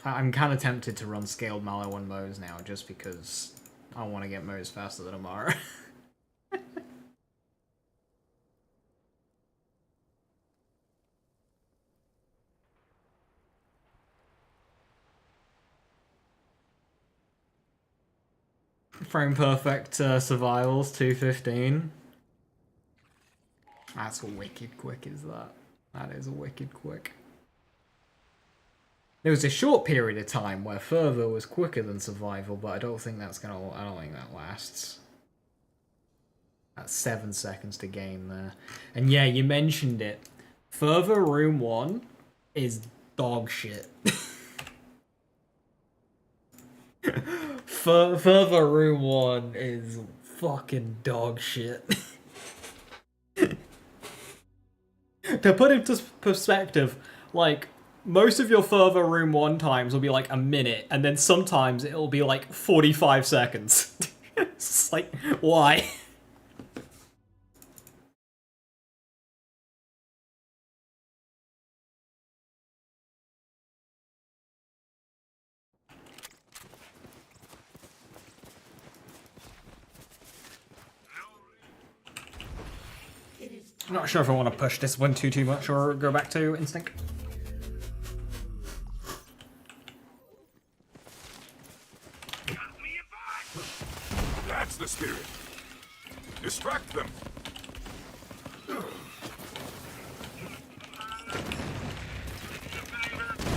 I'm kind of tempted to run scaled Maliwan Mo's now just because I want to get Mo's faster than Amara. Frame perfect survivals 215. That's wicked quick, is that? That is a wicked quick. There was a short period of time where Fervor was quicker than Survival, but I don't think that's gonna. I don't think that lasts. That's 7 seconds to game there. And yeah, you mentioned it. Fervor Room 1 is dog shit. Further Room 1 is fucking dog shit. To put into perspective, like, most of your Further Room 1 times will be like a minute, and then sometimes it'll be like 45 seconds. It's like, why? I'm not sure if I want to push this one too much or go back to Instinct. That's the spirit. Distract them.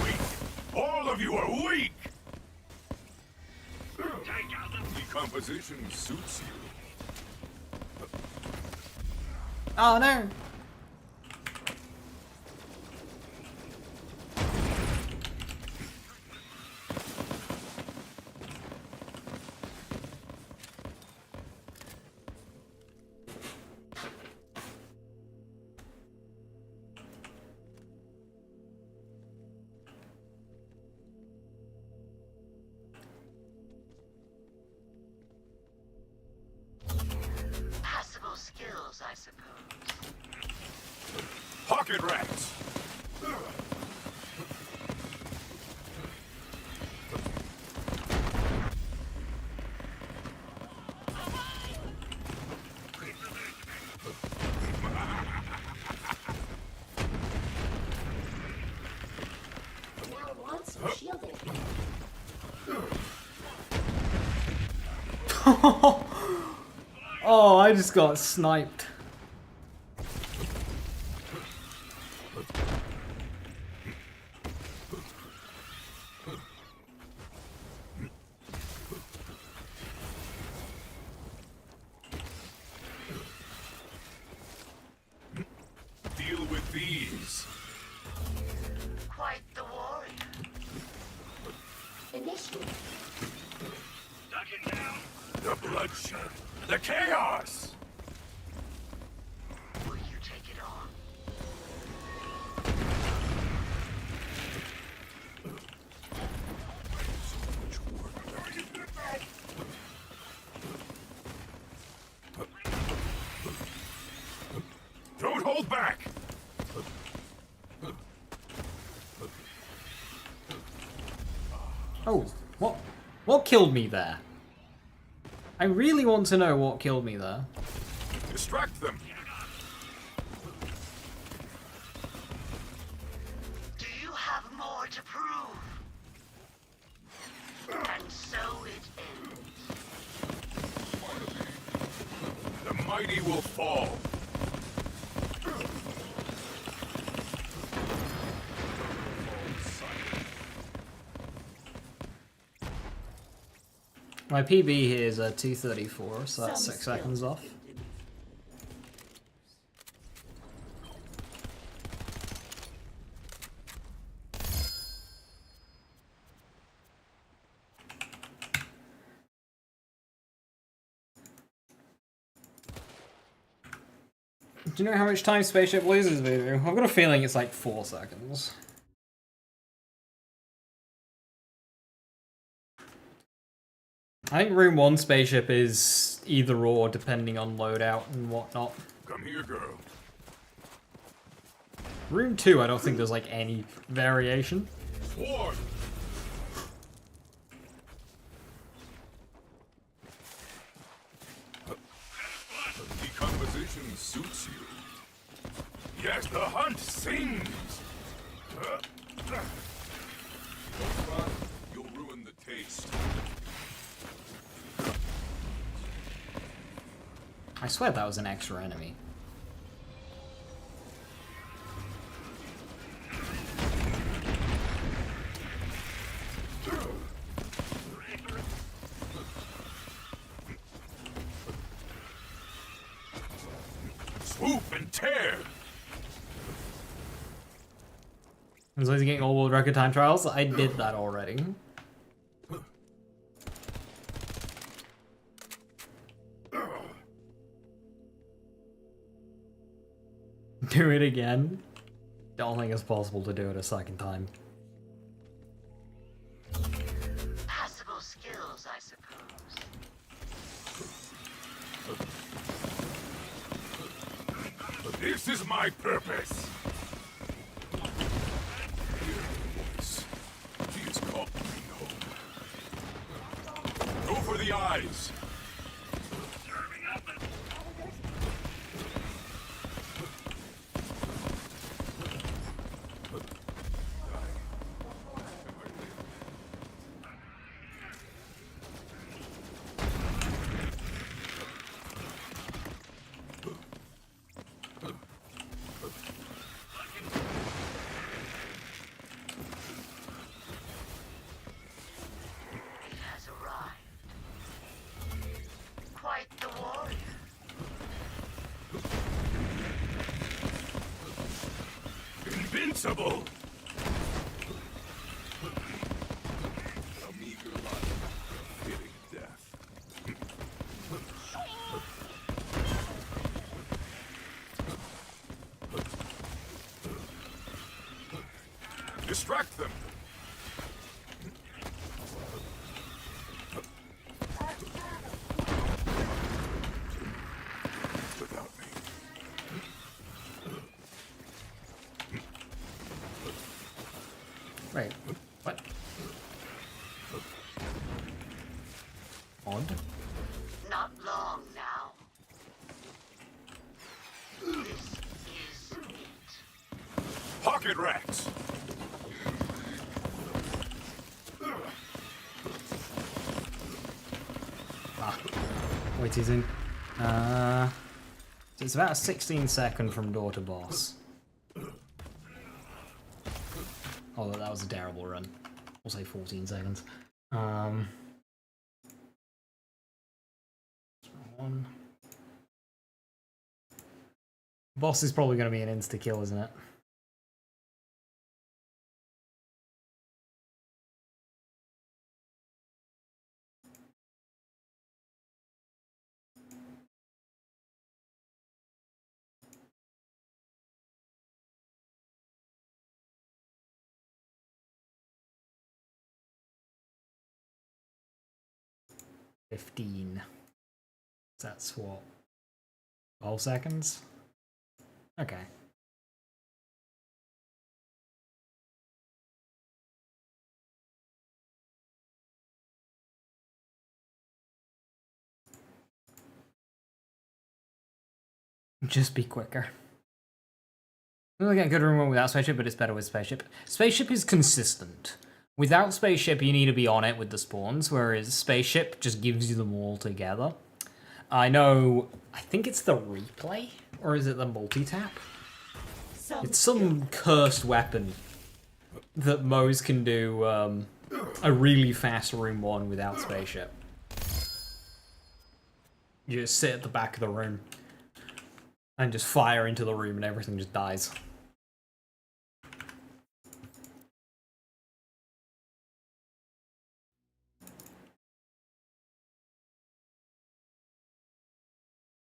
Weak. All of you are weak. Decomposition suits you. Oh no! Passable skills, I suppose. Pocket rats. Now once we're shielded. Oh, I just got sniped. Deal with these. Quite the warrior. Initiative. The bloodshed. The chaos. Will you take it on? Don't hold back. Oh, what killed me there? I really want to know what killed me there. Distract them. Do you have more to prove? And so it ends. The mighty will fall. My PB here is 234, so that's 6 seconds off. Do you know how much time Spaceship loses, Voodoo? I've got a feeling it's like 4 seconds. I think Room 1 Spaceship is either or, depending on loadout and whatnot. Come here, girl. Room 2, I don't think there's like any variation. Sword. Decomposition suits you. Yes, the hunt sings. You'll ruin the taste. I swear that was an extra enemy. Swoop and tear. As long as you're getting all world record time trials, I did that already. Do it again? Don't think it's possible to do it a second time. Passable skills, I suppose. This is my purpose. He is calling me home. Go for the eyes. Invincible! A meager life, fitting death. Distract them! Without me. Wait, what? Odd? Not long now. This is it. Pocket rats! Wait, he's in. So it's about a 16-second from door to boss. Although that was a terrible run. We'll say 14 seconds. One. Boss is probably going to be an insta-kill, isn't it? $15. That's what? 12 seconds? Okay. Just be quicker. We'll get a good run without Spaceship, but it's better with Spaceship. Spaceship is consistent. Without Spaceship, you need to be on it with the spawns, whereas Spaceship just gives you them all together. I know, I think it's the replay, or is it the multi-tap? It's some cursed weapon that Moe's can do a really fast room one without Spaceship. You just sit at the back of the room and just fire into the room and everything just dies.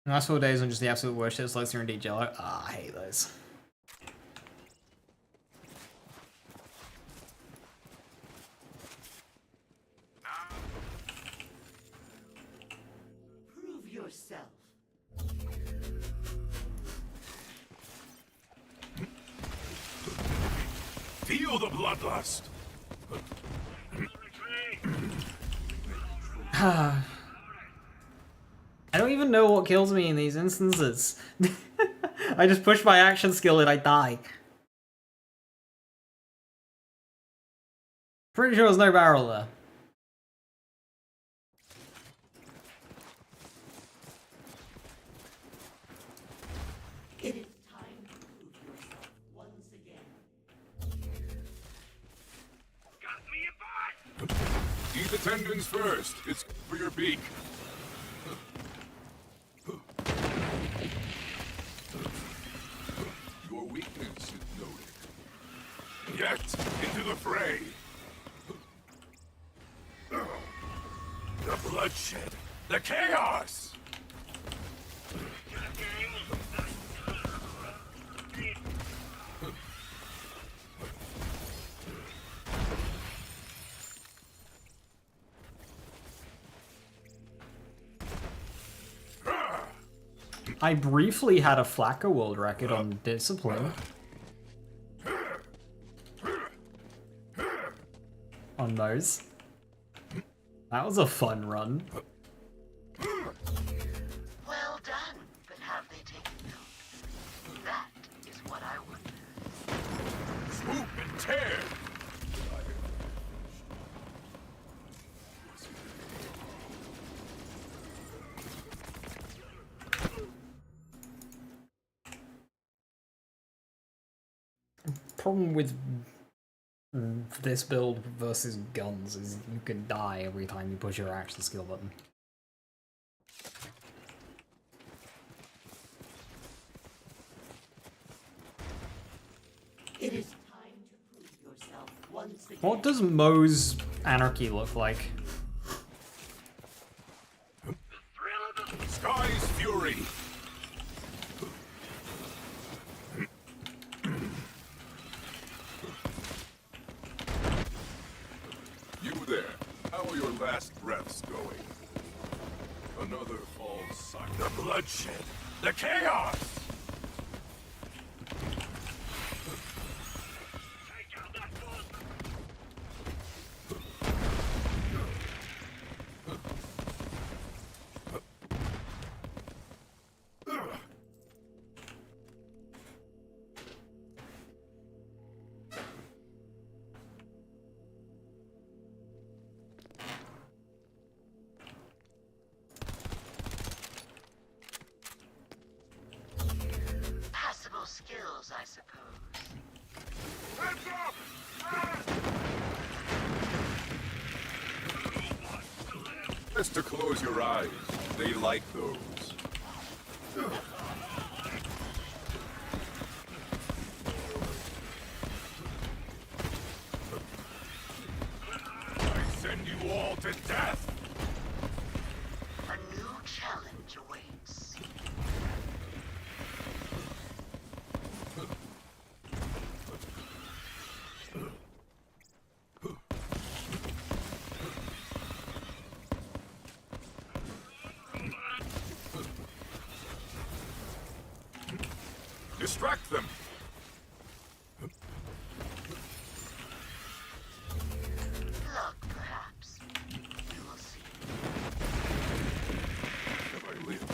Last 4 days on just the absolute worst shit, Slowster and Indeed Jello. Ah, I hate those. Prove yourself. Feel the bloodlust! I don't even know what kills me in these instances. I just push my action skill and I die. Pretty sure there's no barrel there. It is time to prove yourself once again. Got me a bot! Eat the tendons first. It's for your beak. Your weakness is noted. Get into the fray. The bloodshed. The chaos. I briefly had a Flacco world record on Discipline. On those. That was a fun run. Well done, but have they taken note? That is what I wonder. Swoop and tear! Problem with this build versus guns is you can die every time you push your action skill button. It is time to prove yourself once again. What does Moe's anarchy look like? Sky's fury! You there, how are your last breaths going? Another false sign. The bloodshed! The chaos! Passable skills, I suppose. Just to close your eyes. They like those. I send you all to death! A new challenge awaits. Distract them! Luck, perhaps. You will see. Have I lived?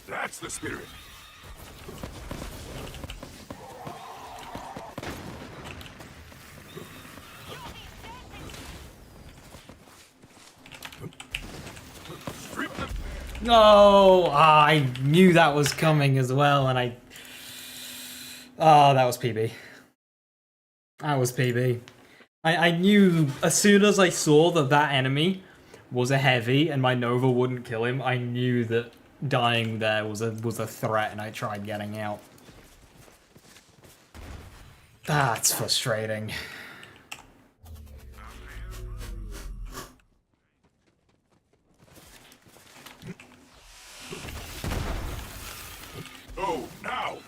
That's the spirit! Strip them! No, I knew that was coming as well, and that was PB. That was PB. I knew as soon as I saw that that enemy was a heavy and my Nova wouldn't kill him, I knew that dying there was a threat, and I tried getting out. That's frustrating. Oh, now!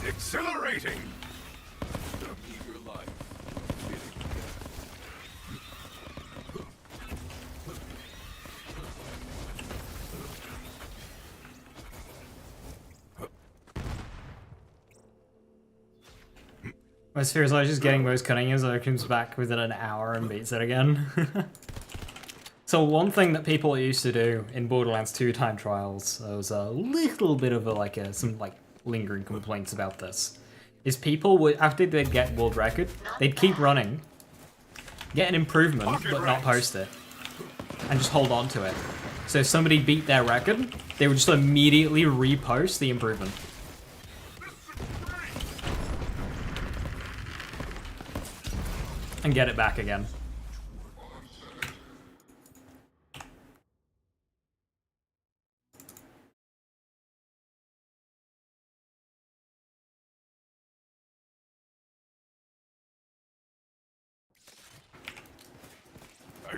Exhilarating! The meager life. My sphere is like just getting most cutting his, so it comes back within an hour and beats it again. So one thing that people used to do in Borderlands 2 time trials, there was a little bit of some lingering complaints about this, is people would, after they'd get world record, they'd keep running, get an improvement, but not post it, and just hold on to it. So if somebody beat their record, they would just immediately repost the improvement. And get it back again.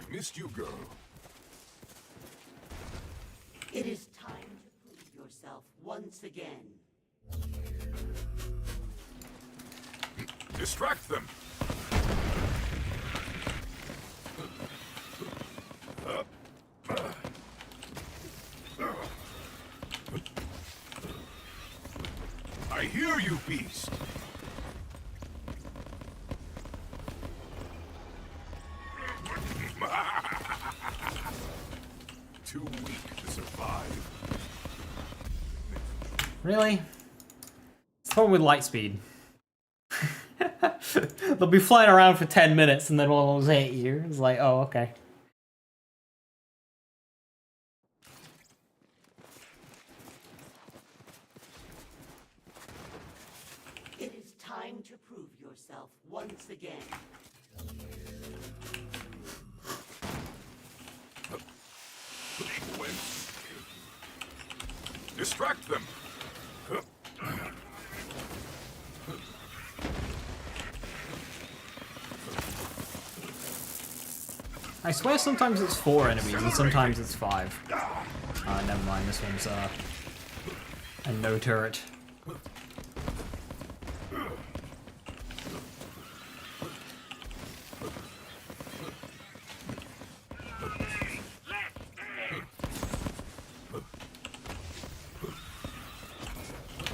I've missed you, girl. It is time to prove yourself once again. Distract them! I hear you, beast! Too weak to survive. Really? It's the problem with Lightspeed. They'll be flying around for 10 minutes and then one will hit you. It's like, oh, okay. It is time to prove yourself once again. Distract them! I swear sometimes it's 4 enemies and sometimes it's 5. Never mind, this one's a no turret.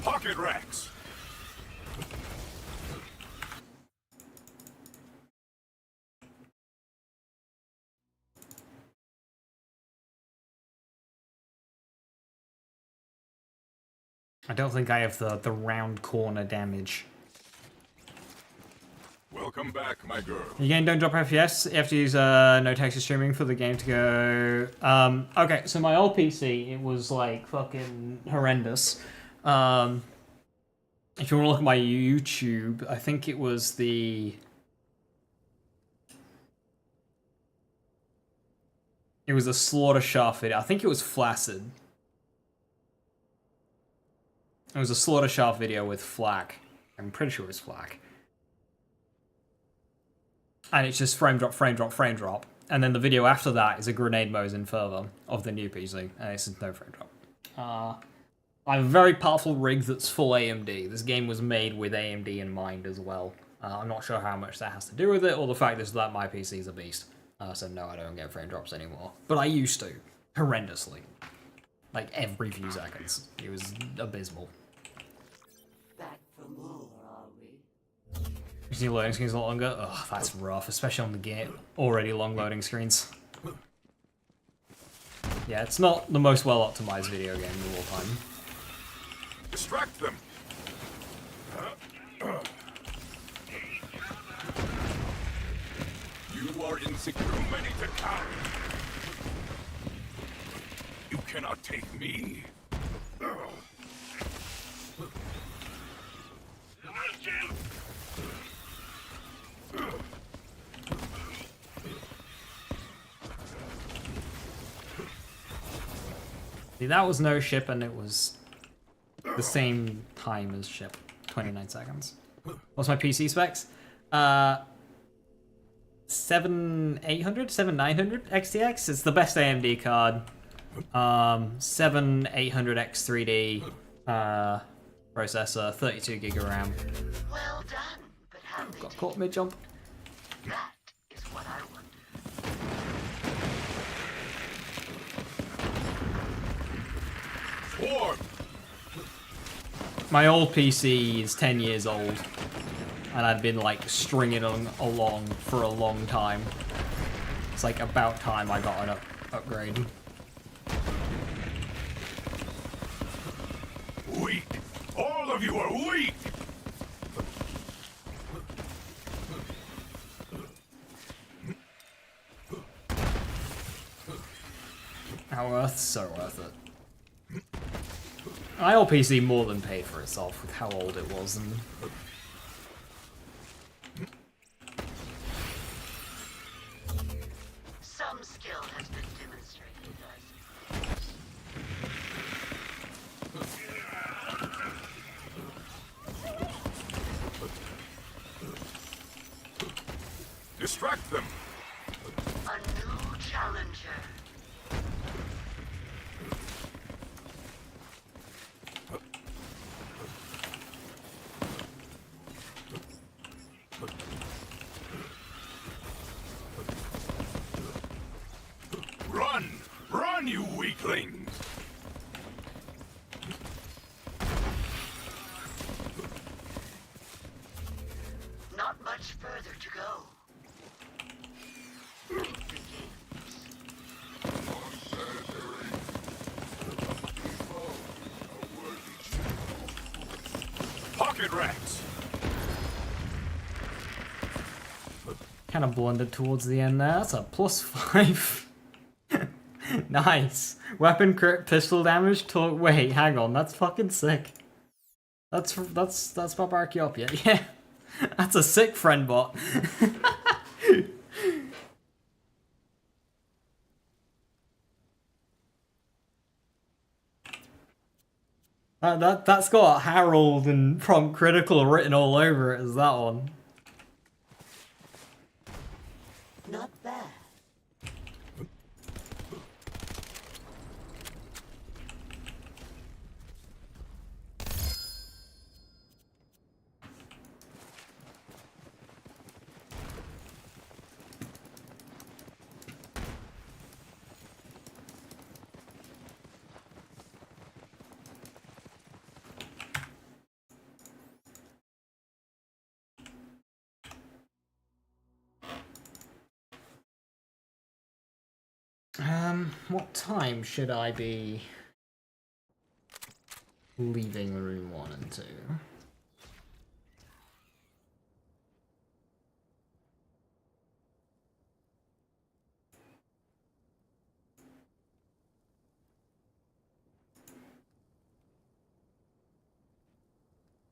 Pocket Rex! I don't think I have the round corner damage. Welcome back, my girl. Again, don't drop FPS. You have to use no texture streaming for the game to go. Okay, so my old PC, it was like fucking horrendous. If you want to look at my YouTube, I think it was the... It was a Slaughter Shaft video. I think it was Flaccid. It was a Slaughter Shaft video with Flak. I'm pretty sure it was Flak. And it's just frame drop, frame drop, frame drop. And then the video after that is a grenade Mosin further of the new PC. And it's no frame drop. I have a very powerful rig that's full AMD. This game was made with AMD in mind as well. I'm not sure how much that has to do with it, or the fact is that my PC is a beast. So no, I don't get frame drops anymore. But I used to. Horrendously. Like every few seconds. It was abysmal. Back for more, are we? You see loading screens a lot longer? Ugh, that's rough, especially on the game. Already long loading screens. Yeah, it's not the most well-optimized video game of all time. Distract them! You are insecure, many to count. You cannot take me. See, that was no ship, and it was the same time as ship. 29 seconds. What's my PC specs? 7800? 7900 XTX? It's the best AMD card. 7800X 3D processor, 32 gig of RAM. Well done, but have they Got taken caught mid-jump. that is what I wonder. Form! My old PC is 10 years old, and I'd been like stringing it along for a long time. It's like about time I got an upgrade. Weak! All of you are weak! How worth? So worth it. My old PC more than paid for itself with how old it was, and Some skill has been demonstrated, I Distract them! A new you weaklings! Not much further to go. It begins. Pocket rats! Kind of blundered towards the end there. That's a +5. Nice. Weapon crit, pistol damage. Wait, hang on. That's fucking sick. That's barbaric Yopia. Yeah. That's a sick friend bot. That's got Harold and prompt critical written all over it as that one. Not bad. What time should I be leaving room 1 and 2?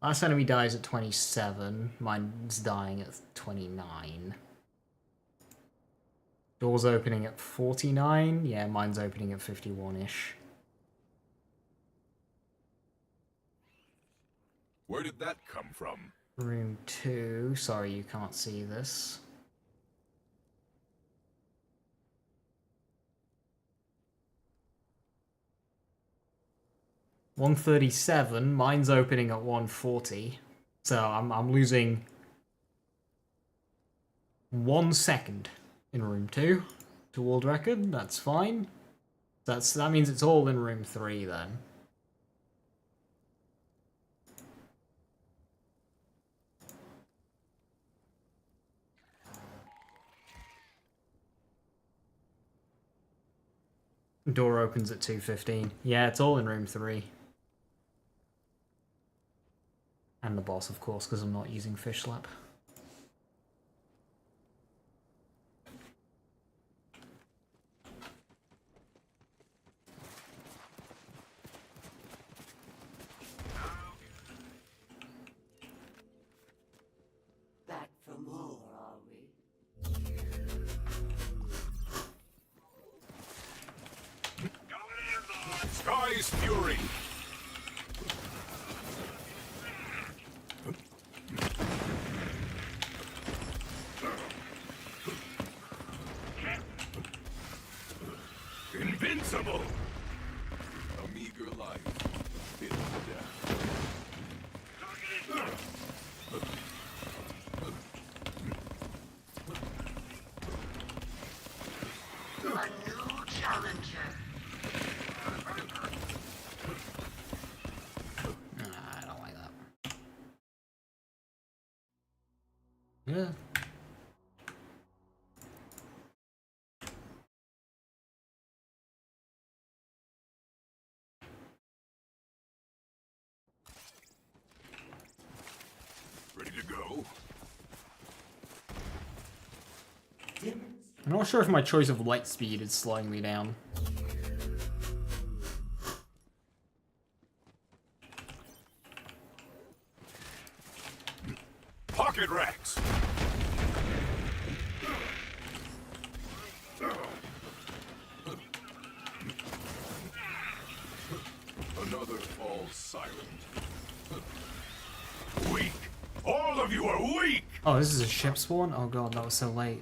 Last enemy dies at 27. Mine's dying at 29. Door's opening at 49. Yeah, mine's opening at 51-ish. Where did that come from? Room 2. Sorry, you can't see this. $137. Mine's opening at 140. So I'm losing 1 second in room 2 to world record. That's fine. That means it's all in room 3 then. Door opens at 2:15. Yeah, it's all in room 3. And the boss, of course, because I'm not using fish slap. Back for more, are we? Sky's Fury! Invincible! A meager life, fit for death. A new challenger. I don't like that. Yeah. Ready to go? I'm not sure if my choice of light speed is slowing me down. Pocket rats! Another falls silent. Weak! All of you are weak! Oh, this is a ship spawn? Oh god, that was so late.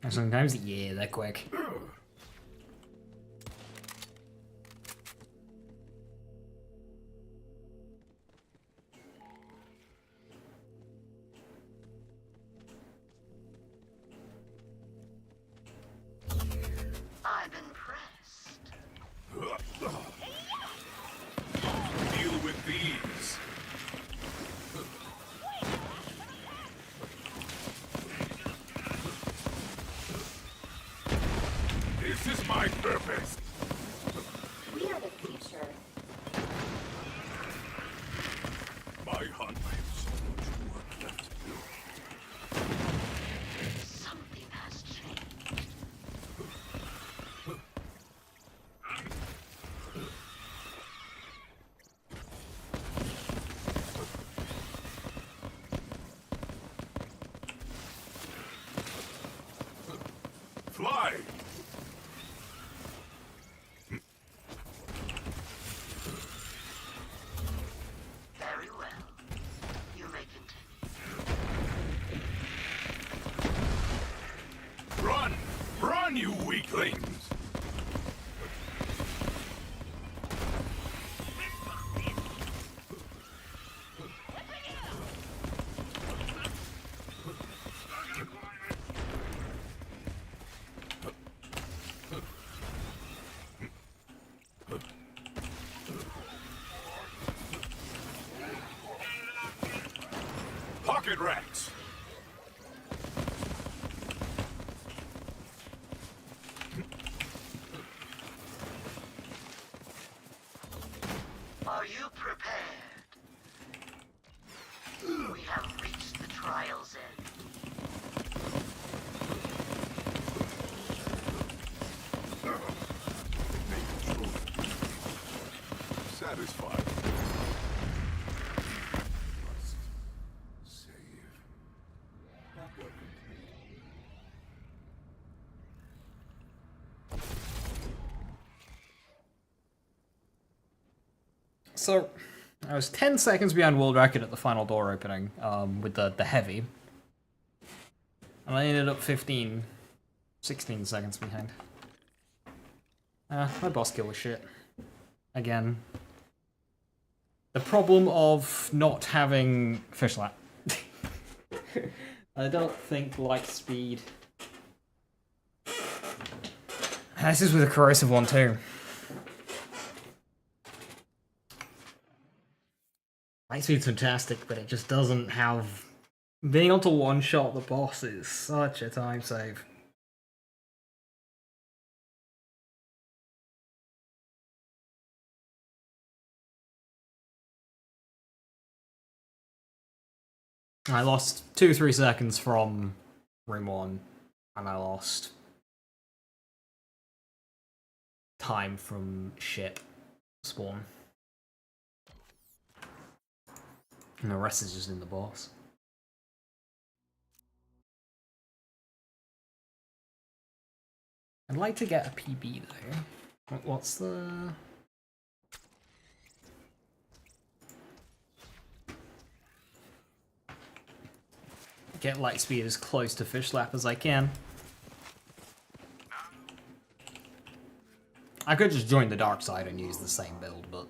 Sometimes, yeah, they're quick. ease. This is my purpose. We are the future. My hunt. I have so much work left to do. Something has changed. Fly! Very well. You may continue. Run! Run, you weaklings! Pocket rats! Are you prepared? We have reached the trial's end. Satisfied. Must save. Not work complete. So, I was 10 seconds behind world record at the final door opening, with the heavy. And I ended up 16 seconds behind. My boss kill was shit. Again. The problem of not having fish lap. I don't think light speed. This is with a corrosive one too. Light speed's fantastic, but it just doesn't have... Being able to one-shot the boss is such a time save. I lost 2-3 seconds from room 1, and I lost time from ship spawn. And the rest is just in the boss. I'd like to get a PB though. What's the... Get light speed as close to fish lap as I can. I could just join the dark side and use the same build, but...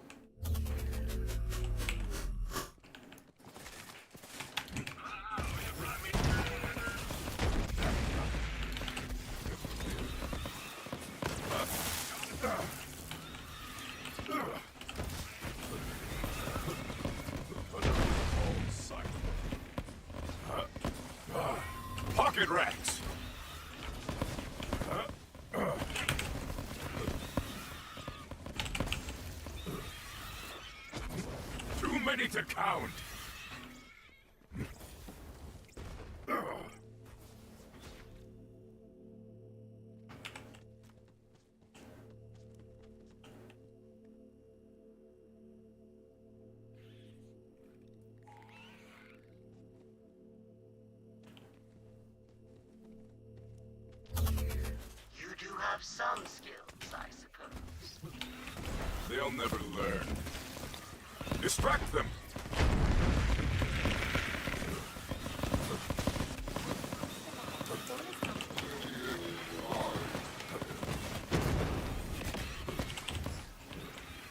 Pocket rats! Too many to count! You do have some skills, I suppose. They'll never learn. Distract them!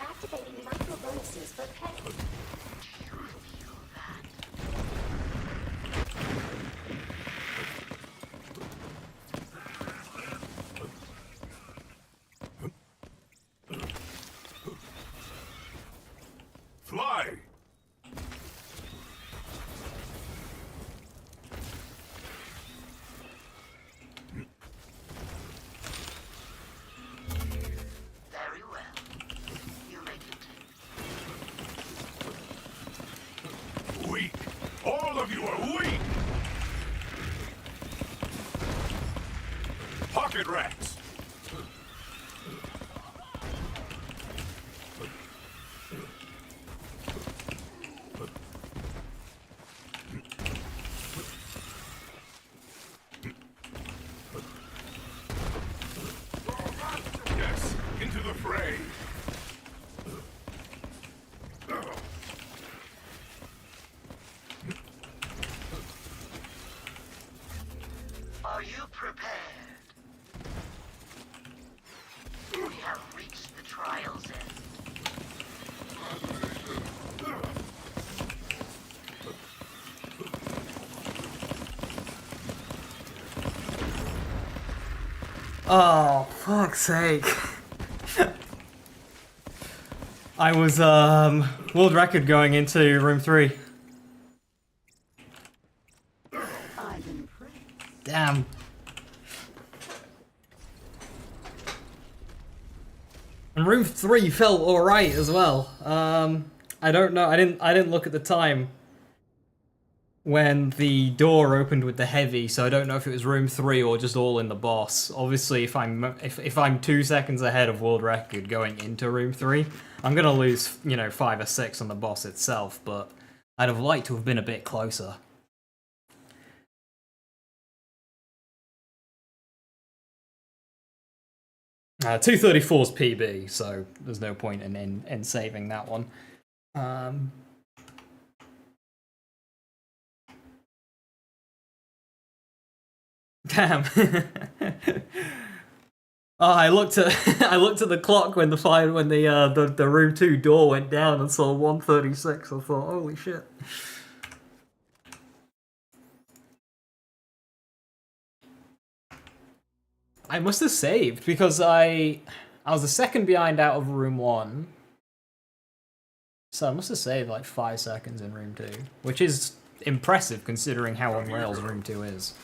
Activating micro bonuses for pet. Do you feel that? Fly! Pocket rats! Yes, into the fray! Are you prepared? We have reached the trial's end. Oh, fuck's sake. I was, world record going into room 3. I'm impressed. Damn. And room 3 felt alright as well. I don't know, I didn't look at the time when the door opened with the heavy, so I don't know if it was room 3 or just all in the boss. Obviously, if I'm 2 seconds ahead of world record going into room 3, I'm gonna lose, 5 or 6 on the boss itself, but I'd have liked to have been a bit closer. Uh, 234's PB, so there's no point in saving that one. Damn. Oh, I looked at the clock when the room 2 door went down and saw 136. I thought, holy shit. I must have saved because I was the second behind out of room 1. So I must have saved like 5 seconds in room 2, which is impressive considering how on rails room 2 is.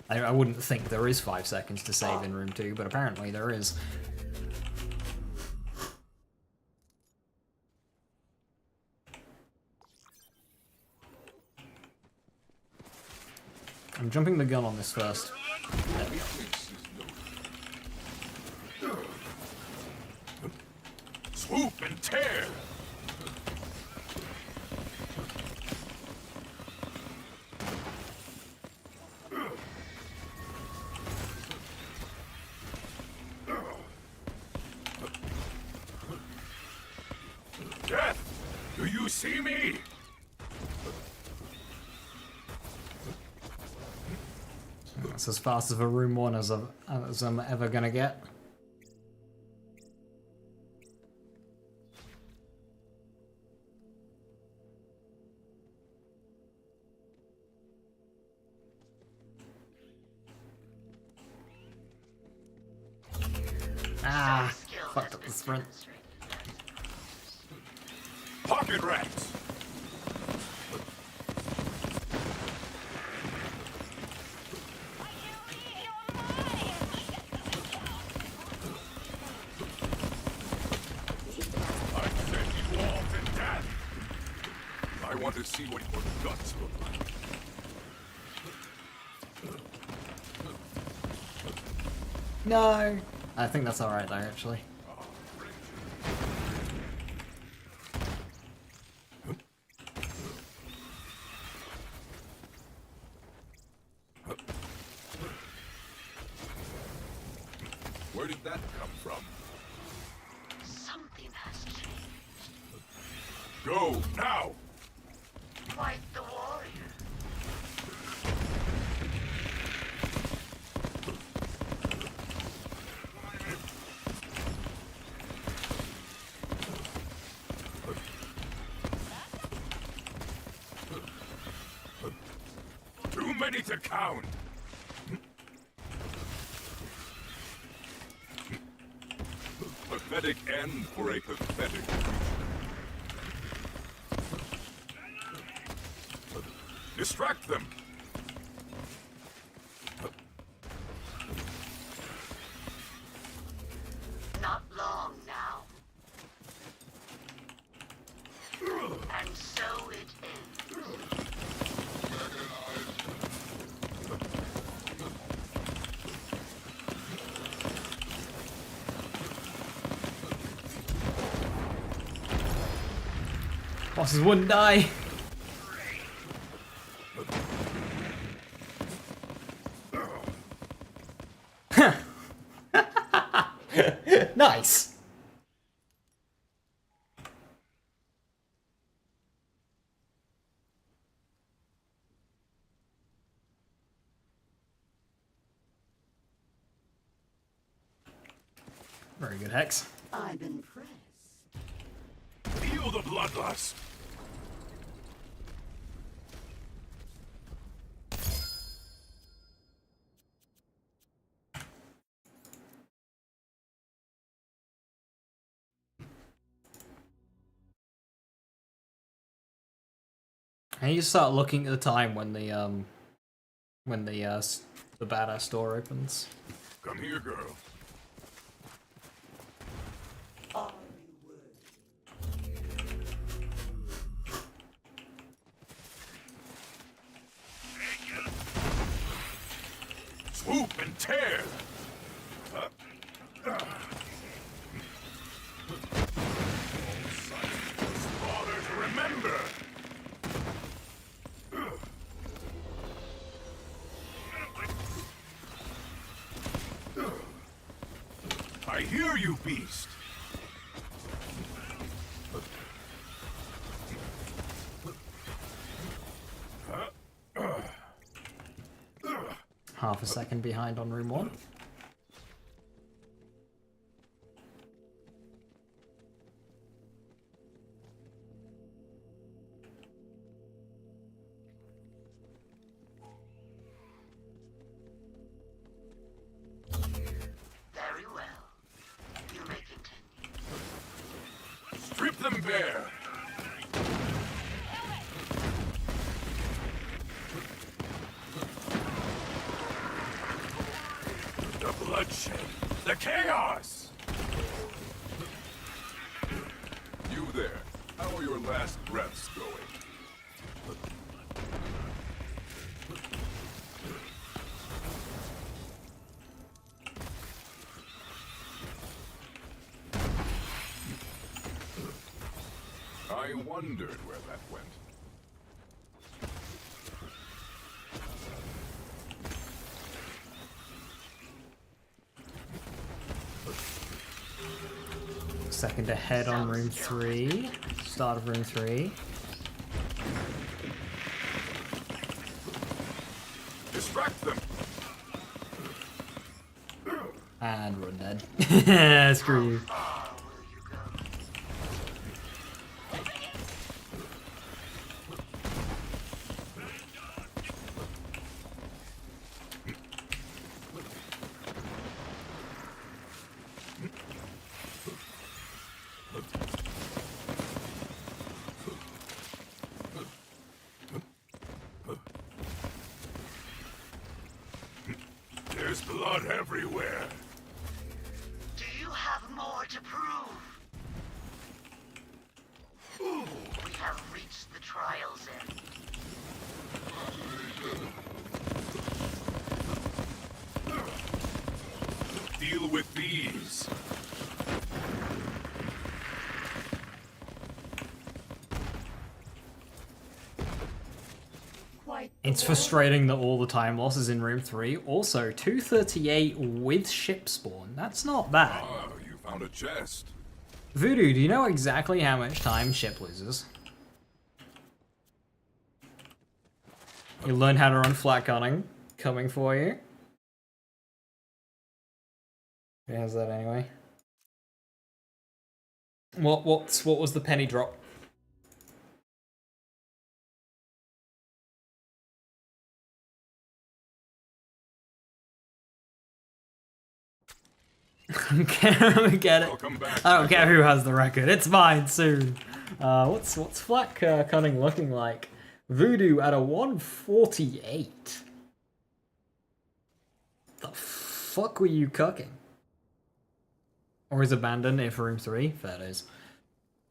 I wouldn't think there is 5 seconds to save in room 2, but apparently there is. I'm jumping the gun on this first. There we go. Swoop and tear! Death! Do you see me? That's as fast as a room 1 as I'm ever gonna get. Ah, fucked up the sprint. Pocket rats! I send you all to death! I want to see what your guts look like. No! I think that's alright there, actually. Where did that come from? Something has changed. Go, now! Quite the warrior. Too many to count! Pathetic end for a pathetic creature. Distract them! Not long now. And so it ends. Bosses wouldn't die. Nice. Very good, Hex. I'm impressed. Feel the bloodlust. And you start looking at the time when the badass door opens. Come here, girl. Are you worthy? Swoop and tear. Slaughter to remember. I hear you, beast. Half a second behind on room 1. Very well. You may continue. Strip them bare. The bloodshed. The chaos. You there. How are your last breaths going? I wondered where that went. Second ahead on room 3. Start of room 3. Distract them. And we're dead. Screw you. Far will you go? There's blood everywhere. Do you have more to prove? We have reached the trial's end. Deal with these. Quite. It's frustrating that all the time losses in room 3. Also, 238 with ship spawn. That's not bad. Ah, you found a chest. Voodoo, do you know exactly how much time ship loses? You learn how to run flat gunning. Coming for you. How's that anyway? What was the penny drop? I don't get it. Welcome back. I don't care who has the record. It's mine soon. What's flat cunning looking like? Voodoo at a 148. The fuck were you cooking? Or is abandoned if room 3? Fair days.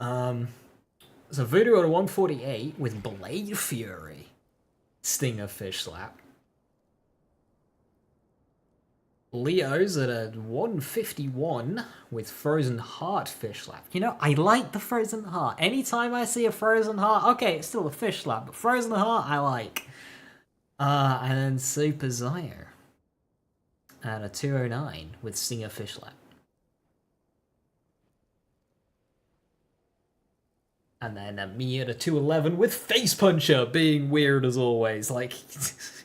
So Voodoo at a 148 with Blade Fury. Stinger Fish Slap. Leo's at a 151 with Frozen Heart fish slap. You know, I like the Frozen Heart. Anytime I see a Frozen Heart, okay, it's still a fish slap, but Frozen Heart I like. And then Super Zio at a 209 with Singer fish slap. And then me at a 211 with Face Puncher being weird as always. Like,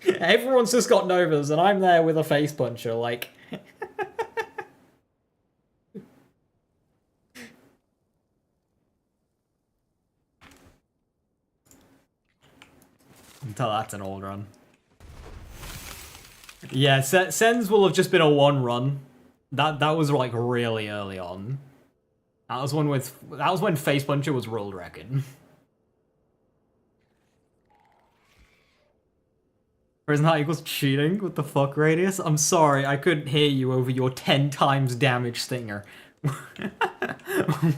everyone's just got Novas and I'm there with a Face Puncher, like... Until that's an old run. Yeah, Sens will have just been a one run. That was like really early on. That was when Face Puncher was world record. Frozen Heart equals cheating? What the fuck, Radius? I'm sorry, I couldn't hear you over your 10 times damage stinger.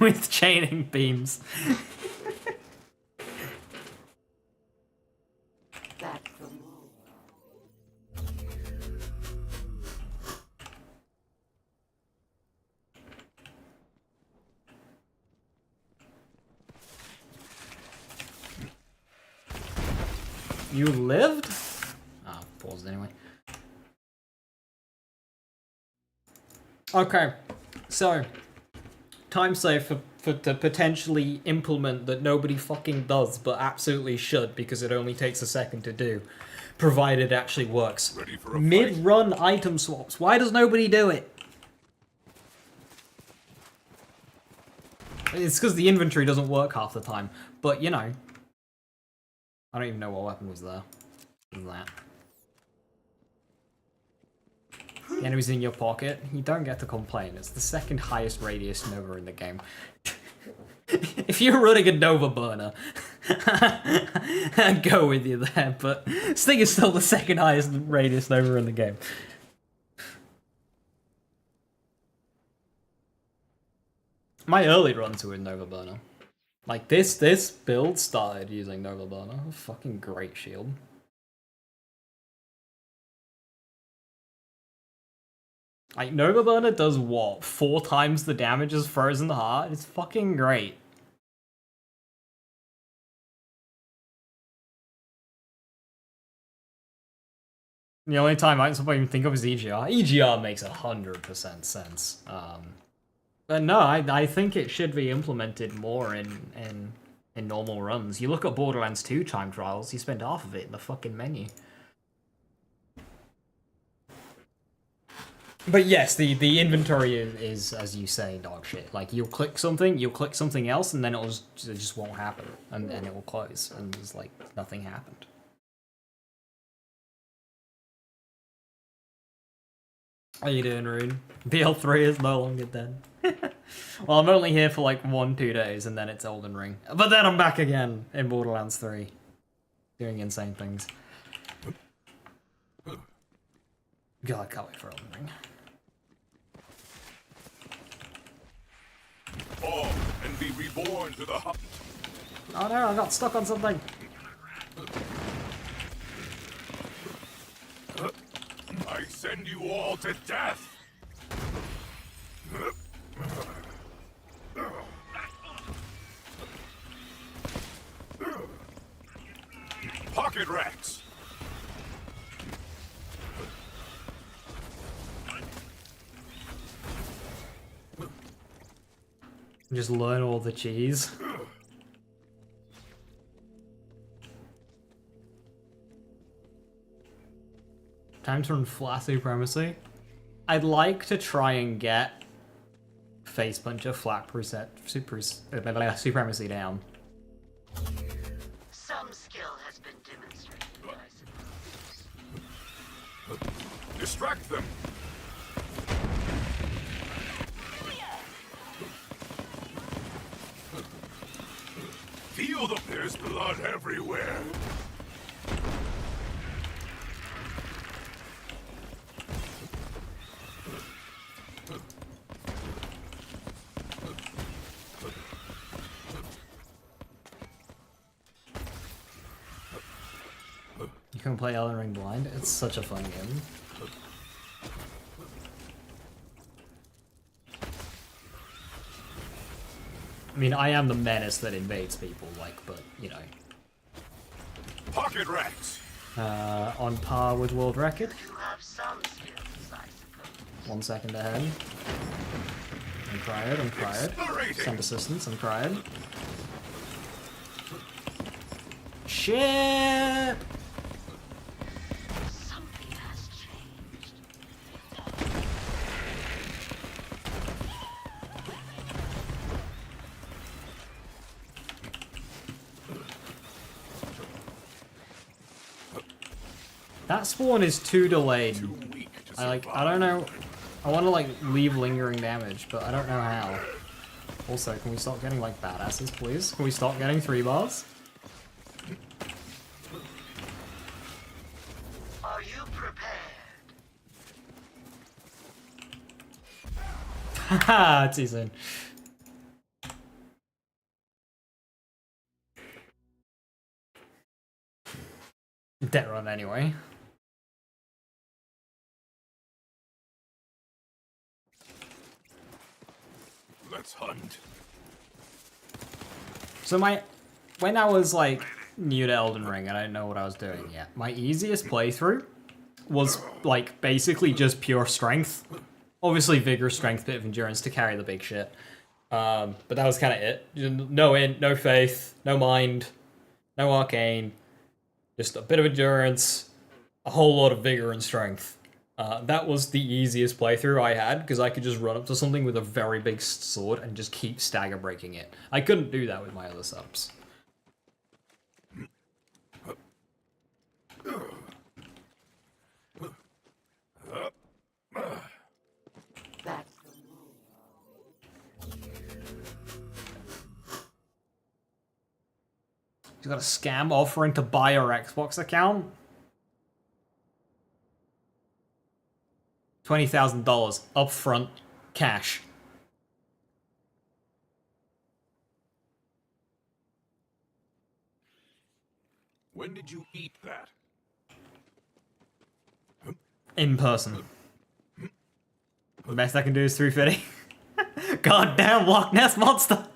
With chaining beams. That's the move. You lived? Oh, paused anyway. Okay, so time save to potentially implement that nobody fucking does, but absolutely should because it only takes a second to do, provided it actually works. Ready for a Mid-run item swaps. Why does nobody do it? It's because the inventory doesn't work half the time, but you know. I don't even know what weapon was there. What was that? The enemy's in your pocket. You don't get to complain. It's the second highest radius Nova in the game. If you're running a Nova burner, I'd go with you there, but Sting is still the second highest radius Nova in the game. My early runs were in Nova burner. Like this build started using Nova burner. A fucking great shield. Like, Nova Burner does what? 4 times the damage as Frozen Heart? It's fucking great. The only time I even think of is EGR. EGR makes 100% sense. But no, I think it should be implemented more in normal runs. You look at Borderlands 2 time trials, you spend half of it in the fucking menu. But yes, the inventory is, as you say, dog shit. Like, you'll click something else, and then it just won't happen. And it will close, and it's like, nothing happened. How you doing, Rune? BL3 is no longer dead. Well, I'm only here for like 1-2 days, and then it's Elden Ring. But then I'm back again in Borderlands 3. Doing insane things. God, I can't wait for Elden Ring. Fall and be reborn to the hunt. Oh no, I got stuck on something. I send you all to death. Pocket rats. Just learn all the cheese. Time to run flat supremacy. I'd like to try and get Face Puncher flat supremacy down. Some skill has been demonstrated, I suppose. Distract them. Feel there's blood everywhere. You can play Elden Ring blind. It's such a fun game. I mean, I am the menace that invades people, like, but, you know. Pocket rats! On par with world record. You have some skills, I suppose. 1 second ahead. I'm cried, I'm cried. Exhilarating. Send assistance, I'm cried. Shit! Something has changed. That spawn is too delayed. Too weak to I survive. don't know. I want to like leave lingering damage, but I don't know how. Also, can we stop getting like badasses, please? Can we stop getting 3 bars? Are you prepared? Haha, too soon. Dead run anyway. Let's hunt. So when I was like new to Elden Ring and I didn't know what I was doing yet, my easiest playthrough was like basically just pure strength. Obviously vigor, strength, bit of endurance to carry the big shit. But that was kind of it. No int, no faith, no mind, no arcane. Just a bit of endurance, a whole lot of vigor and strength. That was the easiest playthrough I had, because I could just run up to something with a very big sword and just keep stagger breaking it. I couldn't do that with my other subs. That's the move. He's got a scam offering to buy your Xbox account. $20,000 upfront cash. When did you eat that? In person. The best I can do is 350. Goddamn Loch Ness monster!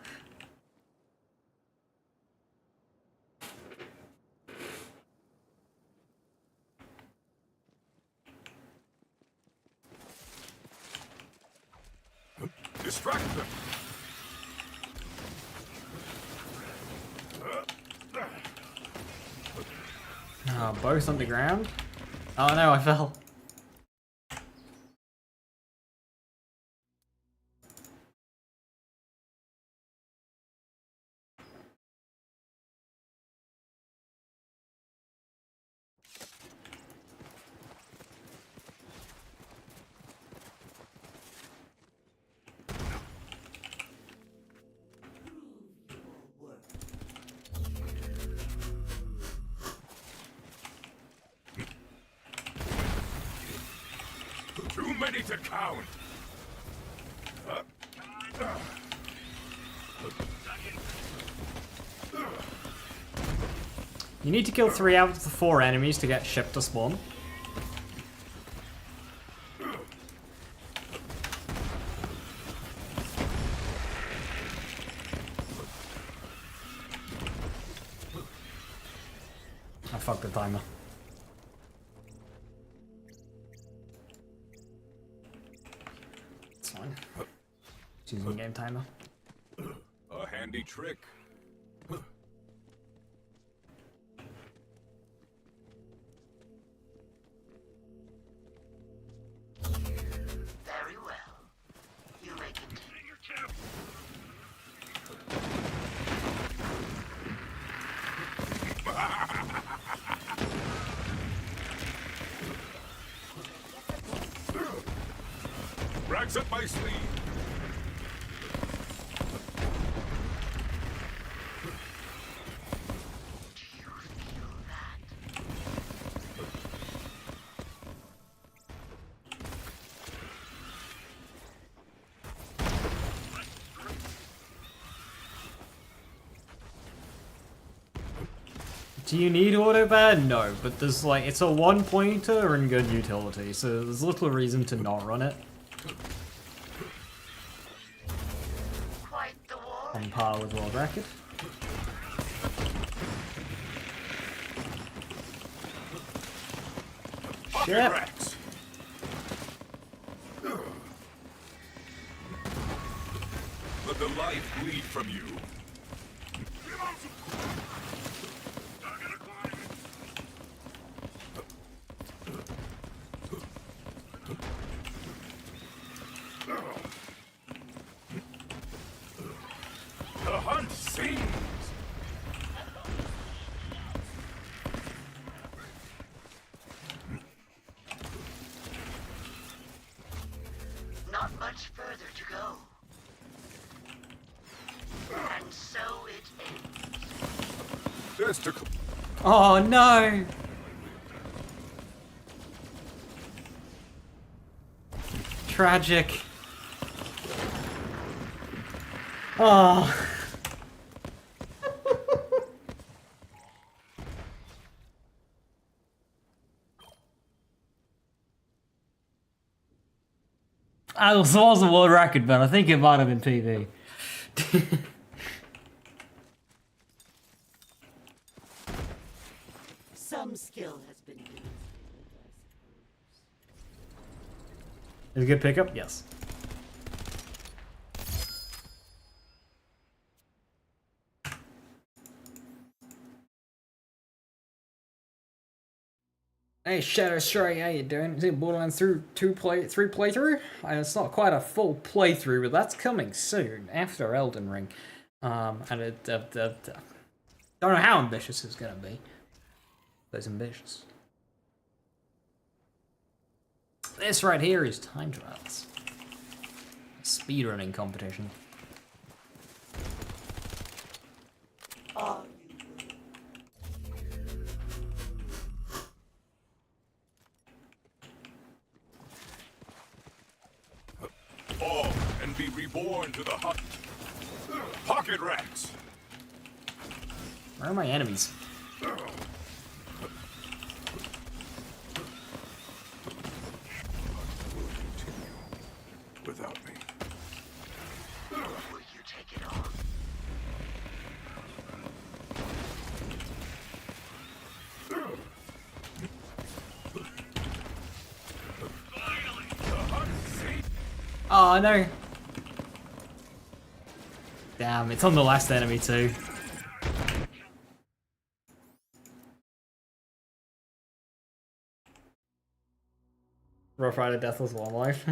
Distract them. Oh, both underground? Oh no, I fell. Too many to count. You need to kill 3 out of the 4 enemies to get ship to spawn. I fucked the timer. It's fine. Choosing game timer. A handy trick. Very well. You may continue. Rags up my sleeve. Do you feel that? Do you need autobad? No, but there's like, it's a 1 pointer and good utility, so there's little reason to not run it. Quite the war On par with world record. Shit. Rex. Let the life bleed from you. The hunt sings. Not much further to go. And so it ends. Just to Oh no! Tragic. Oh. I was a world record, but I think it might have been PB. Some skill has been used. Is it a good pickup? Yes. Hey Shadow Stray, how you doing? Is it Borderlands 3 playthrough? It's not quite a full playthrough, but that's coming soon after Elden Ring. And it don't know how ambitious it's gonna be, but it's ambitious. This right here is time trials. Speedrunning competition. Are you fall and be reborn to the hunt. Pocket Rex. Where are my enemies? Without me. will you take it on? Oh no! Damn, it's on the last enemy too. Rough Rider Deathless One Life.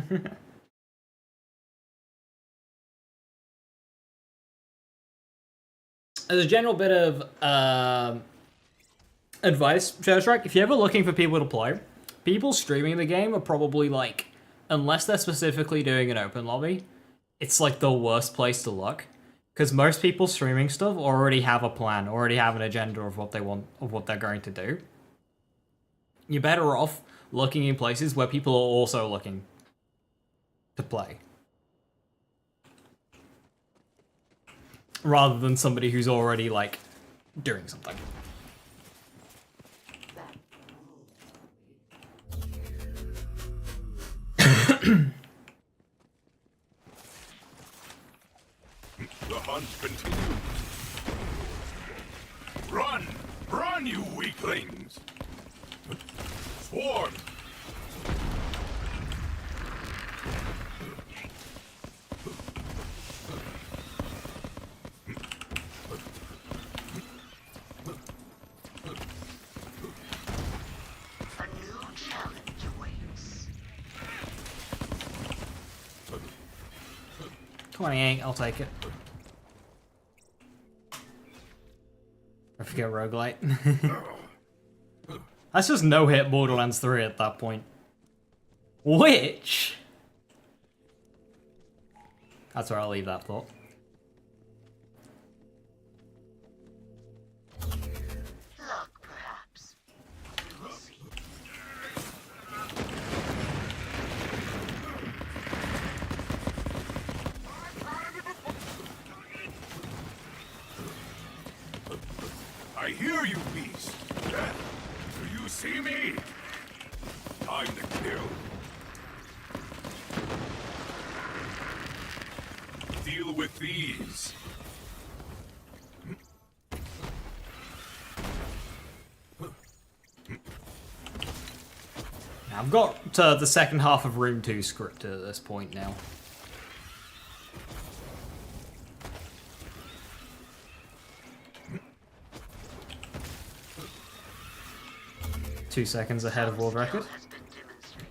As a general bit of advice, Shadow Strike, if you're ever looking for people to play, people streaming the game are probably like, unless they're specifically doing an open lobby, it's like the worst place to look. Because most people streaming stuff already have a plan, already have an agenda of what they want, of what they're going to do. You're better off looking in places where people are also looking to play. Rather than somebody who's already, like, doing something. The hunt continues. Run! Run, you weaklings! Swarm! A new challenge awaits. 28, I'll take it. I forget roguelite. That's just no-hit Borderlands 3 at that point. Which? That's where I'll leave that thought. Luck, perhaps. We will see. I hear you, beast! Do you see me? Time to kill. Deal with these. I've got the second half of Room 2 scripted at this point now. Two seconds ahead of world record. Has been demonstrated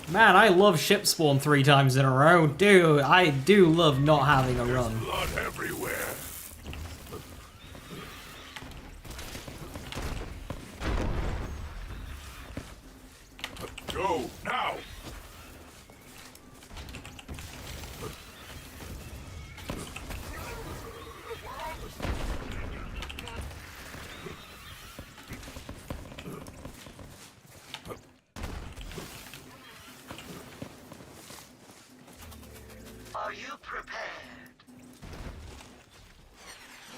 as Man, I love ship spawn 3 times in a row. Dude, I do love not having a run. Blood everywhere. Go now. Are you prepared?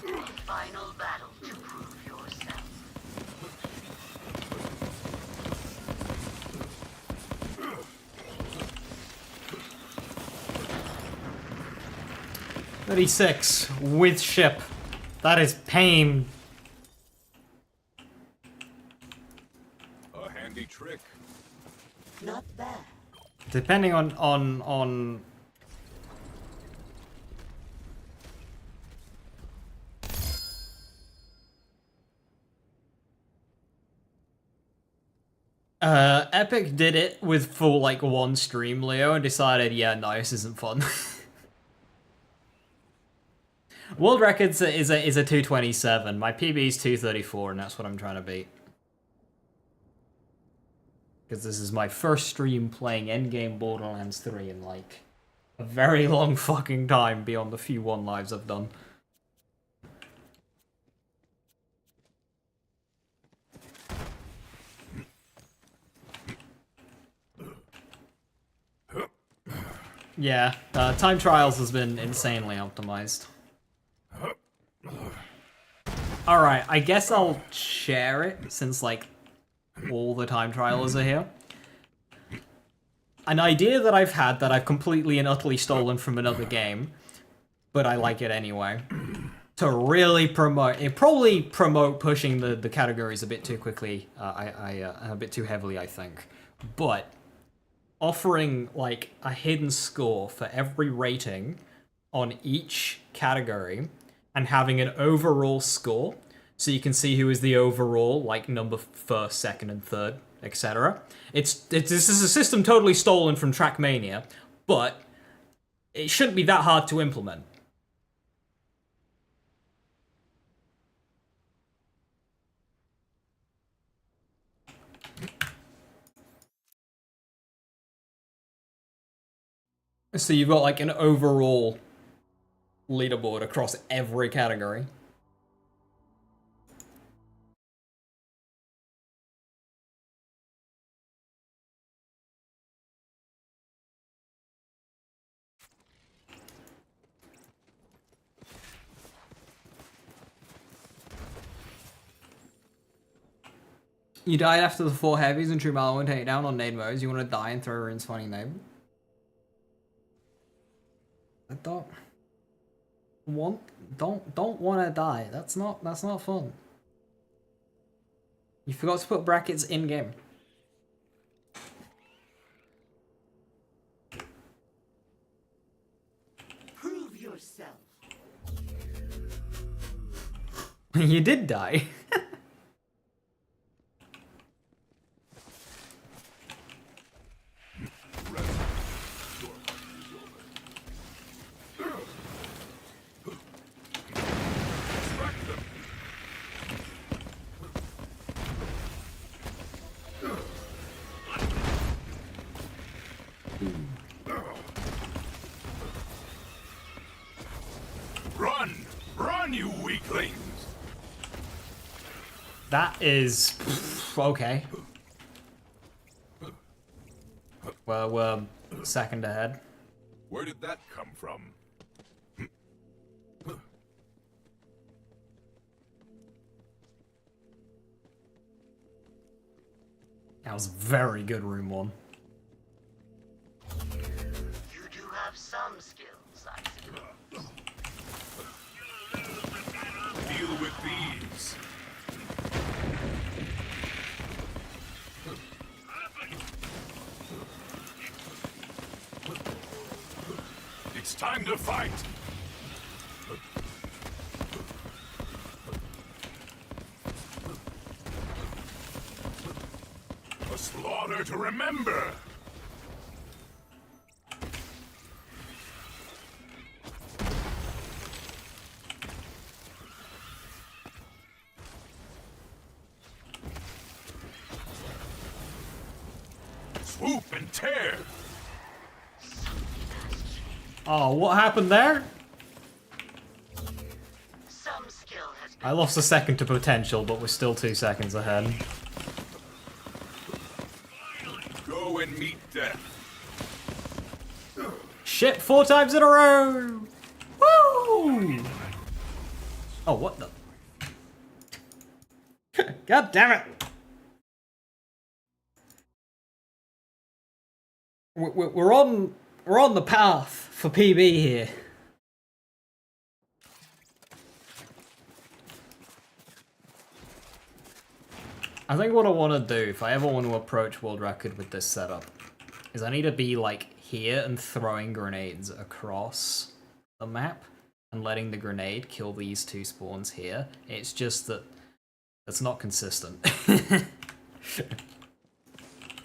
A final battle to prove yourself. "36 with ship. That is pain." A handy trick. Not bad. Depending on Epic did it with full like one stream, Leo, and decided, yeah, no, this isn't fun. World records is a 227. My PB is 234, and that's what I'm trying to beat. Because this is my first stream playing Endgame Borderlands 3 in like a very long fucking time beyond the few one lives I've done. Yeah, time trials has been insanely optimized. Alright, I guess I'll share it since like all the time trials are here. An idea that I've had that I've completely and utterly stolen from another game, but I like it anyway. To really promote, it probably promote pushing the categories a bit too quickly, a bit too heavily, I think. But offering like a hidden score for every rating on each category and having an overall score so you can see who is the overall like number first, second, and third, etc. This is a system totally stolen from Trackmania, but it shouldn't be that hard to implement. So you've got like an overall leaderboard across every category. You died after the 4 heavies and True Mallow won't take down on nade modes. You want to die and throw her in funny name? I don't want to die. That's not fun. You forgot to put brackets in game. Prove yourself. You did die. Run, you weaklings! That is okay. Well, we're second ahead. Where did that come from? That was very good, room 1. You do have some skills, I see. It's time to fight! A slaughter to remember! Swoop and tear! Oh, what happened there? Some skill has been I lost a second to potential, but we're still 2 seconds ahead. Go and meet death. Shit, 4 times in a row! Woo! Oh, what the? God damn it! We're on the path for PB here. I think what I want to do, if I ever want to approach world record with this setup, is I need to be like here and throwing grenades across the map and letting the grenade kill these 2 spawns here. It's just that it's not consistent.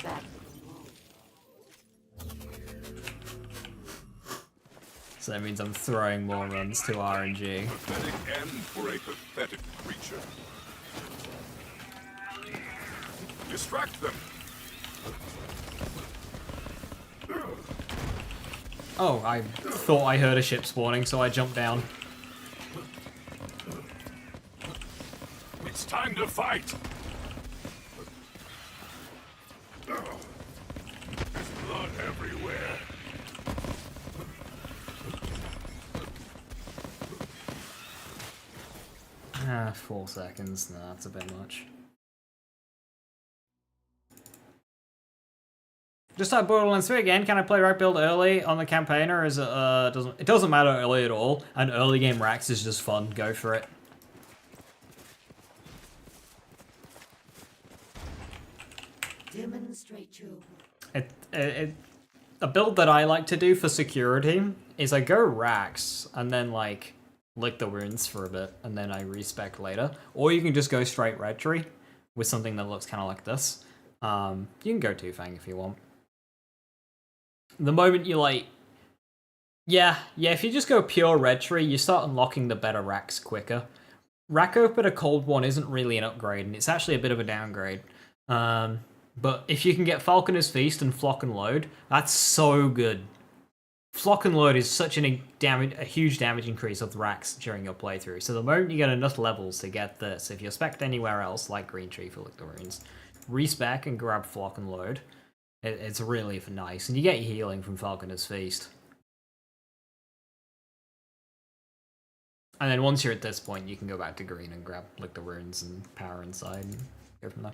back. So that means I'm throwing more runs to RNG. Pathetic end for a pathetic creature. Distract them. Oh, I thought I heard a ship spawning, so I jumped down. It's time to fight. There's blood everywhere. Ah, 4 seconds. Nah, that's a bit much. Just like Borderlands 3 again, can I play right build early on the campaign, or is it, it doesn't matter early at all, and early game racks is just fun, go for it. Demonstrate you. A build that I like to do for security is I go racks, and then like, lick the wounds for a bit, and then I respec later. Or you can just go straight red tree with something that looks kind of like this. You can go two-fang if you want. The moment you like... Yeah, if you just go pure red tree, you start unlocking the better racks quicker. Rack open a cold one isn't really an upgrade, and it's actually a bit of a downgrade. But if you can get Falconer's Feast and Flock and Load, that's so good. Flock and Load is such a huge damage increase of the racks during your playthrough. So the moment you get enough levels to get this, if you're spec'd anywhere else, like Green Tree for Lick the Runes, respec and grab Flock and Load. It's really nice, and you get your healing from Falconer's Feast. And then once you're at this point, you can go back to green and grab Lick the Runes and power inside and go from there.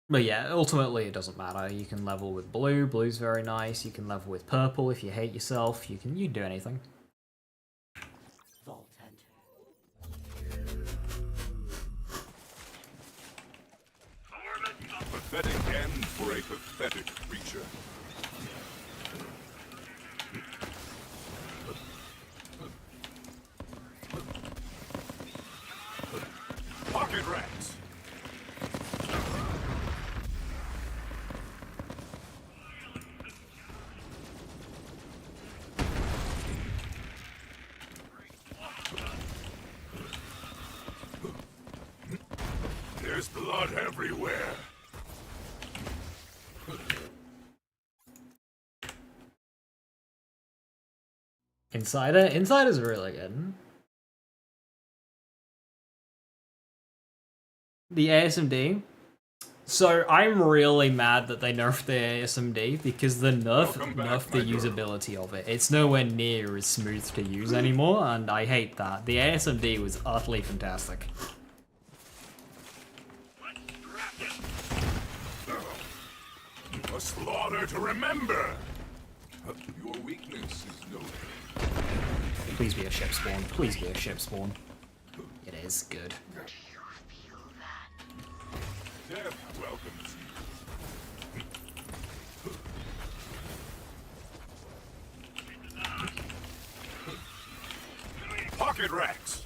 But yeah, ultimately it doesn't matter. You can level with blue. Blue's very nice. You can level with purple if you hate yourself. You can do anything. Vault Hunter. Pathetic end for a pathetic creature. Pocket rats. There's blood everywhere. Insider's really good. The ASMD. So I'm really mad that they nerfed the ASMD because the nerfed the usability of it. It's nowhere near as smooth to use anymore, and I hate that. The ASMD was utterly fantastic. A slaughter to remember. Your weakness is noted. Please be a ship spawn. Please be a ship spawn. It is good. Do you feel that? Death welcomes you. Pocket Rex!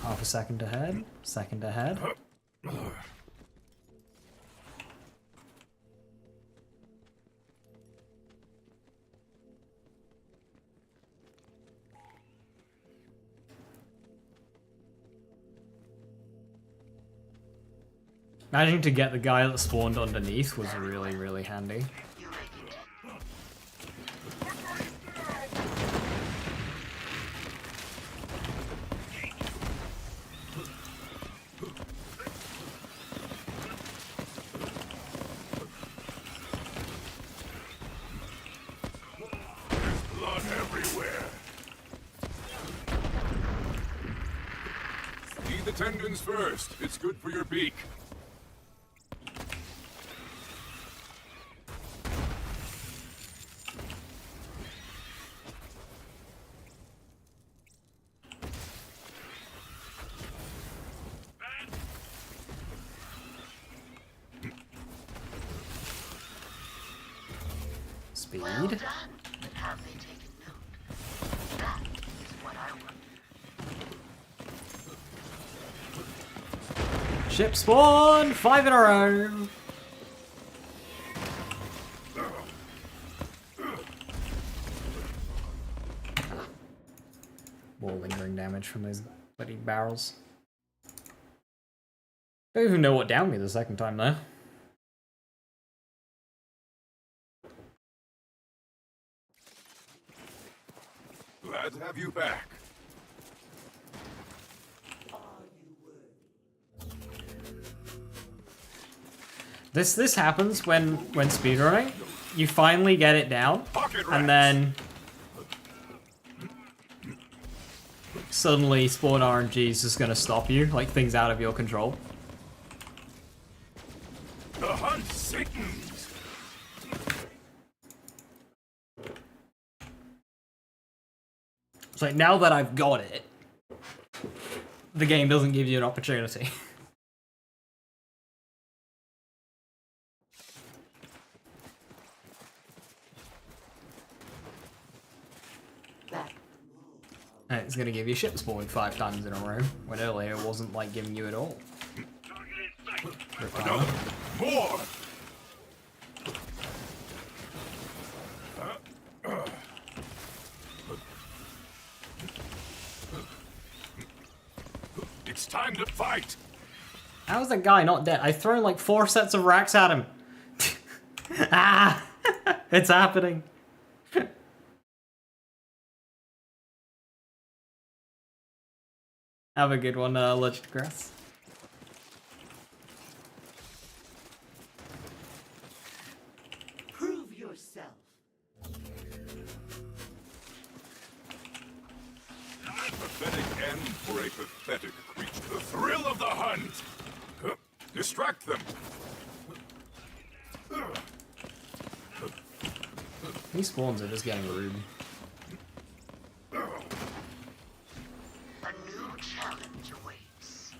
Half a second ahead. Second ahead. Managing to get the guy that spawned underneath was really, really handy. You make it. Blood everywhere! Eat the tendons first. It's good for your beak. Speed. Well done. But have they taken note? That is what I want. Ship spawn! 5 in a row! More lingering damage from those bloody barrels. Don't even know what downed me the second time though. Glad to have you back. This happens when speedrunning. You finally get it down, Pocket and Rex. then suddenly spawn RNG is just gonna stop you, like things out of your control. The hunt sickens. It's like, now that I've got it, the game doesn't give you an opportunity. That And it's gonna give you ship spawn 5 times in a row, when earlier it wasn't like giving you it all. Another. More. It's time to fight. How is that guy not dead? I've thrown like 4 sets of racks at him. Ah! It's happening. Have a good one, Legend Grass. Prove yourself. Pathetic end for a pathetic creature. The thrill of the hunt. Distract them. These spawns are just getting rude. a new challenge awaits.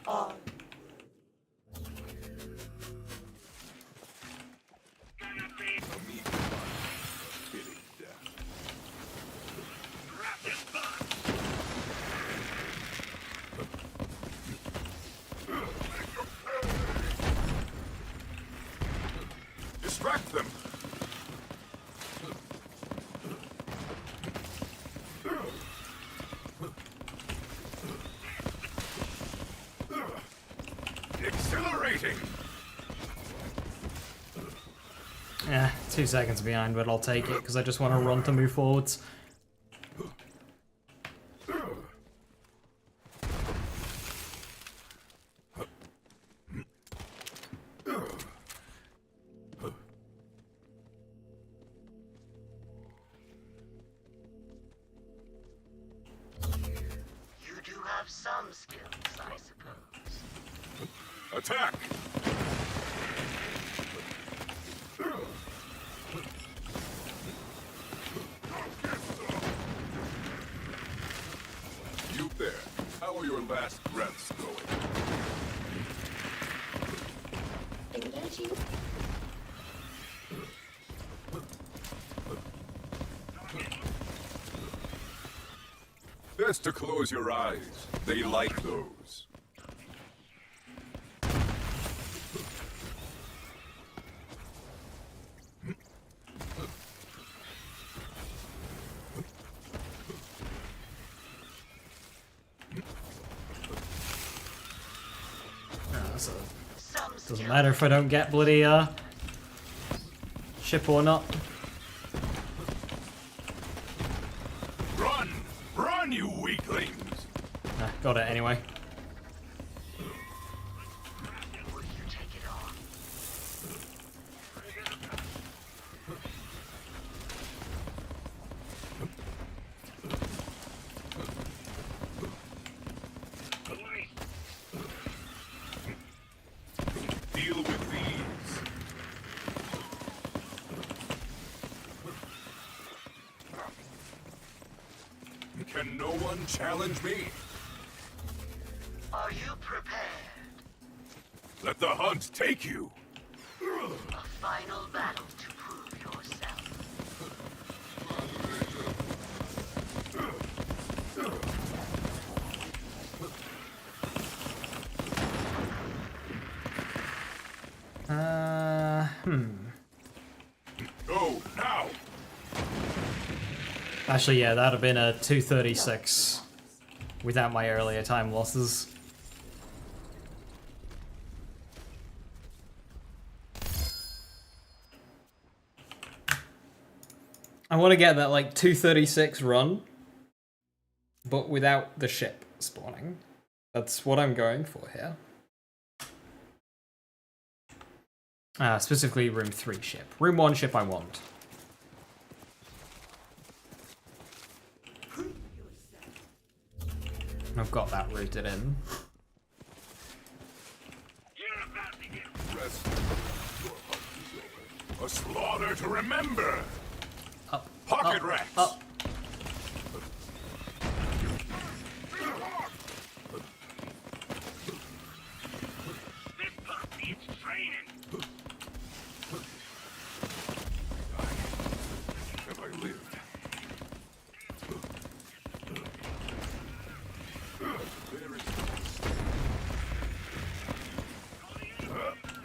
On. Fitting death. Distract them. Exhilarating. Yeah, 2 seconds behind, but I'll take it because I just want to run to move forwards. have some skills, I suppose. Attack! You there. How are your last breaths going? Engaging. Best to close your eyes. They like those. So Some doesn't skills matter if I don't get bloody ship or not. Run! Run, you weaklings! Got it anyway. will you take it on? Deal with these. Can no one challenge me? Are you prepared? Let the hunt take you! A final battle to prove yourself. Go, now! Actually, yeah, that'd have been a 236 without my earlier time losses. I want to get that like 236 run, but without the ship spawning. That's what I'm going for here. Specifically room 3 ship. Room 1 ship I want. I've got that routed in. Rest. A slaughter to remember! Up, Pocket up, rats! up. Have I lived?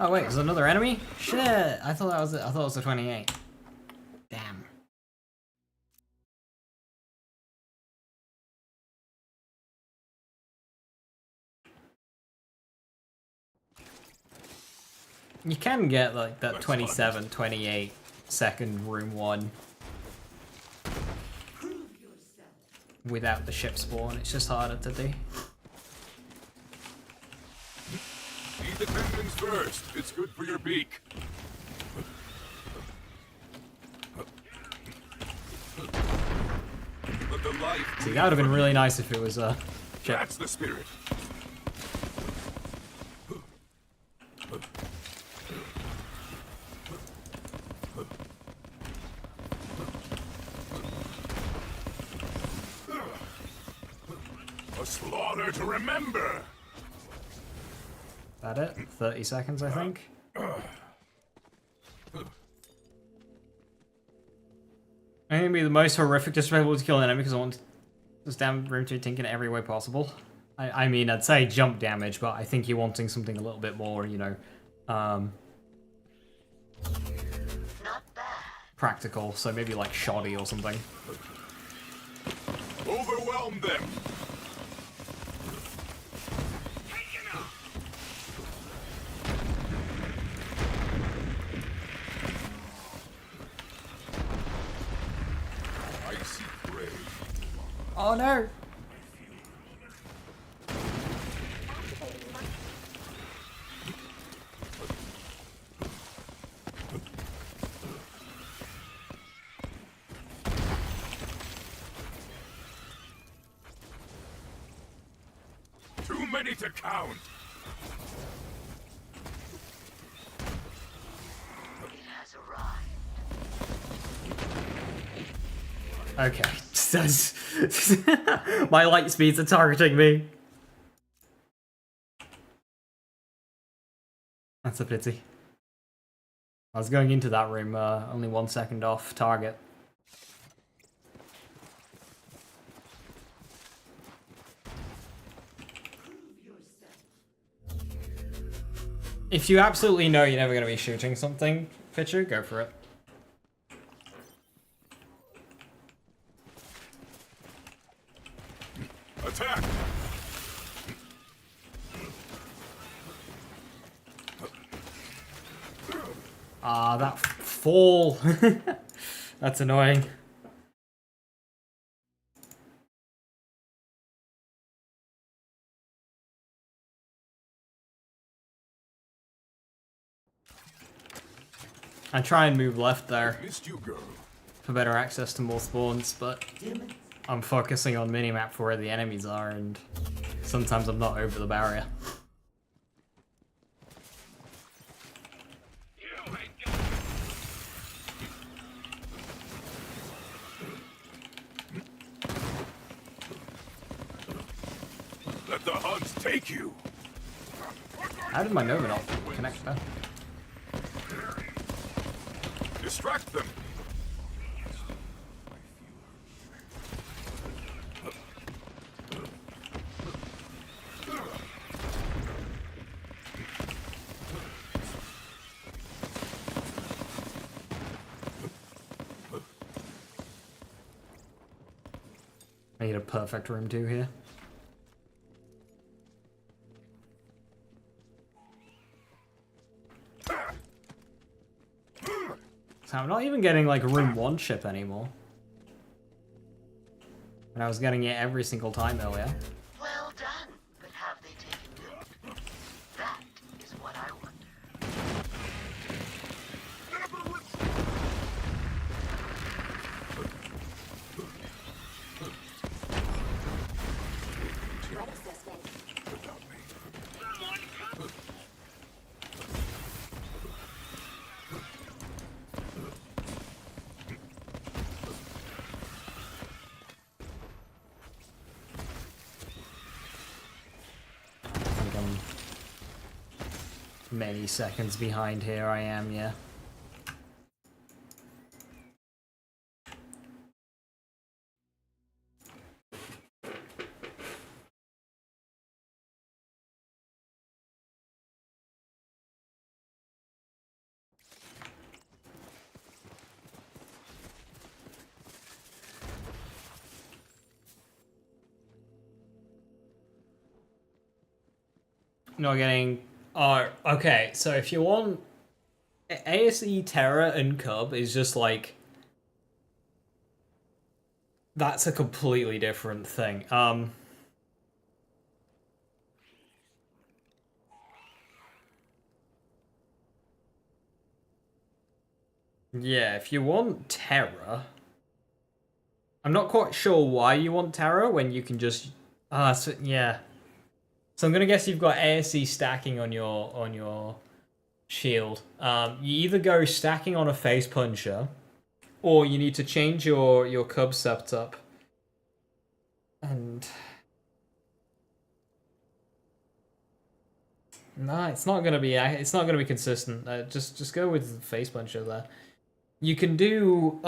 Oh wait, there's another enemy? Shit! I thought it was a 28. Damn. You can get like that 27, 28 second room 1 without the ship spawn. It's just harder to do. Eat the tendons first. It's good for your beak. Let the light. See, that would have been really nice if it was a ship. That's the spirit. A slaughter to remember. That it? 30 seconds, I think. I think it'd be the most horrific disrespectful to kill an enemy because I want this damn room to tink in every way possible. I mean, I'd say jump damage, but I think you're wanting something a little bit more, you know, Not bad. practical. So maybe like shoddy or something. Overwhelm them. Icy gray. Oh no! many to count. It has arrived. Okay. My light speeds are targeting me. That's a pity. I was going into that room only 1 second off target. If you absolutely know you're never going to be shooting something, Pitcher, go for it. Attack! Ah, that fall. That's annoying. I try and move left there Missed you, girl. for better access to more spawns, but I'm focusing on minimap for where the enemies are, and sometimes I'm not over the barrier. Let the hugs take you. How did my Nova not connect there? Distract them. I need a perfect room 2 here. So I'm not even getting like room 1 ship anymore. And I was getting it every single time earlier. Well done, but have they taken note? That is what I wonder. I think I'm many seconds behind here, I am, yeah. Not getting... Oh, okay, so if you want... ASE Terra and Cub is just like... That's a completely different thing. Yeah, if you want Terra... I'm not quite sure why you want Terra when you can just... so, yeah. So I'm gonna guess you've got ASE stacking on your shield. You either go stacking on a face puncher, or you need to change your Cub setup. And no, it's not gonna be consistent. Just go with the face puncher there. You can do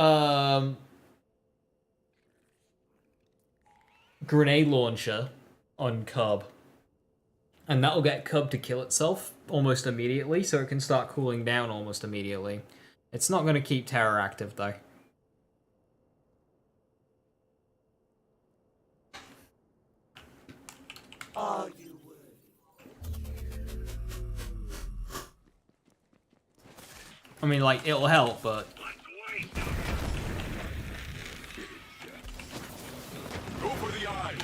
grenade launcher on Cub. And that'll get Cub to kill itself almost immediately, so it can start cooling down almost immediately. It's not going to keep Terror active, though. Are you worthy? I mean, like, it'll help, but... Go for the eyes.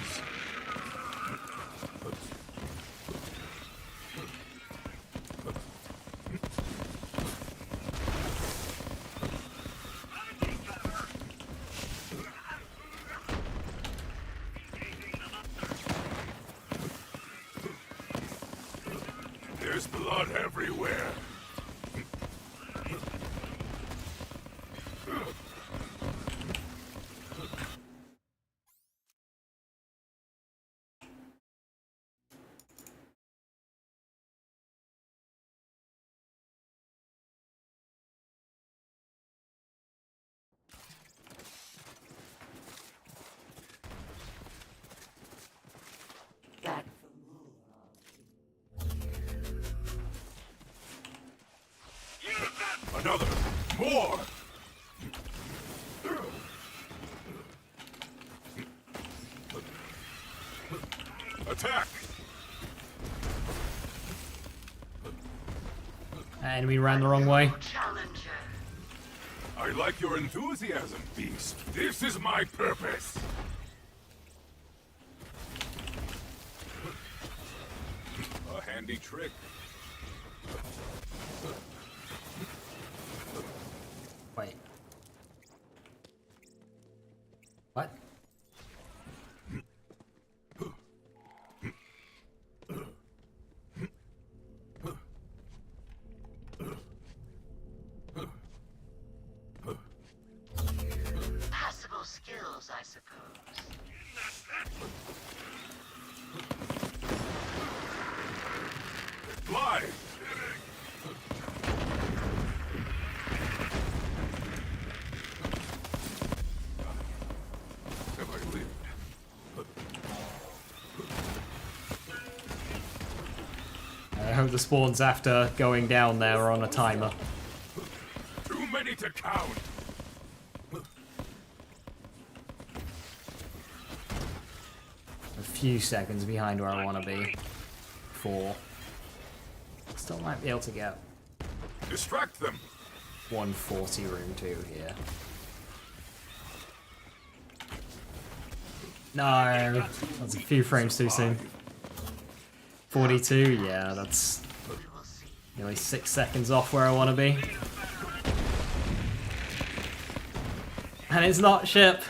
There's blood everywhere. Back for more. Another. More. Attack. Enemy ran the wrong way. Challenger. I like your enthusiasm, Beast. This is my purpose. A handy trick. Wait. What? Passable skills, I suppose. Fly. Have I lived? I hope the spawns after going down there are on a timer. Too many to count. A few seconds behind where I want to be. 4. Still might be able to get Distract them. 140 room 2 here. No, that's a few frames too soon. 42, yeah, that's We will see. nearly 6 seconds off where I want to be. And it's not ship.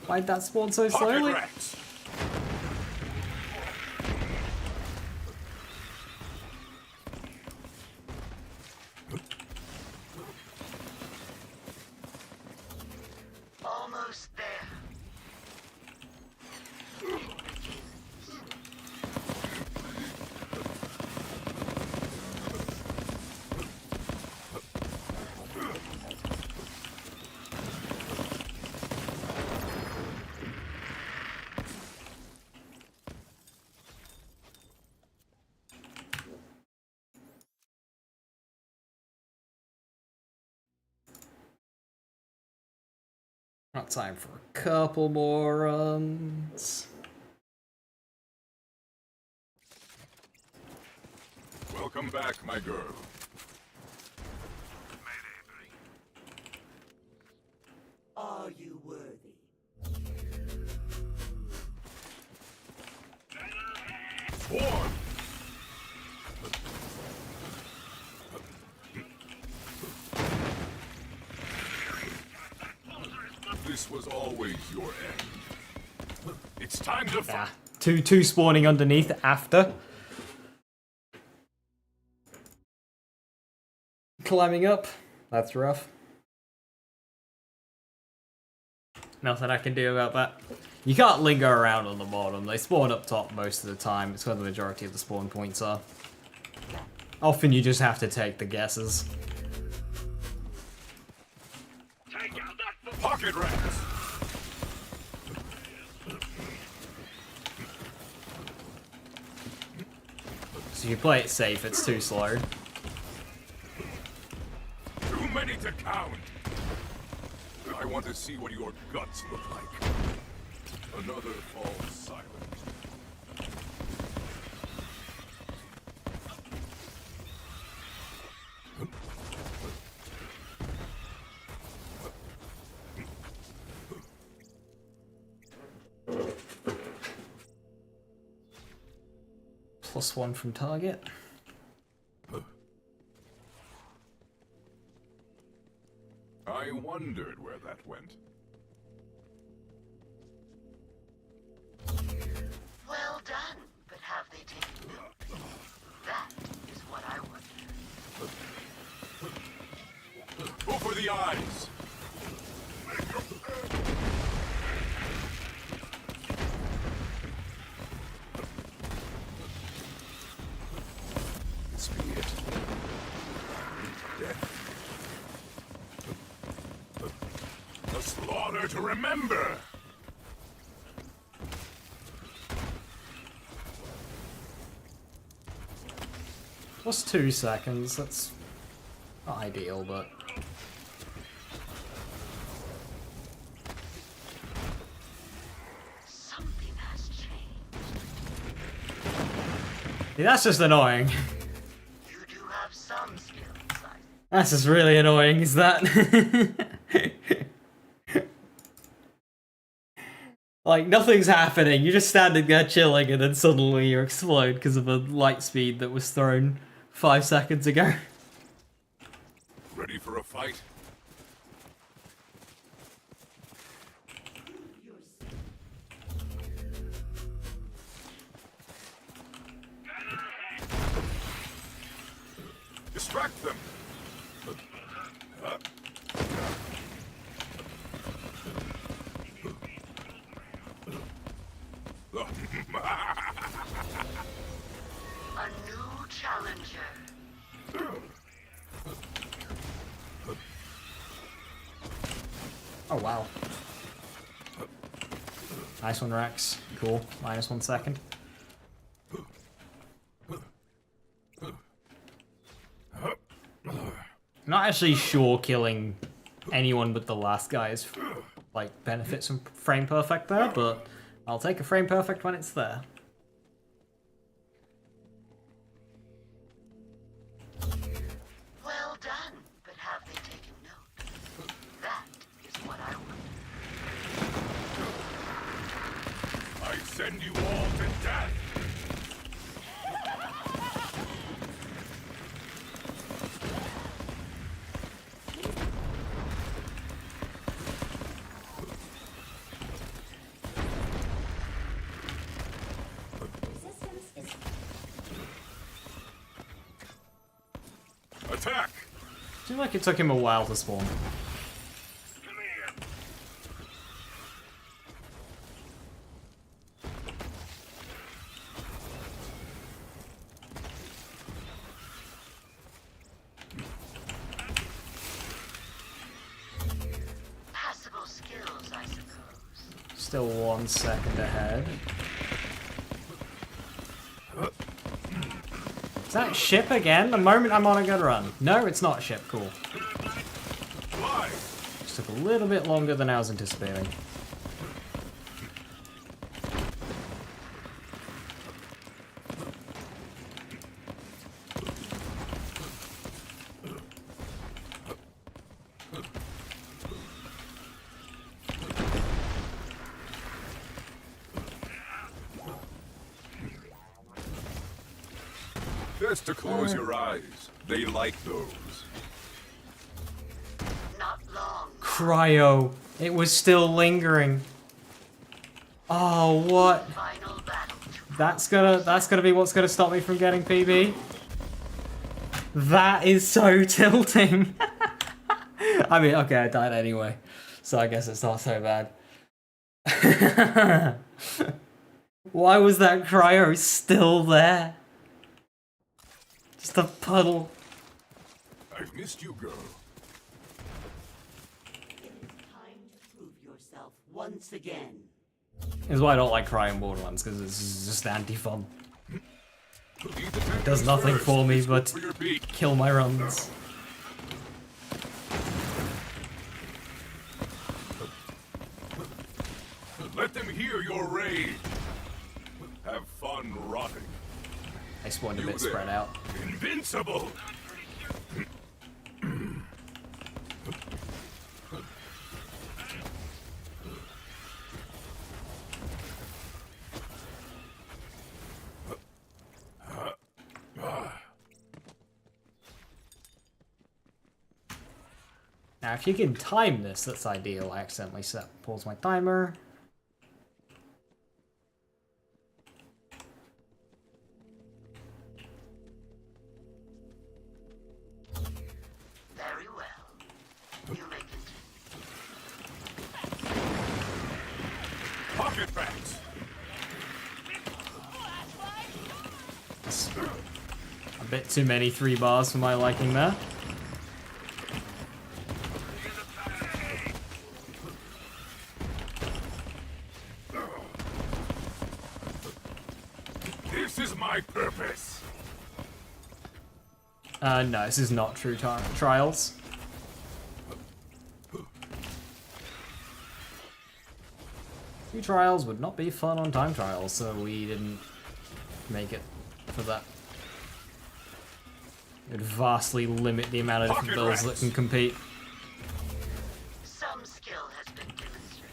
Why'd that spawn so Pocket slowly? rats. Almost there. Got time for a couple more runs. Welcome back, my girl. Are you worthy? Swarm. This was always your end. It's time to Yeah, fight. two spawning underneath after. Climbing up, that's rough. Nothing I can do about that. You can't linger around on the bottom. They spawn up top most of the time. It's where the majority of the spawn points are. Often you just have to take the guesses. Pocket rats. So if you play it safe, it's too slow. Too many to count. I want to see what your guts look like. Another false silent. lost one from target. I wondered where that went. Well done, but have they taken note? That is what I wonder. Over the eyes! This be it. Death. A slaughter to remember! Plus 2 seconds, that's not ideal, but... Something has changed. Yeah, that's just annoying. You do have some skills, I That's just really annoying, is that? Like, nothing's happening, you're just standing there chilling and then suddenly you explode because of a light speed that was thrown 5 seconds ago. Ready for a fight? Distract them! A new challenger. Oh wow. Nice one, Rex. Cool. Minus 1 second. Not actually sure killing anyone but the last guys like benefits from frame perfect there, but I'll take a frame perfect when it's there. Well done, but have they taken note? That is what I wonder. I send you all to death! Resistance is Attack! Seems like it took him a while to spawn. Passable skills, I suppose. Still 1 second ahead. Is that ship again? The moment I'm on a good run. No, it's not ship. Cool. Fly! Just took a little bit longer than I was anticipating. Best to close your eyes. They like those. Not long. Cryo. It was still lingering. Oh, what? Final battle to That's gonna be what's gonna stop me from getting PB. That is so tilting. I mean, okay, I died anyway, so I guess it's not so bad. Why was that cryo still there? Just a puddle. I've missed you, girl. It is time to prove yourself once again. Is why I don't like cryo in Borderlands, because it's just anti-fun. It Does nothing for me but for your beak. kill my runs. Let them hear your rage. Have fun rotting. I spawned a You bit there. spread out. Invincible. Now, if you can time this, that's ideal. I accidentally pause my timer. Very well. You may continue. Pocket rats! That's a bit too many 3 bars for my liking there. This is my purpose! No, this is not true trials. True trials would not be fun on time trials, so we didn't make it for that. It would vastly limit the amount of different builds that can compete. Some skill has been demonstrated.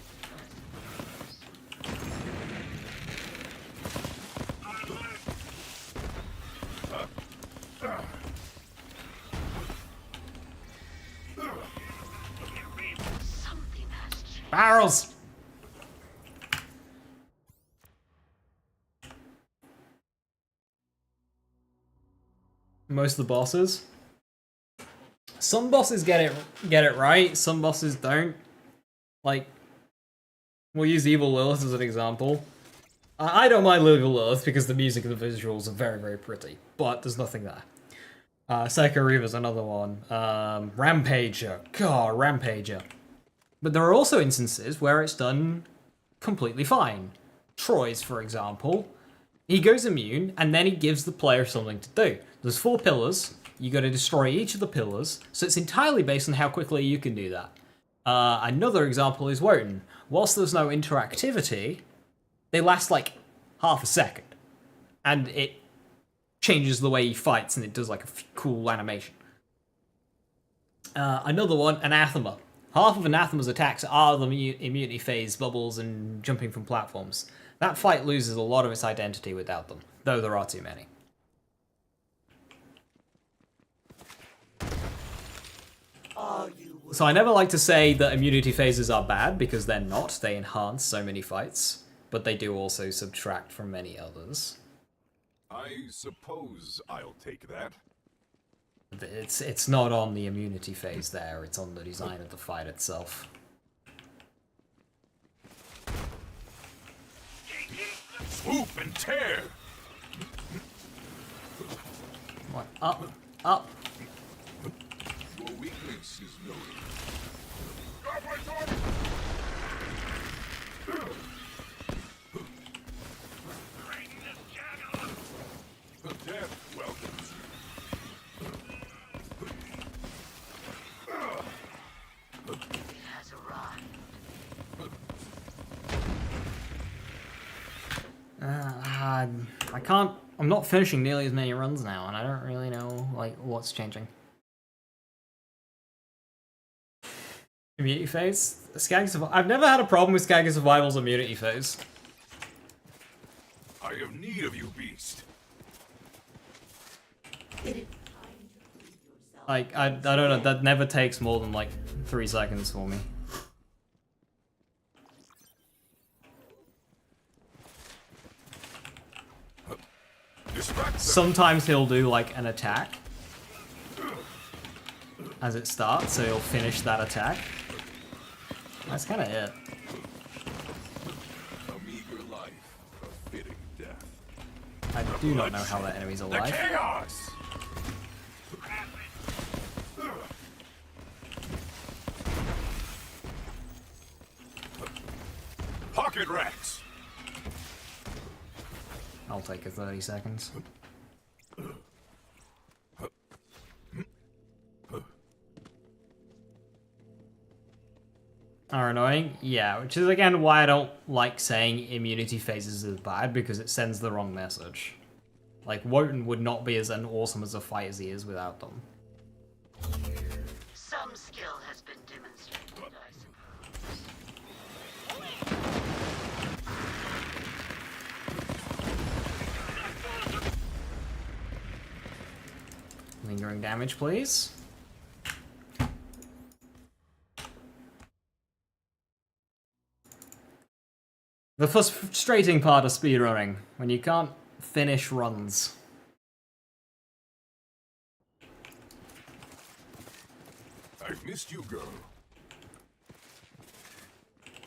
Something has changed. Barrels! Most of the bosses. Some bosses get it right, some bosses don't. Like, we'll use Evil Lilith as an example. I don't mind Evil Lilith because the music and the visuals are very, very pretty, but there's nothing there. Psycho Reaver's another one. Rampager. God, Rampager. But there are also instances where it's done completely fine. Troy's, for example. He goes immune, and then he gives the player something to do. There's 4 pillars. You got to destroy each of the pillars, so it's entirely based on how quickly you can do that. Another example is Wotan. Whilst there's no interactivity, they last like half a second, and it changes the way he fights, and it does like a cool animation. Another one, Anathema. Half of Anathema's attacks are the immunity phase, bubbles, and jumping from platforms. That fight loses a lot of its identity without them, though there are too many. So I never like to say that immunity phases are bad, because they're not. They enhance so many fights, but they do also subtract from many others. I suppose I'll take that. It's not on the immunity phase there, it's on the design of the fight itself. Swoop and tear! Come on, up, up! Your weakness is noted. Death welcomes you. It has arrived. I can't... I'm not finishing nearly as many runs now, and I don't really know, like, what's changing. Immunity phase? I've never had a problem with Skaggy Survival's immunity phase. I have need of you, beast. It is time to prove yourself. Like, I don't know, that never takes more than, like, 3 seconds for me. Distract them. Sometimes he'll do, like, an attack as it starts, so he'll finish that attack. That's kind of it. A meager life, a fitting death. I do not know how that enemy's The alive. chaos! Pocket rats! I'll take a 30 seconds. Are annoying? Yeah, which is again why I don't like saying immunity phases is bad, because it sends the wrong message. Like, Wotan would not be as awesome as a fight as he is without them. Some skill has been demonstrated, I suppose. Lingering damage, please. The frustrating part of speedrunning, when you can't finish runs. I've missed you, girl.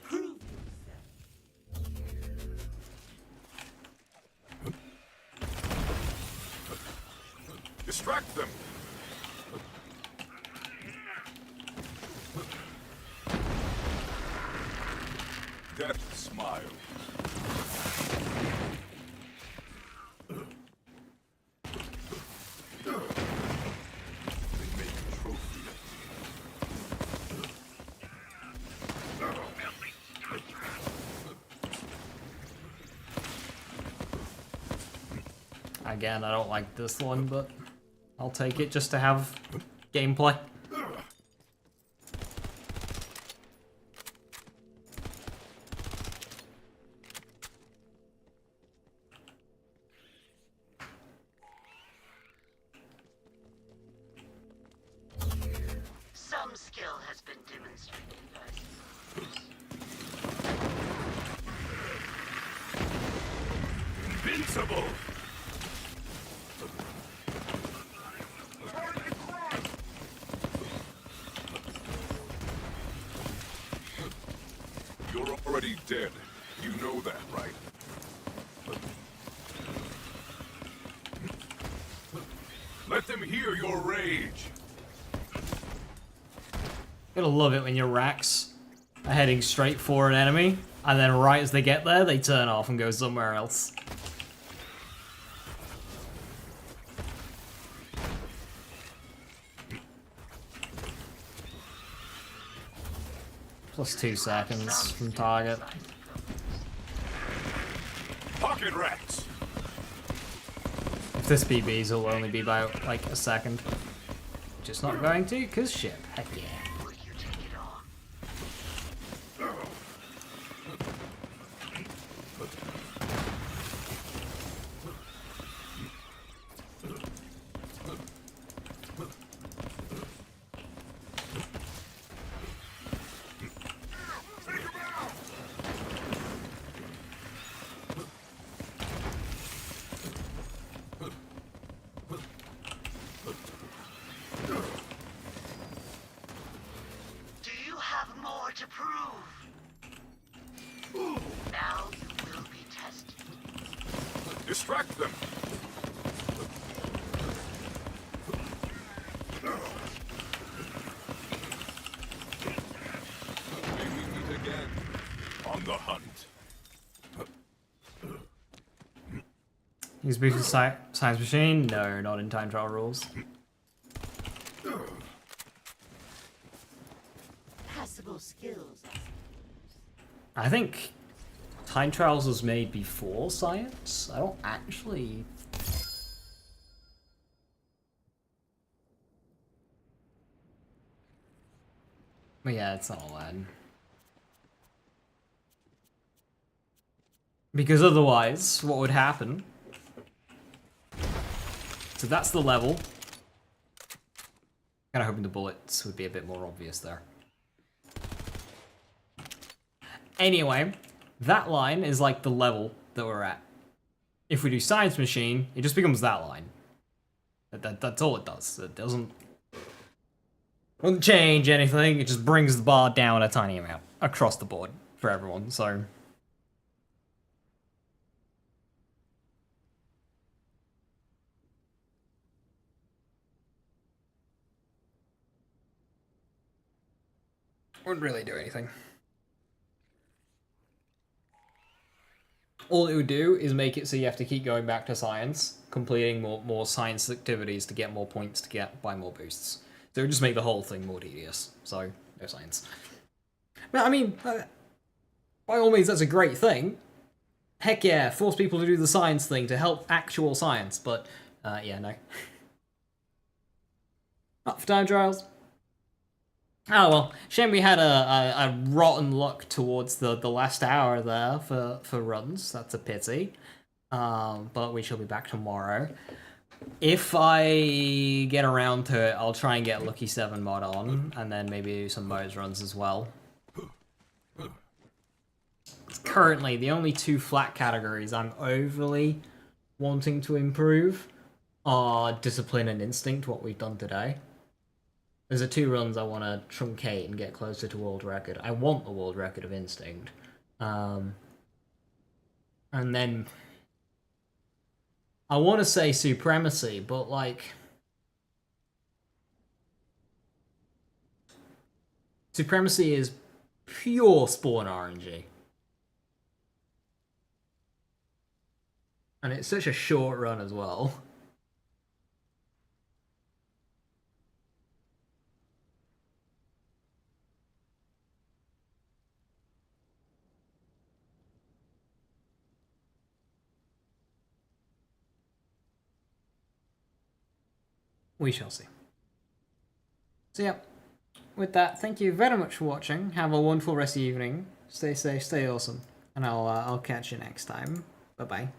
Prove Distract them! Death smile. They make a trophy. Again, I don't like this one, but I'll take it just to have gameplay. Some skill has been demonstrated, I suppose. Invincible! You're already dead. You know that, right? Let them hear your rage! Gonna love it when your racks are heading straight for an enemy, and then right as they get there, they turn off and go somewhere else. Plus 2 seconds from target. Pocket rats! If this BBs, it'll only be about like a second. Just not going to, cause ship. Heck yeah. Will you take it on? Do you have more to prove? Now you will be tested. Distract them! May we meet again on the hunt. Use boost science machine? No, not in time trial rules. passable skills. I think time trials was made before science. I don't actually. But yeah, it's not allowed. Because otherwise, what would happen? So that's the level. Kinda hoping the bullets would be a bit more obvious there. Anyway, that line is like the level that we're at. If we do science machine, it just becomes that line. That's all it does. It doesn't change anything, it just brings the bar down a tiny amount across the board for everyone, so. Wouldn't really do anything. All it would do is make it so you have to keep going back to science, completing more science activities to get more points to buy more boosts. So it would just make the whole thing more tedious. So, no science. But I mean, by all means, that's a great thing. Heck yeah, force people to do the science thing to help actual science, but yeah, no. Not for time trials. Oh well, shame we had a rotten luck towards the last hour there for runs. That's a pity. But we shall be back tomorrow. If I get around to it, I'll try and get Lucky 7 mod on, and then maybe do some modes runs as well. It's currently the only two flat categories I'm overly wanting to improve are discipline and instinct, what we've done today. There's the two runs I want to truncate and get closer to world record. I want the world record of instinct. And then I want to say supremacy, but like supremacy is pure spawn RNG. And it's such a short run as well. We shall see. So yeah, with that, thank you very much for watching. Have a wonderful rest of the evening. Stay safe, stay awesome, and I'll catch you next time. Bye bye.